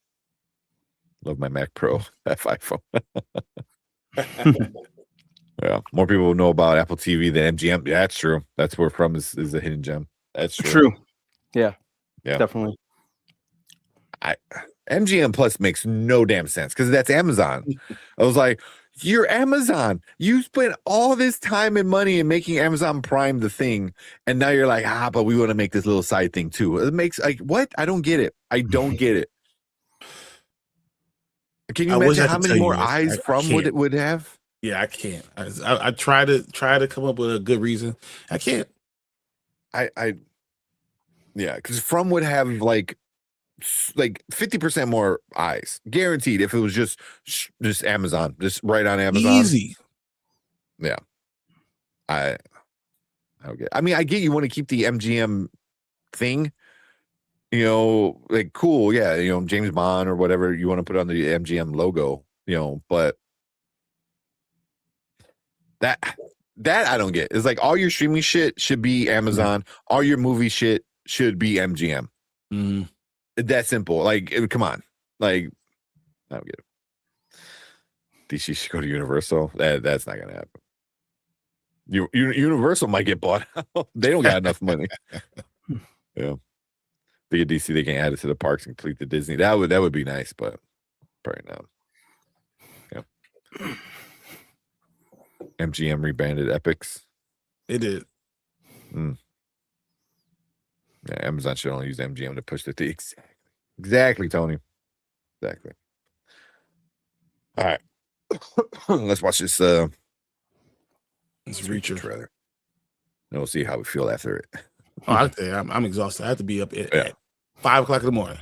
S1: Love my Mac Pro, that iPhone. Yeah, more people will know about Apple TV than MGM. Yeah, that's true. That's where From is a hidden gem. That's true.
S3: Yeah, definitely.
S1: MGM Plus makes no damn sense because that's Amazon. I was like, you're Amazon. You spent all this time and money in making Amazon Prime the thing, and now you're like, but we want to make this little side thing too. It makes what? I don't get it. I don't get it. Can you imagine how many more eyes From would have?
S2: Yeah, I can't. I try to come up with a good reason. I can't.
S1: Yeah, because From would have like 50% more eyes, guaranteed. If it was just Amazon, just right on Amazon,
S2: easy.
S1: Yeah, I don't get. I mean, I get you want to keep the MGM thing, like cool, yeah, James Bond or whatever you want to put on the MGM logo, but that I don't get. It's like all your streaming shit should be Amazon, all your movie shit should be MGM. That simple. Like, come on. Like, I don't get it. DC should go to Universal. That's not gonna happen. Universal might get bought out. They don't got enough money. Yeah. They get DC, they can add it to the parks and complete the Disney. That would be nice, but probably not. Yeah. MGM rebranded Epics.
S2: It did.
S1: Yeah, Amazon should only use MGM to push the thing. Exactly, Tony. Exactly. All right. Let's watch this. Let's
S2: Reacher
S1: trailer. And we'll see how we feel after it.
S2: I'm exhausted. I have to be up at 5 o'clock in the morning.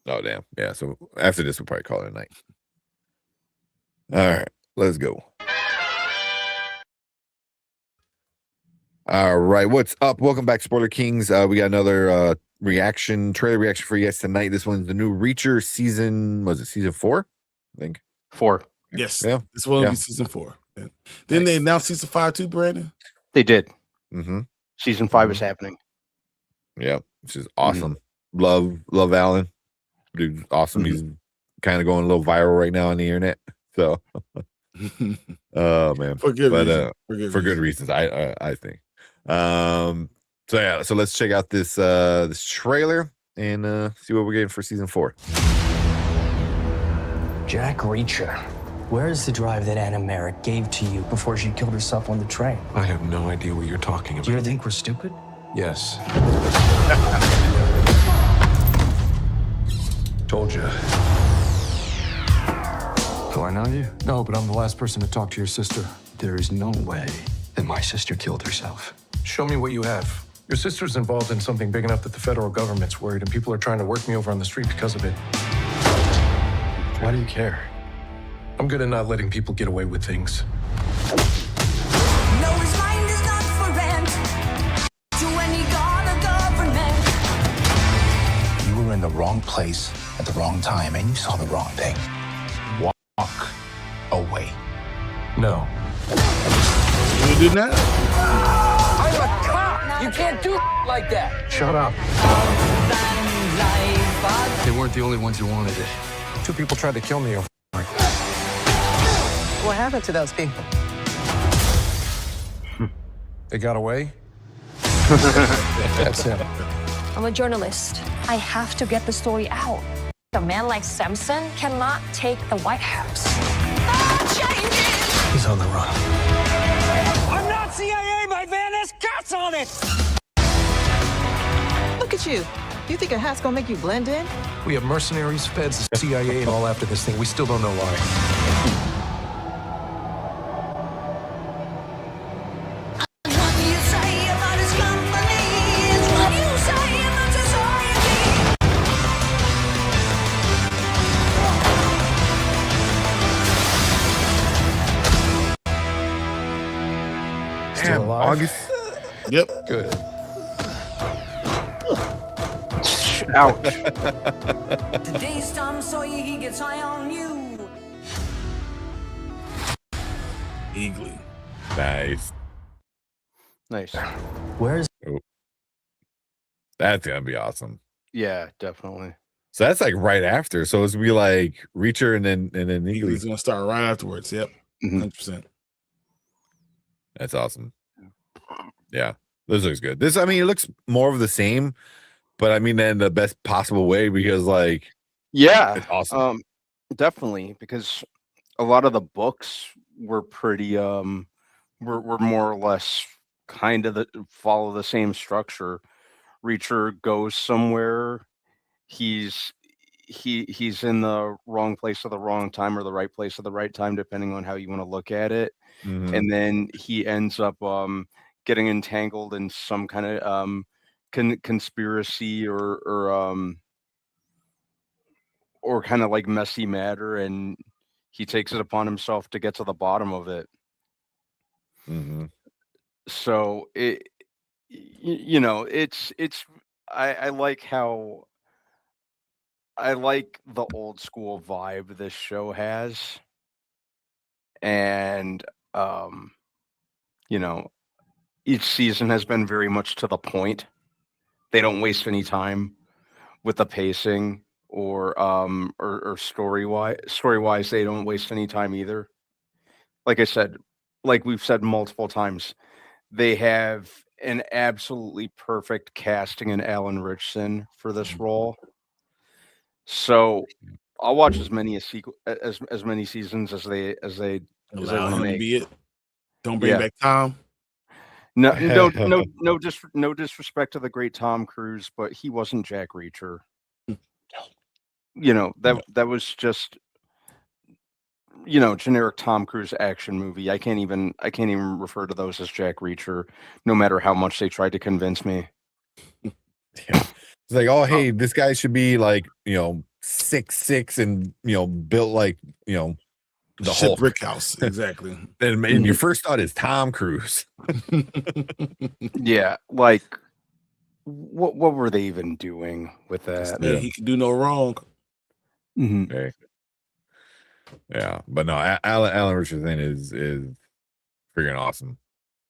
S1: Oh, damn. Yeah, so after this, we'll probably call it a night. All right. Let's go. All right, what's up? Welcome back, Spoiler Kings. We got another trailer reaction for you guys tonight. This one's the new Reacher season. Was it season 4? I think
S3: 4.
S2: Yes.
S1: Yeah.
S2: This one will be season 4. Yeah. Didn't they announce season 5 too, Brandon?
S3: They did.
S1: Mm-hmm.
S3: Season 5 is happening.
S1: Yeah, which is awesome. Love Alan. Dude's awesome. He's kind of going a little viral right now on the internet. So, oh man,
S2: for good
S1: reasons. I think. So let's check out this trailer and see what we're getting for season 4.
S8: Jack Reacher. Where is the drive that Anna Merrick gave to you before she killed herself on the train?
S10: I have no idea what you're talking about.
S8: Do you think we're stupid?
S10: Yes. Told you.
S8: Do I know you?
S10: No, but I'm the last person to talk to your sister.
S8: There is no way that my sister killed herself.
S10: Show me what you have. Your sister's involved in something big enough that the federal government's worried and people are trying to work me over on the street because of it.
S8: Why do you care?
S10: I'm good at not letting people get away with things.
S7: No, his mind is not for rent to any god or government.
S8: You were in the wrong place at the wrong time and you saw the wrong thing. Walk away.
S10: No.
S2: You did not?
S8: I'm a cop! You can't do like that!
S10: Shut up.
S8: They weren't the only ones who wanted it.
S10: 2 people tried to kill me.
S11: What happened to those people?
S10: They got away? That's him.
S12: I'm a journalist. I have to get the story out. A man like Samson cannot take the White House.
S8: He's on the run.
S9: I'm not CIA, my van has cats on it!
S11: Look at you. You think a hat's gonna make you blend in?
S10: We have mercenaries, feds, CIA, and all after this thing. We still don't know why.
S1: Damn, August.
S2: Yep.
S10: Good.
S3: Ouch.
S9: Today's Tom Sawyer, he gets high on you.
S2: Eagly.
S1: Nice.
S3: Nice.
S8: Where's
S1: That's gonna be awesome.
S3: Yeah, definitely.
S1: So that's like right after. So it's gonna be like Reacher and then
S2: Eagly's
S1: Eagly.
S2: gonna start right afterwards. Yep. 100%.
S1: That's awesome. Yeah, this looks good. This, I mean, it looks more of the same, but I mean, in the best possible way because, like,
S3: Yeah,
S1: it's awesome.
S3: definitely, because a lot of the books were pretty were more or less kind of follow the same structure. Reacher goes somewhere, he's in the wrong place at the wrong time or the right place at the right time, depending on how you want to look at it. And then he ends up getting entangled in some kind of conspiracy or kind of like messy matter, and he takes it upon himself to get to the bottom of it. So it's I like how I like the old school vibe this show has, and each season has been very much to the point. They don't waste any time with the pacing or story wise. They don't waste any time either. Like I said, like we've said multiple times, they have an absolutely perfect casting in Alan Ritchson for this role. So I'll watch as many as many seasons as they
S2: Allow him to
S3: make.
S2: be it. Don't bring back Tom.
S3: No disrespect to the great Tom Cruise, but he wasn't Jack Reacher. That was just generic Tom Cruise action movie. I can't even refer to those as Jack Reacher, no matter how much they tried to convince me.
S1: It's like, oh, hey, this guy should be like, 6'6" and built like, the Hulk.
S2: Brick House, exactly.
S1: And your first thought is Tom Cruise.
S3: Yeah, like what were they even doing with that?
S2: Yeah, he can do no wrong.
S3: Mhm.
S1: Okay. Yeah, but no, Alan Richardson is freaking awesome.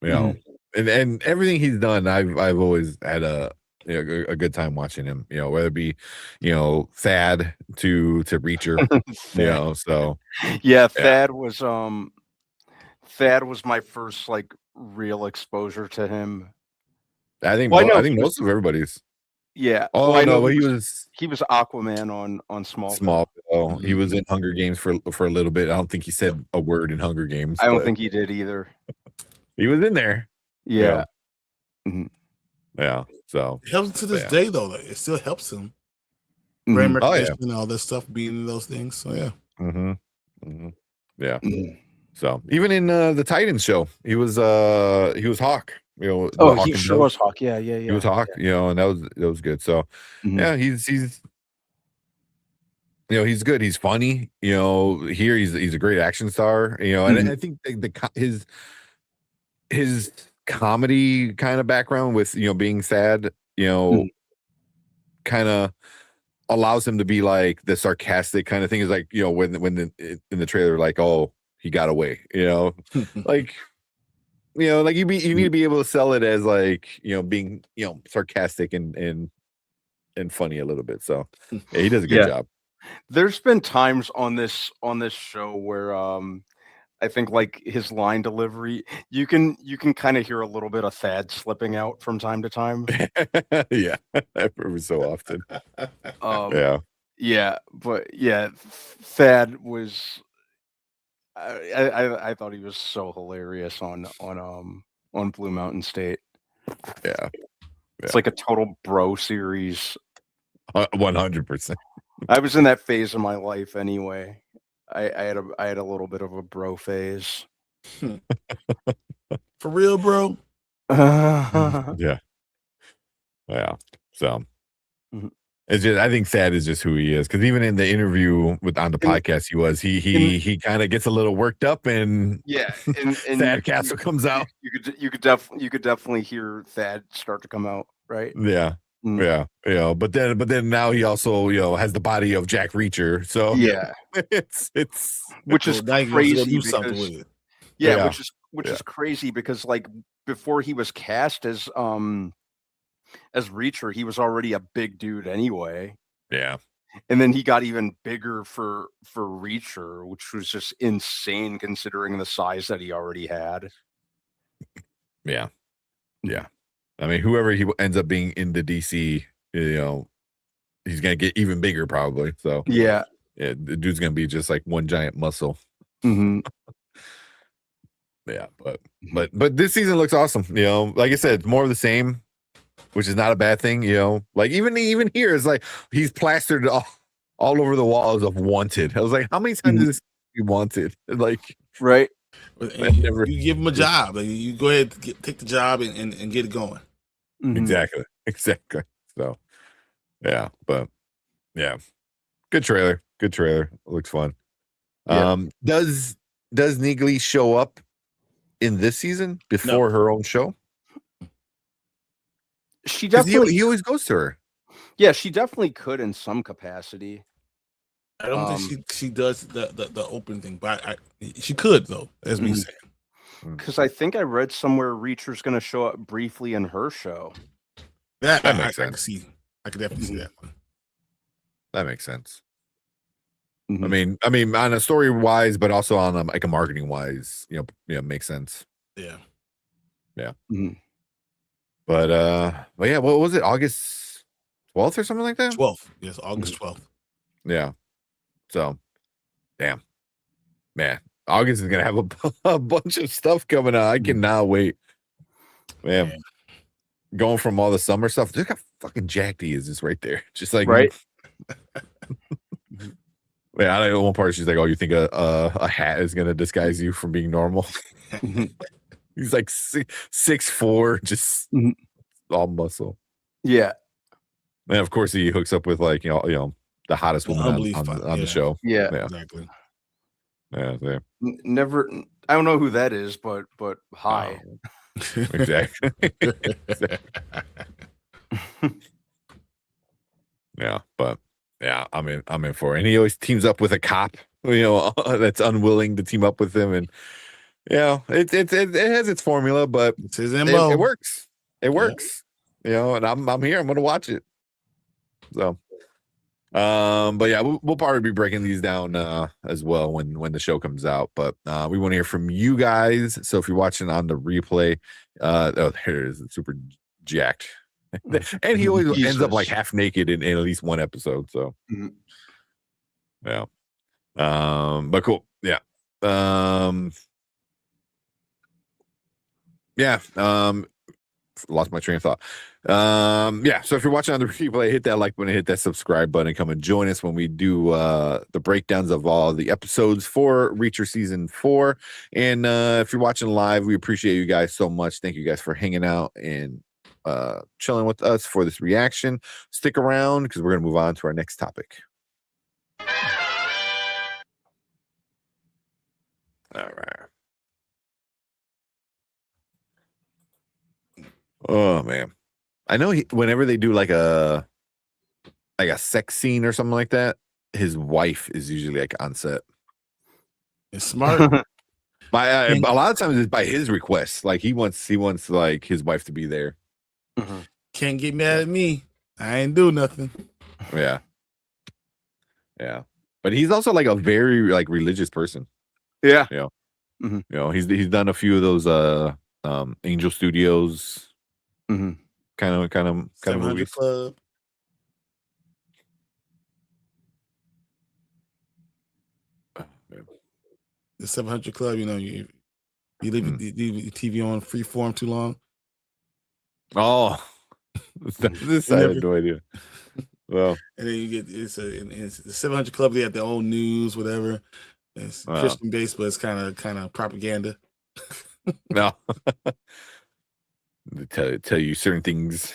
S1: You know, and everything he's done, I've always had a good time watching him. You know, whether it be Thad to Reacher. You know, so
S3: yeah, Thad was my first like real exposure to him.
S1: I think
S3: Well, I know
S1: I think most of everybody's.
S3: Yeah.
S1: Oh
S3: well, I know
S1: no,
S3: he
S1: was
S3: Aquaman on Smallville.
S1: Smallville. He was in Hunger Games for a little bit. I don't think he said a word in Hunger Games.
S3: I don't
S1: but
S3: think he did either.
S1: he was in there.
S3: Yeah.
S1: Yeah. So
S2: It helps him to this
S1: yeah.
S2: day, though. Like, it still helps him.
S3: Mhm.
S2: Brand
S1: Oh, yeah.
S2: recognition and all that stuff, being in those things. So yeah.
S1: Yeah. So even in the Titans show, he was Hawk. You know, the
S3: Oh,
S1: Hawk
S3: he
S1: and
S3: sure
S1: Dove.
S3: was Hawk. Yeah, yeah, yeah.
S1: He was Hawk. You know, and that was good. So yeah, he's he's good. He's funny. You know, here he's a great action star. You know, and I think his comedy kind of background with being sad, kind of allows him to be like the sarcastic kind of thing. Is like when in the trailer, like, oh, he got away. Like. Like you need to be able to sell it as like being sarcastic and funny a little bit. So yeah, he does a good job.
S3: There's been times on this show where I think like his line delivery, you can kind of hear a little bit of Thad slipping out from time to time.
S1: Yeah, every so often.
S3: Yeah, but yeah, Thad was. I thought he was so hilarious on Blue Mountain State.
S1: Yeah.
S3: It's like a total bro series.
S1: 100%.
S3: I was in that phase of my life anyway. I had a little bit of a bro phase.
S2: For real, bro.
S1: Yeah. So it's just, I think Thad is just who he is, because even in the interview on the podcast, he kind of gets a little worked up, and
S3: and
S1: Thad Castle comes out.
S3: You could definitely hear Thad start to come out, right?
S1: Yeah. But then now he also has the body of Jack Reacher, so
S3: yeah,
S1: it's
S3: which is crazy
S2: do something with it.
S3: Yeah, which is crazy because like before he was cast as Reacher, he was already a big dude anyway.
S1: Yeah.
S3: And then he got even bigger for Reacher, which was just insane considering the size that he already had.
S1: Yeah. I mean, whoever he ends up being in the DC, he's gonna get even bigger probably. So
S3: yeah,
S1: the dude's gonna be just like one giant muscle. Yeah, but this season looks awesome. Like I said, more of the same, which is not a bad thing. Like even here is like he's plastered all over the walls of wanted. I was like, how many times is this be wanted? Like,
S3: right.
S2: You give him a job. Like, you go ahead, take the job and get it going.
S1: Exactly. So, yeah, but yeah, good trailer. It looks fun.
S3: Yeah.
S1: Does Neagley show up in this season before her own show?
S3: She definitely.
S1: He always goes to her.
S3: Yeah, she definitely could in some capacity.
S2: I don't think she does the open thing, but she could though, as we say.
S3: Because I think I read somewhere Reacher's going to show up briefly in her show.
S2: That makes sense. I could definitely see that one.
S1: That makes sense. I mean, on a story wise, but also on like a marketing wise, makes sense.
S2: Yeah.
S1: But yeah, what was it? August 12th or something like that?
S2: 12th. Yes, August 12th.
S1: Yeah. So, damn, man, August is gonna have a bunch of stuff coming out. I cannot wait, man. Going from all the summer stuff, look how fucking jacked he is, just right there, just like
S3: right.
S1: Yeah, I know one part she's like, "Oh, you think a hat is gonna disguise you from being normal?" He's like 6'4", just all muscle.
S3: Yeah,
S1: and of course he hooks up with like the hottest woman on the show.
S3: Yeah,
S2: exactly.
S1: Yeah, yeah.
S3: Never. I don't know who that is, but hi.
S1: Exactly. Yeah, but yeah, I'm in for it. And he always teams up with a cop, that's unwilling to team up with him, and it has its formula, but
S2: It's his
S1: it
S2: MO.
S1: works. It works. And I'm here. I'm gonna watch it. So, but yeah, we'll probably be breaking these down as well when the show comes out. But we want to hear from you guys. So if you're watching on the replay, there it is. It's super jacked. And he always ends up like half naked in at least one episode. So yeah. But cool. Yeah. Lost my train of thought. So if you're watching on the replay, hit that like button, hit that subscribe button, and come and join us when we do the breakdowns of all the episodes for Reacher season 4. And if you're watching live, we appreciate you guys so much. Thank you guys for hanging out and chilling with us for this reaction. Stick around because we're gonna move on to our next topic. All right. Oh man, I know whenever they do like a sex scene or something like that, his wife is usually like on set.
S2: It's smart.
S1: A lot of times it's by his request. Like he wants like his wife to be there.
S2: Can't get mad at me. I ain't do nothing.
S1: Yeah. But he's also like a very like religious person.
S3: Yeah.
S1: He's done a few of those Angel Studios kind of
S2: 700
S1: movies.
S2: Club. The 700 Club, you leave your TV on free form too long.
S1: Oh, this I had no idea. Well,
S2: and then you get it's the 700 Club. They have their own news, whatever. It's Christian based, but it's kind of propaganda.
S1: No, they tell you certain things,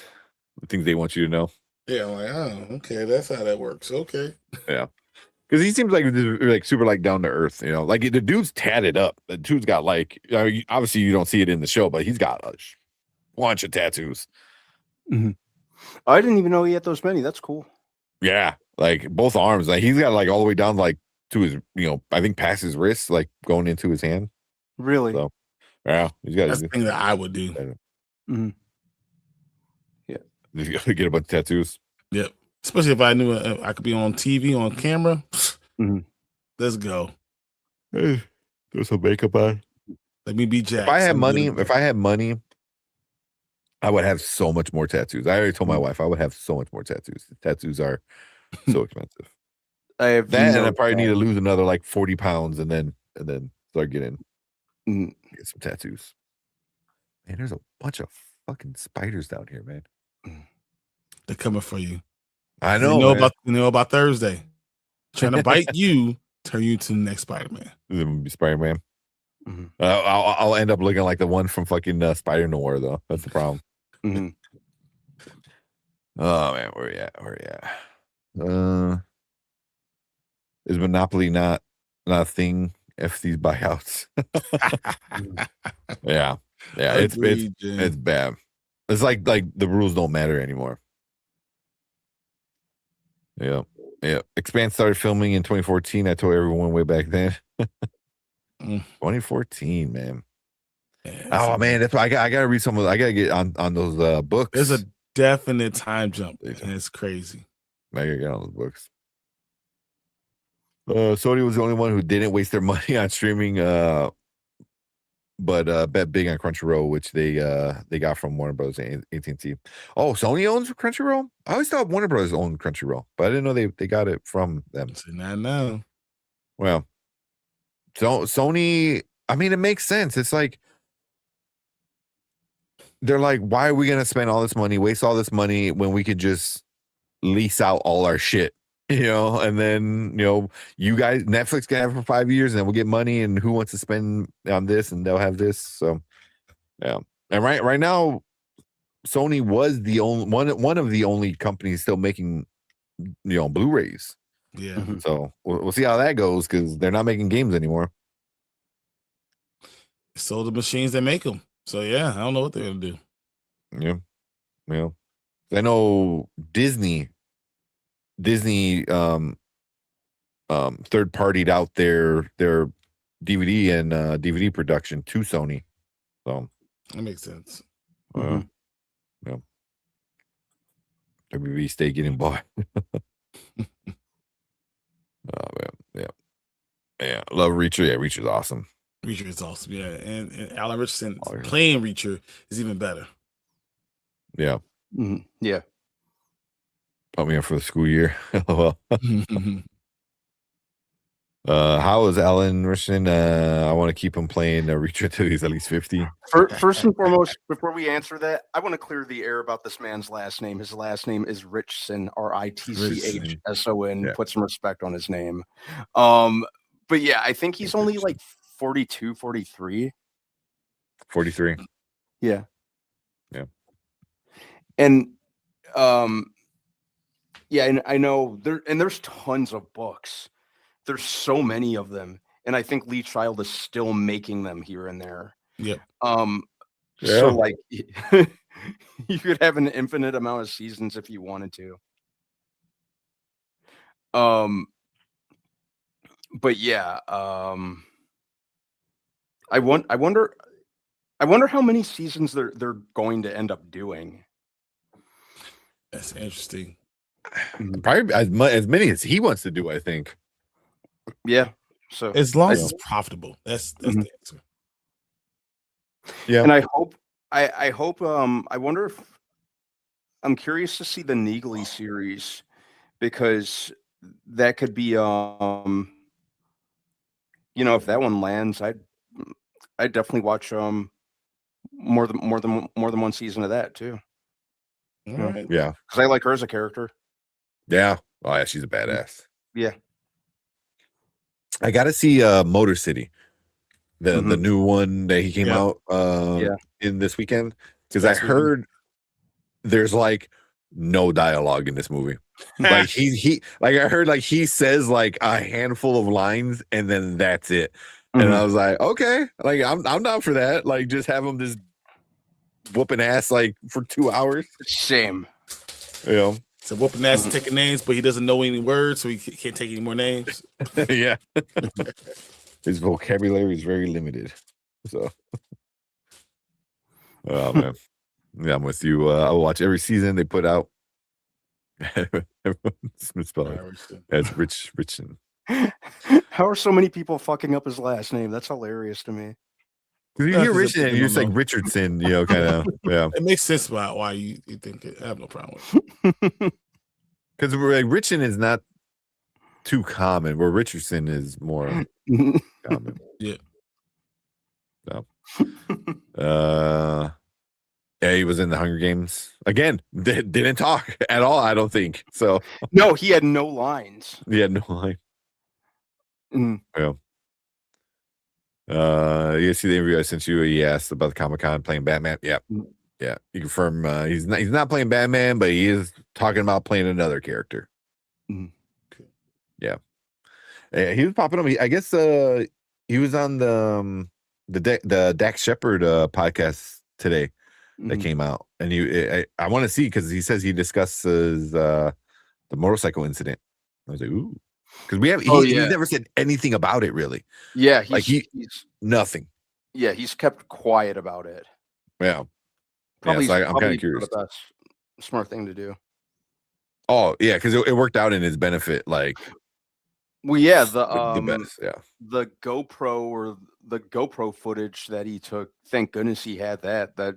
S1: the things they want you to know.
S2: Yeah, I'm like, oh, okay, that's how that works. Okay.
S1: Yeah, because he seems like super like down to earth. Like the dude's tatted up. The dude's got like obviously you don't see it in the show, but he's got a bunch of tattoos.
S3: I didn't even know he had those many. That's cool.
S1: Yeah, like both arms. Like he's got like all the way down like to his, I think past his wrist, like going into his hand.
S3: Really?
S1: So, yeah, he's got.
S2: That's the thing that I would do.
S1: Yeah, get a bunch of tattoos.
S2: Yep. Especially if I knew I could be on TV on camera. Let's go.
S1: Hey, there's some makeup on.
S2: Let me be Jack.
S1: If I had money, I would have so much more tattoos. I already told my wife I would have so much more tattoos. Tattoos are so expensive.
S3: I have
S1: that, and I probably need to lose another like 40 pounds, and then start getting get some tattoos. Man, there's a bunch of fucking spiders down here, man.
S2: They're coming for you.
S1: I know.
S2: You know about Thursday. Trying to bite you, turn you to the next Spider-Man.
S1: It would be Spider-Man. I'll end up looking like the one from fucking Spider Noir, though. That's the problem. Oh man, where you at? Is Monopoly not a thing? F these buyouts. yeah, it's bad. It's like the rules don't matter anymore. Yeah. Expanse started filming in 2014. I told everyone way back then. 2014, man. Oh man, that's why I gotta read some of. I gotta get on those books.
S2: There's a definite time jump, and it's crazy.
S1: I gotta get on those books. Sony was the only one who didn't waste their money on streaming, but bet big on Crunchyroll, which they got from Warner Bros. And AT&T. Oh, Sony owns Crunchyroll? I always thought Warner Bros. Owned Crunchyroll, but I didn't know they got it from them.
S2: Not now.
S1: Well, so Sony, I mean, it makes sense. It's like they're like, why are we gonna spend all this money, waste all this money when we could just lease out all our shit? And then you guys, Netflix can have it for 5 years, and then we'll get money. And who wants to spend on this? And they'll have this. So, yeah. And right now, Sony was the only one of the only companies still making Blu-rays.
S2: Yeah.
S1: So we'll see how that goes because they're not making games anymore.
S2: So the machines that make them. So yeah, I don't know what they're gonna do.
S1: Yeah. I know Disney third partied out their DVD and DVD production to Sony. So
S2: that makes sense.
S1: Yeah. WB stay getting bought. Yeah. Love Reacher. Yeah, Reacher's awesome.
S2: Reacher is awesome. Yeah, and Alan Richardson playing Reacher is even better.
S1: Yeah.
S3: Yeah.
S1: Put me in for the school year. Well. How is Alan Richardson? I want to keep him playing Reacher until he's at least 50.
S3: First and foremost, before we answer that, I want to clear the air about this man's last name. His last name is Richson, Ritchson.
S1: Yeah.
S3: Put some respect on his name. But yeah, I think he's only like 42, 43.
S1: 43.
S3: Yeah.
S1: Yeah.
S3: And yeah, and I know there's tons of books. There's so many of them, and I think Lee Child is still making them here and there.
S2: Yeah.
S3: So like you could have an infinite amount of seasons if you wanted to. But yeah, I wonder how many seasons they're going to end up doing.
S2: That's interesting.
S1: Probably as many as he wants to do, I think.
S3: Yeah. So
S2: as long as it's profitable, that's the answer.
S1: Yeah.
S3: And I wonder if I'm curious to see the Neagley series, because that could be if that one lands, I'd definitely watch more than one season of that too.
S2: All right.
S1: Yeah.
S3: Because I like her as a character.
S1: Yeah. Oh yeah, she's a badass.
S3: Yeah.
S1: I gotta see Motor City. The new one that he came out in this weekend. Because I heard there's like no dialogue in this movie. Like he like I heard like he says like a handful of lines and then that's it. And I was like, okay, like I'm down for that. Like just have him just whooping ass like for 2 hours.
S3: Same.
S2: So whooping ass and taking names, but he doesn't know any words, so he can't take any more names.
S1: Yeah. His vocabulary is very limited. So oh man. Yeah, I'm with you. I will watch every season they put out. Everyone's misspelling. That's Richson.
S3: How are so many people fucking up his last name? That's hilarious to me.
S1: Because you hear Richardson and you're just like Richardson, kind of. Yeah.
S2: It makes sense about why you think it. I have no problem with it.
S1: Because like Richardson is not too common, where Richardson is more common.
S2: Yeah.
S1: So yeah, he was in the Hunger Games. Again, didn't talk at all, I don't think. So
S3: no, he had no lines.
S1: He had no line. Yeah. You see the interview I sent you? He asked about the Comic-Con playing Batman. Yeah. Yeah. You confirm he's not playing Batman, but he is talking about playing another character. Yeah. He was popping up. I guess he was on the Dax Shepard podcast today that came out, and I want to see because he says he discusses the motorcycle incident. I was like, ooh, because he's never said anything about it really.
S3: Yeah,
S1: he's nothing.
S3: Yeah, he's kept quiet about it.
S1: Yeah,
S3: probably.
S1: So I'm kind of curious.
S3: The best smart thing to do.
S1: Oh yeah, because it worked out in his benefit. Like,
S3: well, yeah,
S1: the best. Yeah,
S3: the GoPro footage that he took. Thank goodness he had that. That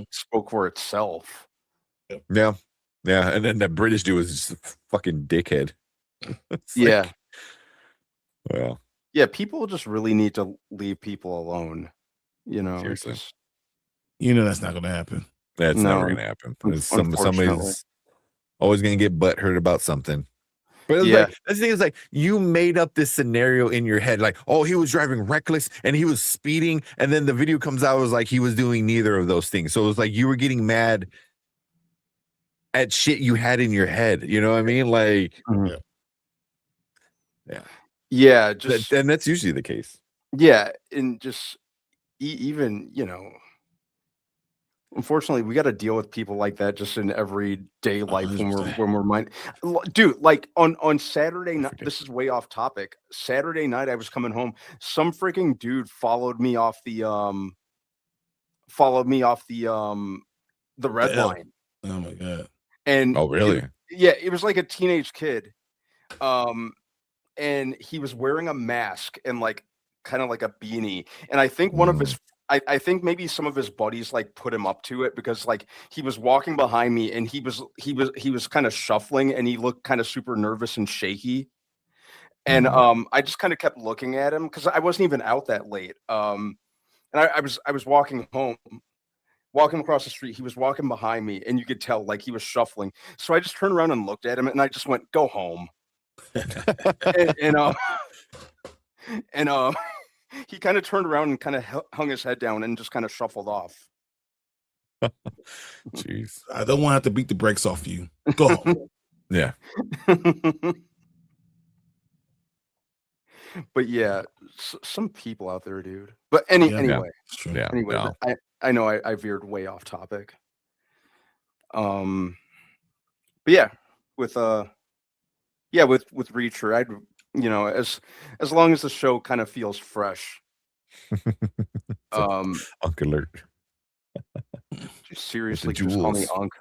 S3: spoke for itself.
S1: Yeah, and then that British dude was just a fucking dickhead.
S3: Yeah.
S1: Well.
S3: Yeah, people just really need to leave people alone.
S1: Seriously.
S2: That's not going to happen.
S1: That's never going to happen. Somebody's always going to get butthurt about something. But that's the thing is like you made up this scenario in your head, like, oh, he was driving reckless and he was speeding, and then the video comes out, it was like he was doing neither of those things. So it was like you were getting mad at shit you had in your head. You know what I mean? Like,
S3: Yeah, just
S1: and that's usually the case.
S3: yeah, and just even unfortunately, we got to deal with people like that just in everyday life when we're dude. Like on Saturday night, this is way off topic. Saturday night, I was coming home. Some freaking dude followed me off the red line.
S2: Oh my god!
S3: And
S1: oh really?
S3: It was like a teenage kid. And he was wearing a mask and like kind of like a beanie. And I think one of his I think maybe some of his buddies like put him up to it because like he was walking behind me and he was kind of shuffling and he looked kind of super nervous and shaky. And I just kind of kept looking at him because I wasn't even out that late. And I was walking home, walking across the street. He was walking behind me and you could tell like he was shuffling. So I just turned around and looked at him and I just went, "Go home." and he kind of turned around and kind of hung his head down and just kind of shuffled off.
S1: Jeez,
S2: I don't want to have to beat the brakes off you. Go home.
S1: Yeah.
S3: But yeah, some people out there, dude. But anyway,
S1: no.
S3: I know I veered way off topic. But yeah, with Reacher, I'd as long as the show kind of feels fresh.
S1: Unk alert.
S3: Seriously, just call me Unk.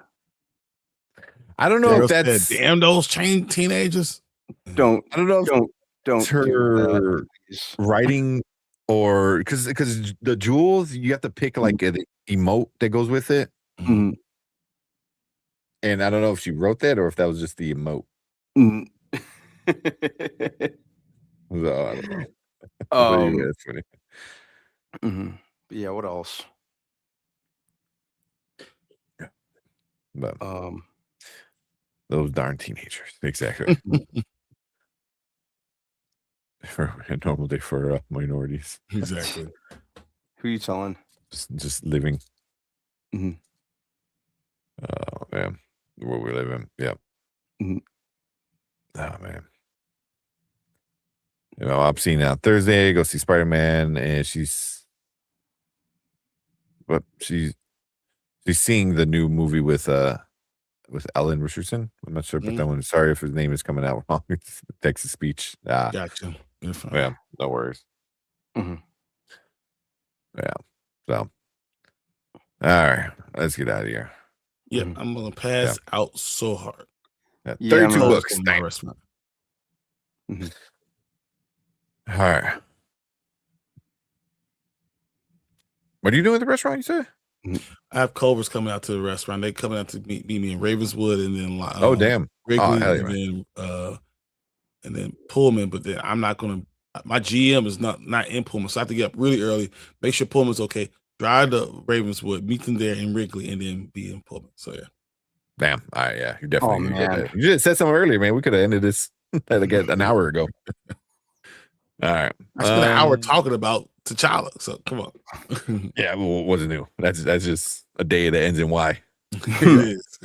S1: I don't know if that's
S2: damn those chain teenagers.
S1: I don't know.
S3: Don't
S1: her writing or because the jewels you have to pick like an emote that goes with it.
S3: Mm-hmm.
S1: And I don't know if she wrote that or if that was just the emote.
S3: Mm.
S1: So, I don't know. That's funny.
S3: Yeah, what else?
S1: Yeah. But those darn teenagers. Exactly. For a normal day for minorities.
S2: Exactly.
S3: Who are you telling?
S1: Just living.
S3: Mm-hmm.
S1: Oh man, where we live in. Yeah.
S3: Mm-hmm.
S1: Oh man. I'm seeing Thursday. Go see Spider-Man, and she's seeing the new movie with Ellen Richardson. I'm not sure, but that one. Sorry if his name is coming out wrong. It's Texas speech.
S2: Gotcha.
S1: Yeah, no worries.
S3: Mm-hmm.
S1: Yeah. So, all right, let's get out of here.
S2: Yeah, I'm gonna pass out so hard.
S1: Yeah, 32 books.
S2: In my restaurant.
S1: Mm-hmm. All right. What are you doing at the restaurant? You said
S2: I have Culver's coming out to the restaurant. They coming out to meet me in Ravenswood, and then
S1: damn,
S2: Wrigley, and then Pullman. But then I'm not gonna. My GM is not in Pullman, so I have to get up really early. Make sure Pullman's okay. Drive to Ravenswood, meet them there in Wrigley, and then be in Pullman. So yeah.
S1: Damn. All right. Yeah, you're definitely. You just said something earlier, man. We could have ended this like an hour ago. All right.
S2: I spent an hour talking about T'Challa, so come on.
S1: Yeah, well, what's new? That's just a day that ends in Y.
S2: It is.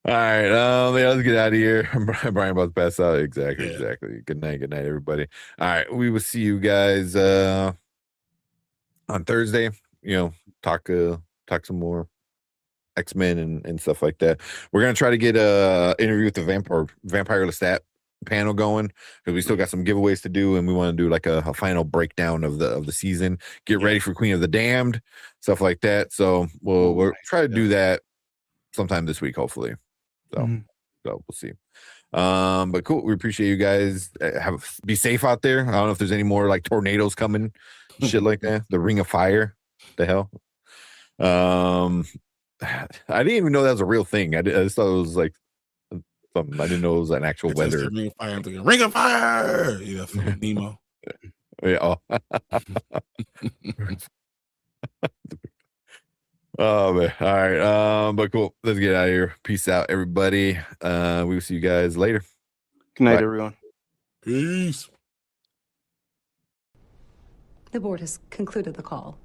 S1: All right. Let's get out of here. Brian about to pass out. Exactly. Good night, everybody. All right. We will see you guys on Thursday. Talk some more X-Men and stuff like that. We're gonna try to get a interview with the Vampire Lestat panel going because we still got some giveaways to do, and we want to do like a final breakdown of the season. Get ready for Queen of the Damned, stuff like that. So we'll try to do that sometime this week, hopefully. So we'll see. But cool. We appreciate you guys. Be safe out there. I don't know if there's any more like tornadoes coming, shit like that. The Ring of Fire. The hell. I didn't even know that was a real thing. I just thought it was like something. I didn't know it was an actual weather.
S2: Ring of Fire. I'm thinking Ring of Fire. From Nemo.
S1: Yeah. Oh man. All right. But cool. Let's get out of here. Peace out, everybody. We will see you guys later.
S3: Good night, everyone.
S2: Peace.
S7: The board has concluded the call.